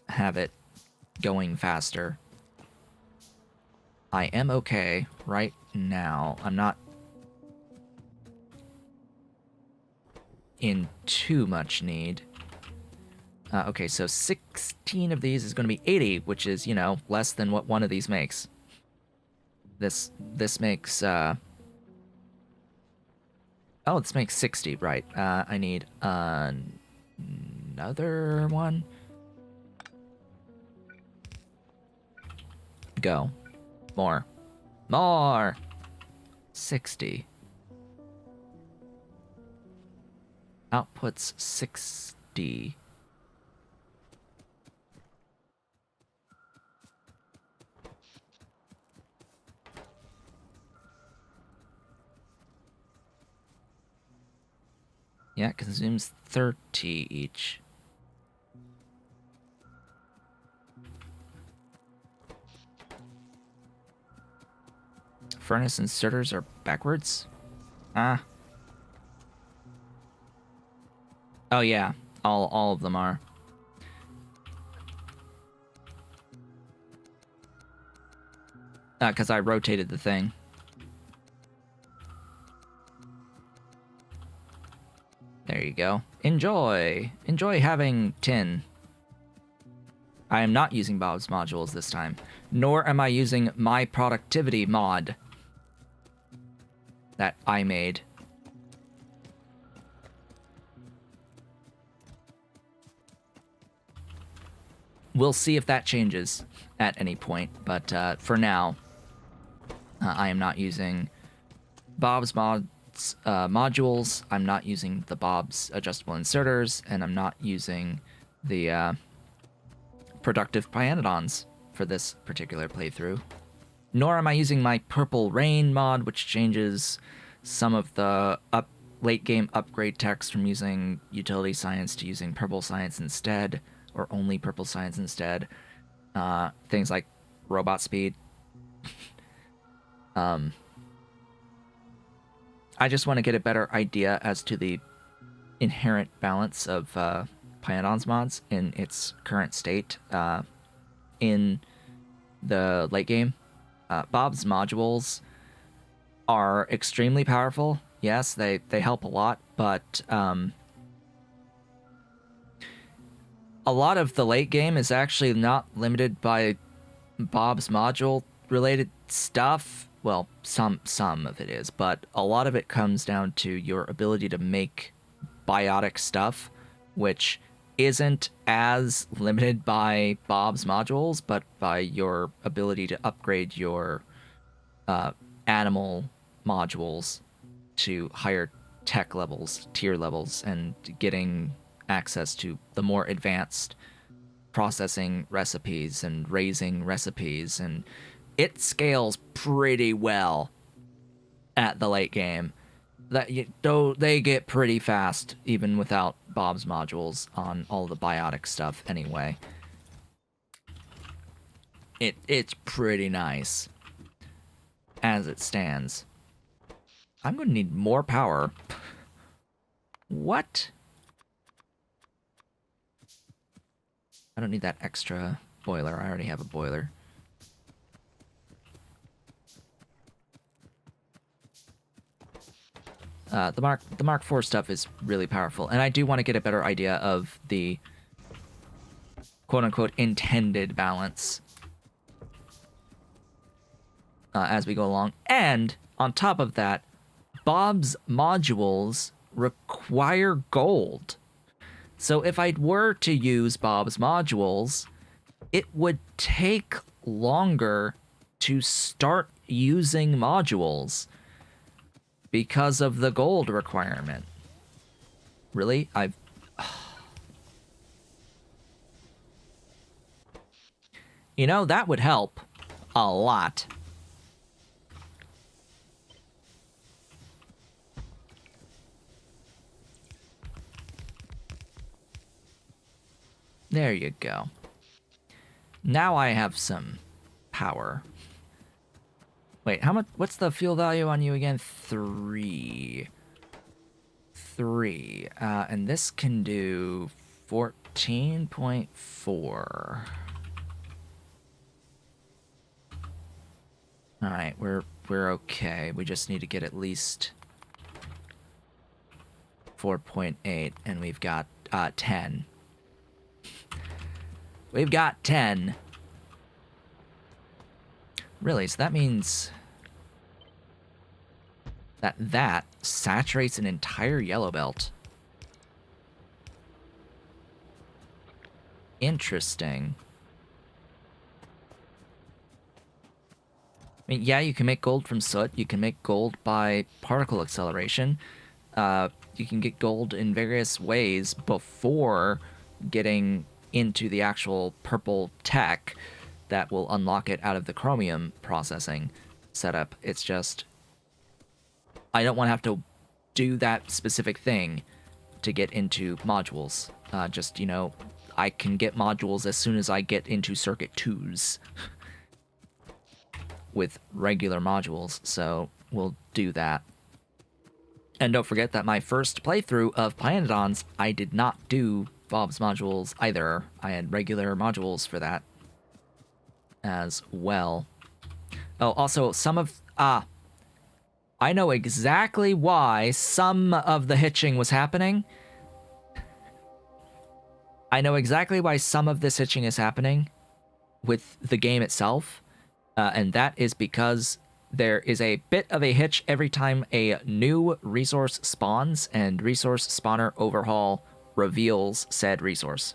have it going faster. I am okay right now. I'm not in too much need. Okay, so 16 of these is going to be 80, which is, you know, less than what one of these makes. This makes, oh, this makes 60, right. I need another one. Go. More. 60. Outputs 60. Yeah, it consumes 30 each. Furnace inserters are backwards? Ah. Oh yeah, all of them are. Because I rotated the thing. There you go. Enjoy! Enjoy having tin. I am not using Bob's modules this time, nor am I using my productivity mod that I made. We'll see if that changes at any point, but for now, I am not using Bob's modules, I'm not using the Bob's adjustable inserters, and I'm not using the productive Pyandons for this particular playthrough. Nor am I using my Purple Rain mod, which changes some of the late game upgrade text from using utility science to using purple science instead, or only purple science instead. Things like robot speed. I just want to get a better idea as to the inherent balance of Pyandons mods in its current state in the late game. Bob's modules are extremely powerful. Yes, they help a lot, but a lot of the late game is actually not limited by Bob's module related stuff. Well, some of it is, but a lot of it comes down to your ability to make biotic stuff, which isn't as limited by Bob's modules, but by your ability to upgrade your animal modules to higher tech levels, tier levels, and getting access to the more advanced processing recipes and raising recipes, and it scales pretty well at the late game. Though they get pretty fast even without Bob's modules on all the biotic stuff anyway. It's pretty nice as it stands. I'm gonna need more power. What? I don't need that extra boiler. I already have a boiler. The Mark IV stuff is really powerful, and I do want to get a better idea of the quote-unquote intended balance as we go along. And on top of that, Bob's modules require gold. So if I were to use Bob's modules, it would take longer to start using modules because of the gold requirement. Really? You know, that would help a lot. There you go. Now I have some power. Wait, how much? What's the fuel value on you again? 3. And this can do 14.4. All right, we're okay. We just need to get at least 4.8, and we've got 10. We've got 10. Really, so that means that saturates an entire yellow belt. Interesting. I mean, yeah, you can make gold from soot. You can make gold by particle acceleration. You can get gold in various ways before getting into the actual purple tech that will unlock it out of the chromium processing setup. It's just, I don't want to have to do that specific thing to get into modules. Just, you know, I can get modules as soon as I get into circuit 2s with regular modules, so we'll do that. And don't forget that my first playthrough of Pyandons, I did not do Bob's modules either. I had regular modules for that as well. Oh, also, some of... I know exactly why some of the hitching was happening. I know exactly why some of this hitching is happening with the game itself. And that is because there is a bit of a hitch every time a new resource spawns, and resource spawner overhaul reveals said resource.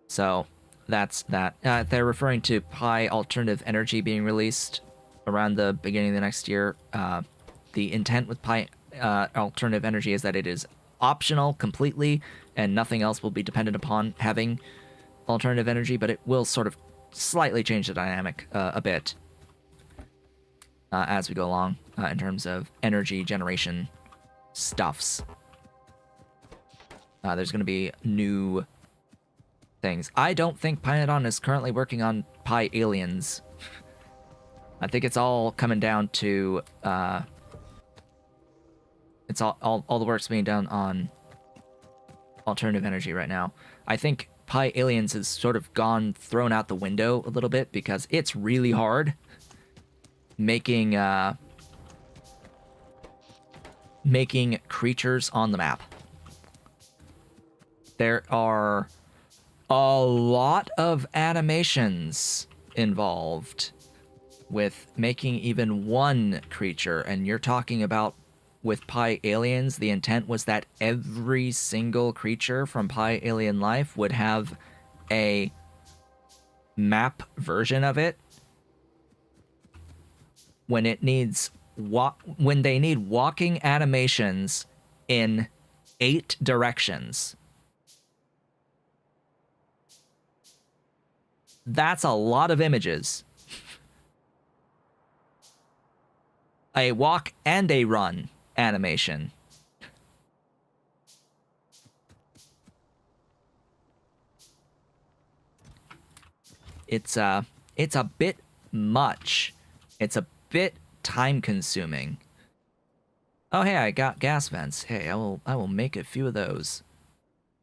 So that's that. They're referring to Pi alternative energy being released around the beginning of the next year. The intent with Pi alternative energy is that it is optional completely, and nothing else will be dependent upon having alternative energy, but it will sort of slightly change the dynamic a bit as we go along in terms of energy generation stuffs. There's going to be new things. I don't think Pyandon is currently working on Pi aliens. I think it's all coming down to it's all the work's being done on alternative energy right now. I think Pyaliens has sort of thrown out the window a little bit because it's really hard making making creatures on the map. There are a lot of animations involved with making even one creature, and you're talking about with Pyaliens, the intent was that every single creature from Pyalien Life would have a map version of it when it needs when they need walking animations in 8 directions. That's a lot of images. A walk and a run animation. It's a bit much. It's a bit time consuming. Oh hey, I got gas vents. Hey, I will make a few of those.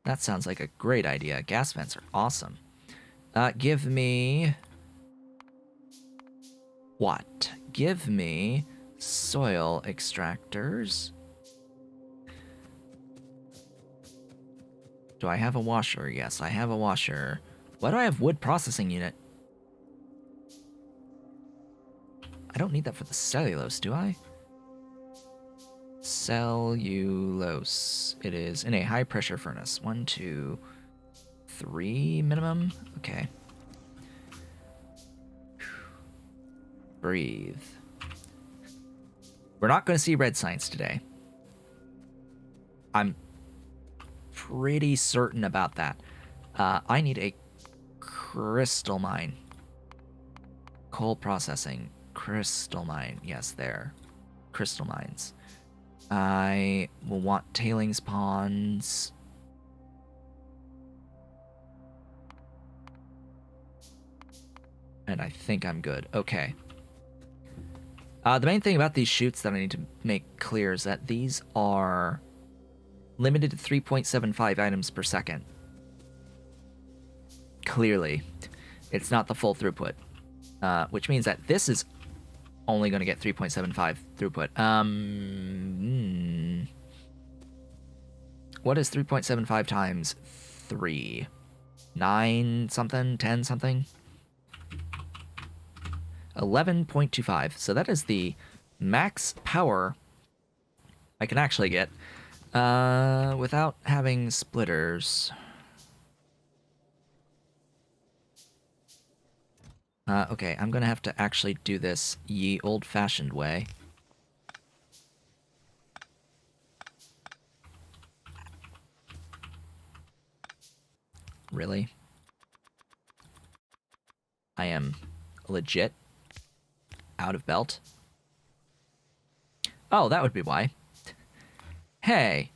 That sounds like a great idea. Gas vents are awesome. Give me what? Give me soil extractors. Do I have a washer? Yes, I have a washer. Why do I have wood processing unit? I don't need that for the cellulose, do I? Cellulose. It is in a high pressure furnace. 1, 2, 3 minimum? Okay. Breathe. We're not going to see red signs today. I'm pretty certain about that. I need a crystal mine. Coal processing. Crystal mine. Yes, there. Crystal mines. I will want tailings ponds. And I think I'm good. Okay. The main thing about these chutes that I need to make clear is that these are limited to 3.75 items per second. Clearly. It's not the full throughput. Which means that this is only going to get 3.75 throughput. What is 3.75 times 3? 9 something? 10 something? 11.25. So that is the max power I can actually get without having splitters. Okay, I'm gonna have to actually do this ye old-fashioned way. Really? I am legit out of belt? Oh, that would be why. Hey.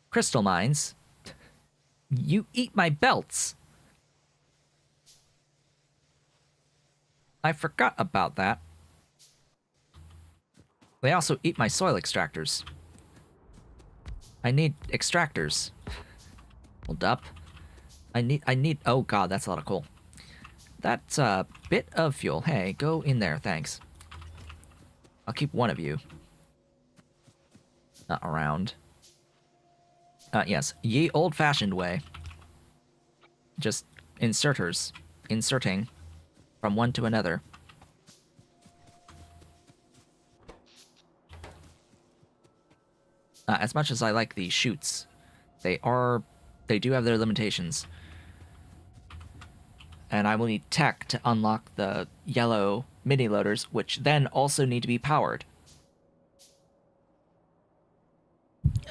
Crystal mines. You eat my belts. I forgot about that. They also eat my soil extractors. I need extractors. Hold up. I need, oh god, that's a lot of coal. That's a bit of fuel. Hey, go in there, thanks. I'll keep one of you. Not around. Yes, ye old-fashioned way. Just inserters. Inserting from one to another. As much as I like the chutes, they do have their limitations. And I will need tech to unlock the yellow mini loaders, which then also need to be powered.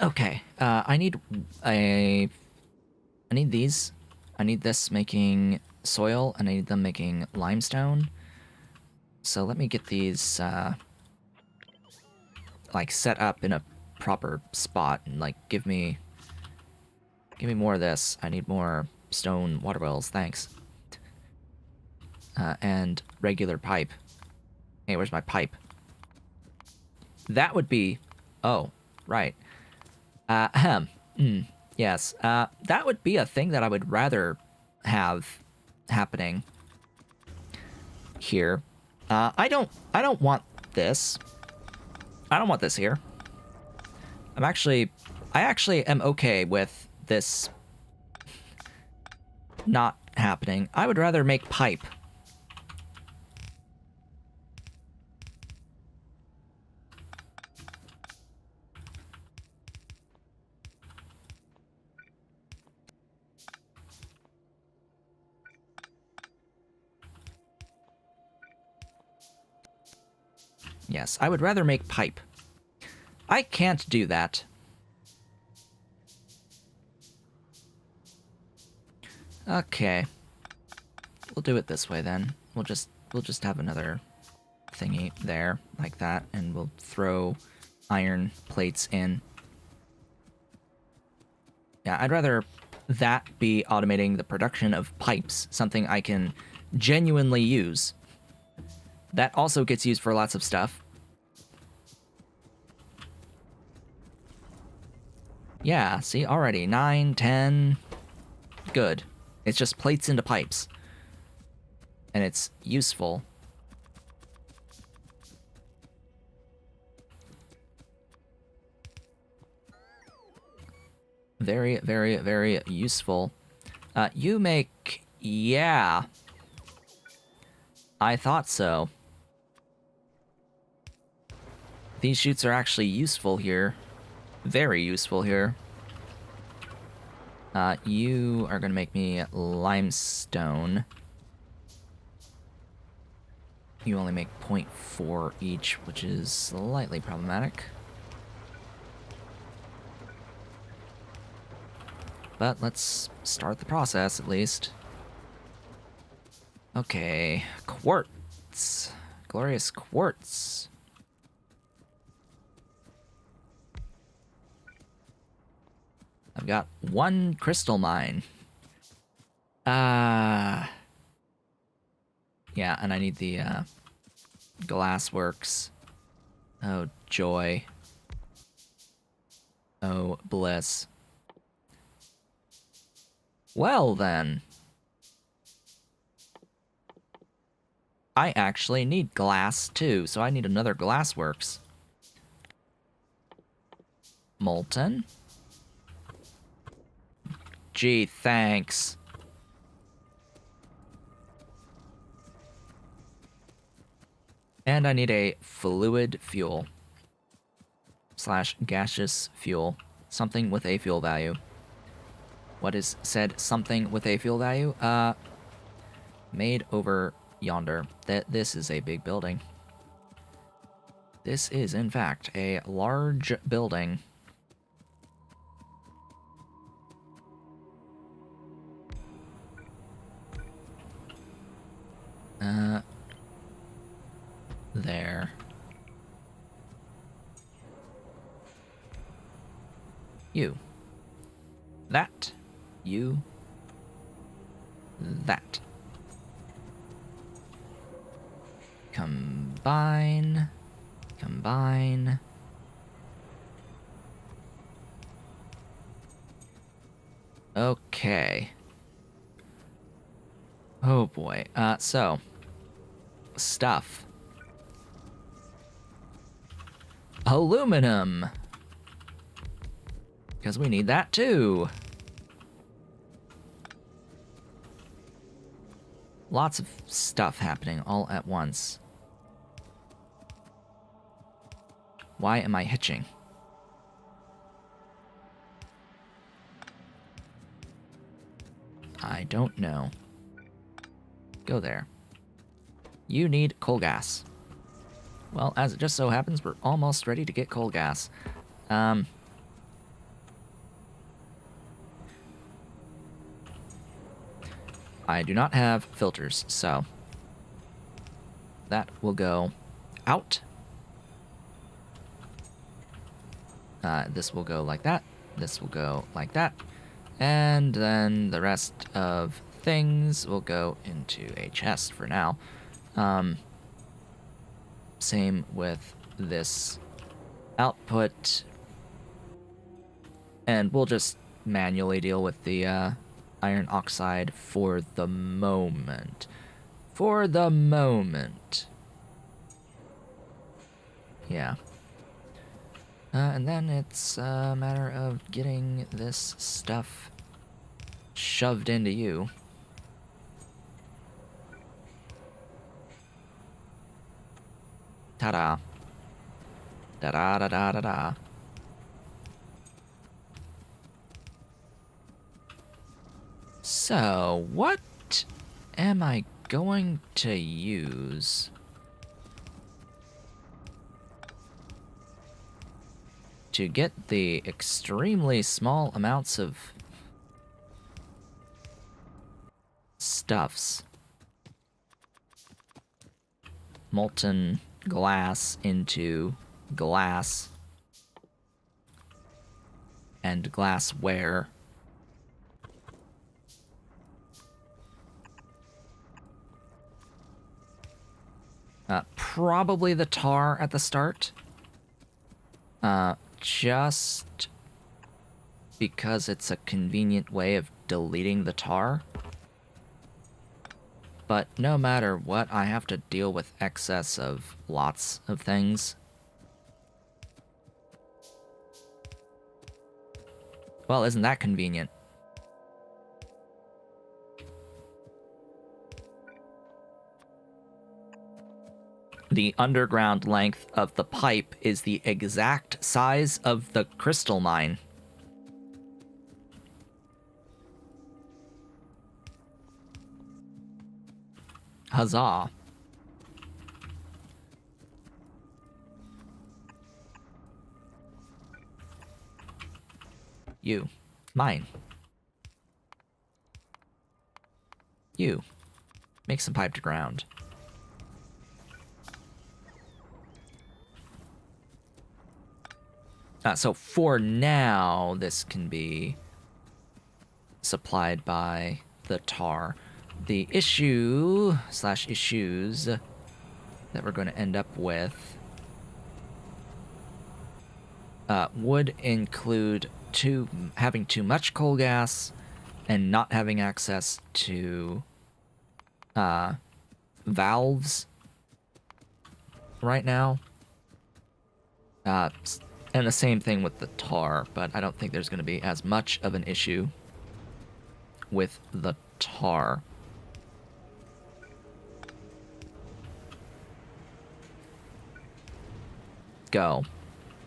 Okay, I need these. I need this making soil, and I need them making limestone. So let me get these, like, set up in a proper spot, and, like, give me more of this. I need more stone water wells, thanks. And regular pipe. Hey, where's my pipe? That would be... Oh, right. Yes, that would be a thing that I would rather have happening here. I don't want this. I don't want this here. I actually am okay with this not happening. I would rather make pipe. Yes, I would rather make pipe. I can't do that. Okay. We'll do it this way then. We'll just have another thingy there, like that, and we'll throw iron plates in. Yeah, I'd rather that be automating the production of pipes, something I can genuinely use. That also gets used for lots of stuff. Yeah, see, already 9, 10. Good. It's just plates into pipes. And it's useful. Very, very, very useful. You make... Yeah. I thought so. These chutes are actually useful here. Very useful here. You are going to make me limestone. You only make 0.4 each, which is slightly problematic. But let's start the process, at least. Okay, quartz. Glorious quartz. I've got 1 crystal mine. Yeah, and I need the glassworks. Oh, joy. Oh, bliss. Well, then. I actually need glass, too, so I need another glassworks. Molten. Gee, thanks. And I need a fluid fuel. / gaseous fuel. Something with a fuel value. What is said something with a fuel value? Made over yonder. This is a big building. This is, in fact, a large building. There. You. That. You. That. Combine. Combine. Okay. Oh boy. So. Stuff. Aluminum. Because we need that too. Lots of stuff happening all at once. Why am I hitching? I don't know. Go there. You need coal gas. Well, as it just so happens, we're almost ready to get coal gas. I do not have filters, so that will go out. This will go like that. This will go like that. And then the rest of things will go into a chest for now. Same with this output. And we'll just manually deal with the iron oxide for the moment. For the moment. Yeah. And then it's a matter of getting this stuff shoved into you. Ta-da. Da-da-da-da-da-da. So, what am I going to use to get the extremely small amounts of stuffs? Molten glass into glass and glassware. Probably the tar at the start. Just because it's a convenient way of deleting the tar. But no matter what, I have to deal with excess of lots of things. Well, isn't that convenient? The underground length of the pipe is the exact size of the crystal mine. Huzzah. You. Mine. You. Make some pipe to ground. So for now, this can be supplied by the tar. The issue / issues that we're going to end up with would include having too much coal gas and not having access to valves right now. And the same thing with the tar, but I don't think there's going to be as much of an issue with the tar. Go.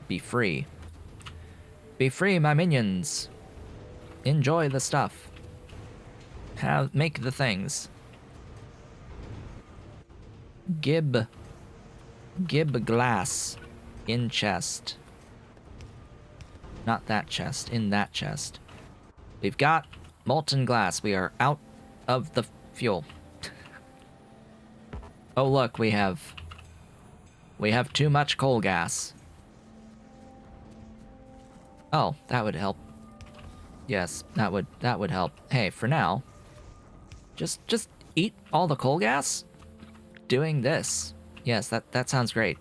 Be free. Be free, my minions. Enjoy the stuff. Make the things. Gib glass. In chest. Not that chest, in that chest. We've got molten glass. We are out of the fuel. Oh look, we have too much coal gas. Oh, that would help. Yes, that would help. Hey, for now, just eat all the coal gas doing this. Yes, that sounds great.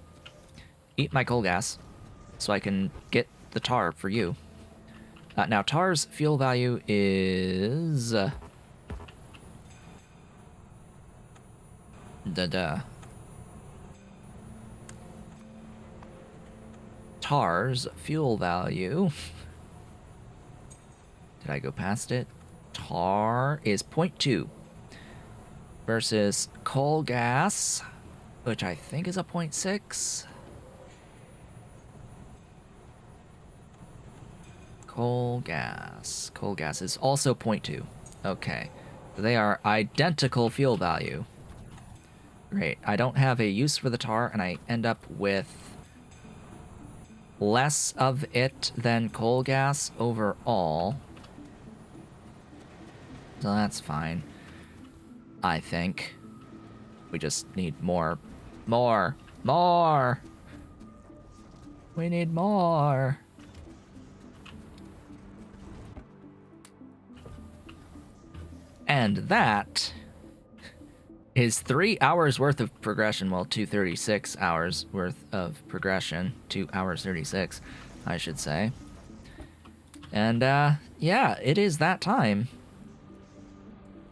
Eat my coal gas so I can get the tar for you. Now, tar's fuel value is... Tar's fuel value... Did I go past it? Tar is 0.2 versus coal gas, which I think is a 0.6. Coal gas. Coal gas is also 0.2. Okay. So they are identical fuel value. Great. I don't have a use for the tar, and I end up with less of it than coal gas overall. So that's fine. I think. We just need more. More! More! We need more! And that is 3 hours worth of progression. Well, 236 hours worth of progression. 2 hours 36, I should say. And, yeah, it is that time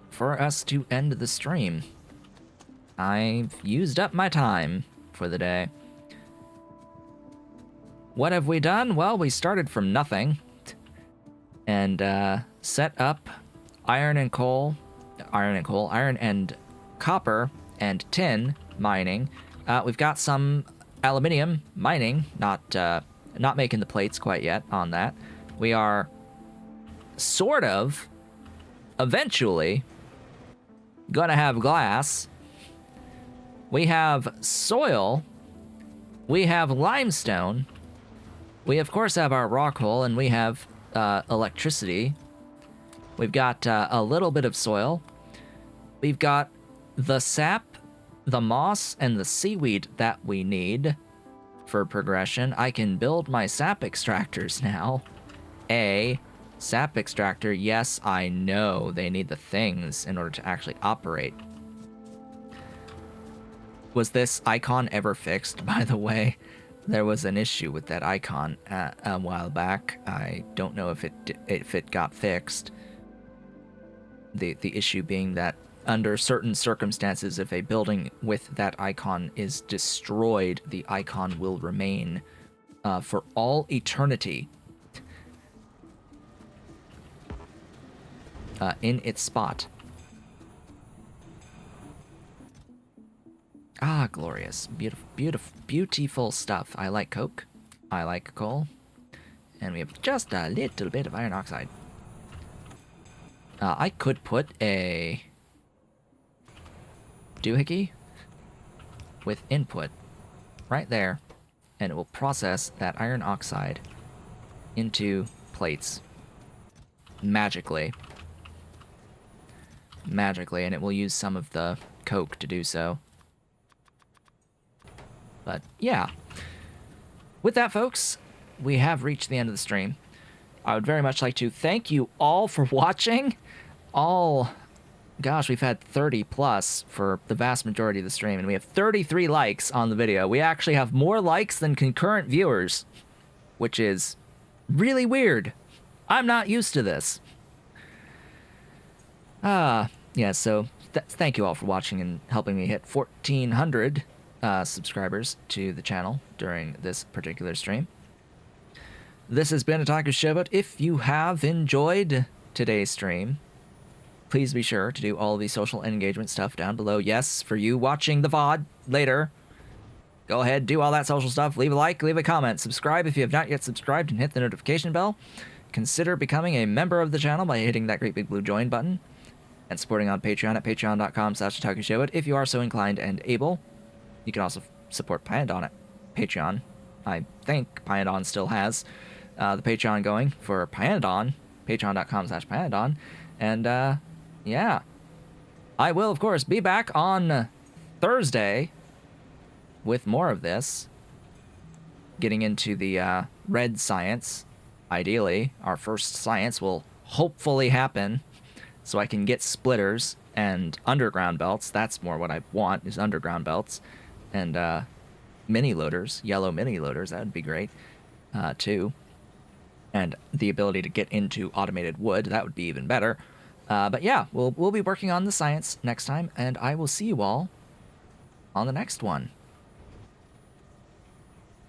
for us to end the stream. I've used up my time for the day. What have we done? Well, we started from nothing and set up iron and copper and tin mining. We've got some aluminium mining, not making the plates quite yet on that. We are sort of eventually gonna have glass. We have soil. We have limestone. We of course have our rock hole, and we have electricity. We've got a little bit of soil. We've got the sap, the moss, and the seaweed that we need for progression. I can build my sap extractors now. A sap extractor, yes, I know they need the things in order to actually operate. Was this icon ever fixed, by the way? There was an issue with that icon a while back. I don't know if it got fixed. The issue being that under certain circumstances, if a building with that icon is destroyed, the icon will remain for all eternity in its spot. Ah, glorious. Beautiful, beautiful, beautiful stuff. I like coke. I like coal. And we have just a little bit of iron oxide. I could put a doohickey with input right there, and it will process that iron oxide into plates magically. And it will use some of the coke to do so. But yeah, with that, folks, we have reached the end of the stream. I would very much like to thank you all for watching. Gosh, we've had 30 plus for the vast majority of the stream, and we have 33 likes on the video. We actually have more likes than concurrent viewers, which is really weird. I'm not used to this. Yeah, so thank you all for watching and helping me hit 1,400 subscribers to the channel during this particular stream. This has been Otaku Showboat. If you have enjoyed today's stream, please be sure to do all the social engagement stuff down below. Yes, for you watching the VOD later, go ahead, do all that social stuff. Leave a like, leave a comment, subscribe if you have not yet subscribed, and hit the notification bell. Consider becoming a member of the channel by hitting that great big blue join button and supporting on Patreon at patreon.com/OtakuShowboat if you are so inclined and able. You can also support Pyandon at Patreon. I think Pyandon still has the Patreon going for Pyandon, patreon.com/Pyandon. And yeah, I will, of course, be back on Thursday with more of this. Getting into the red science. Ideally, our first science will hopefully happen so I can get splitters and underground belts. That's more what I want, is underground belts. And mini loaders, yellow mini loaders, that would be great, too. And the ability to get into automated wood, that would be even better. But yeah, we'll be working on the science next time, and I will see you all on the next one.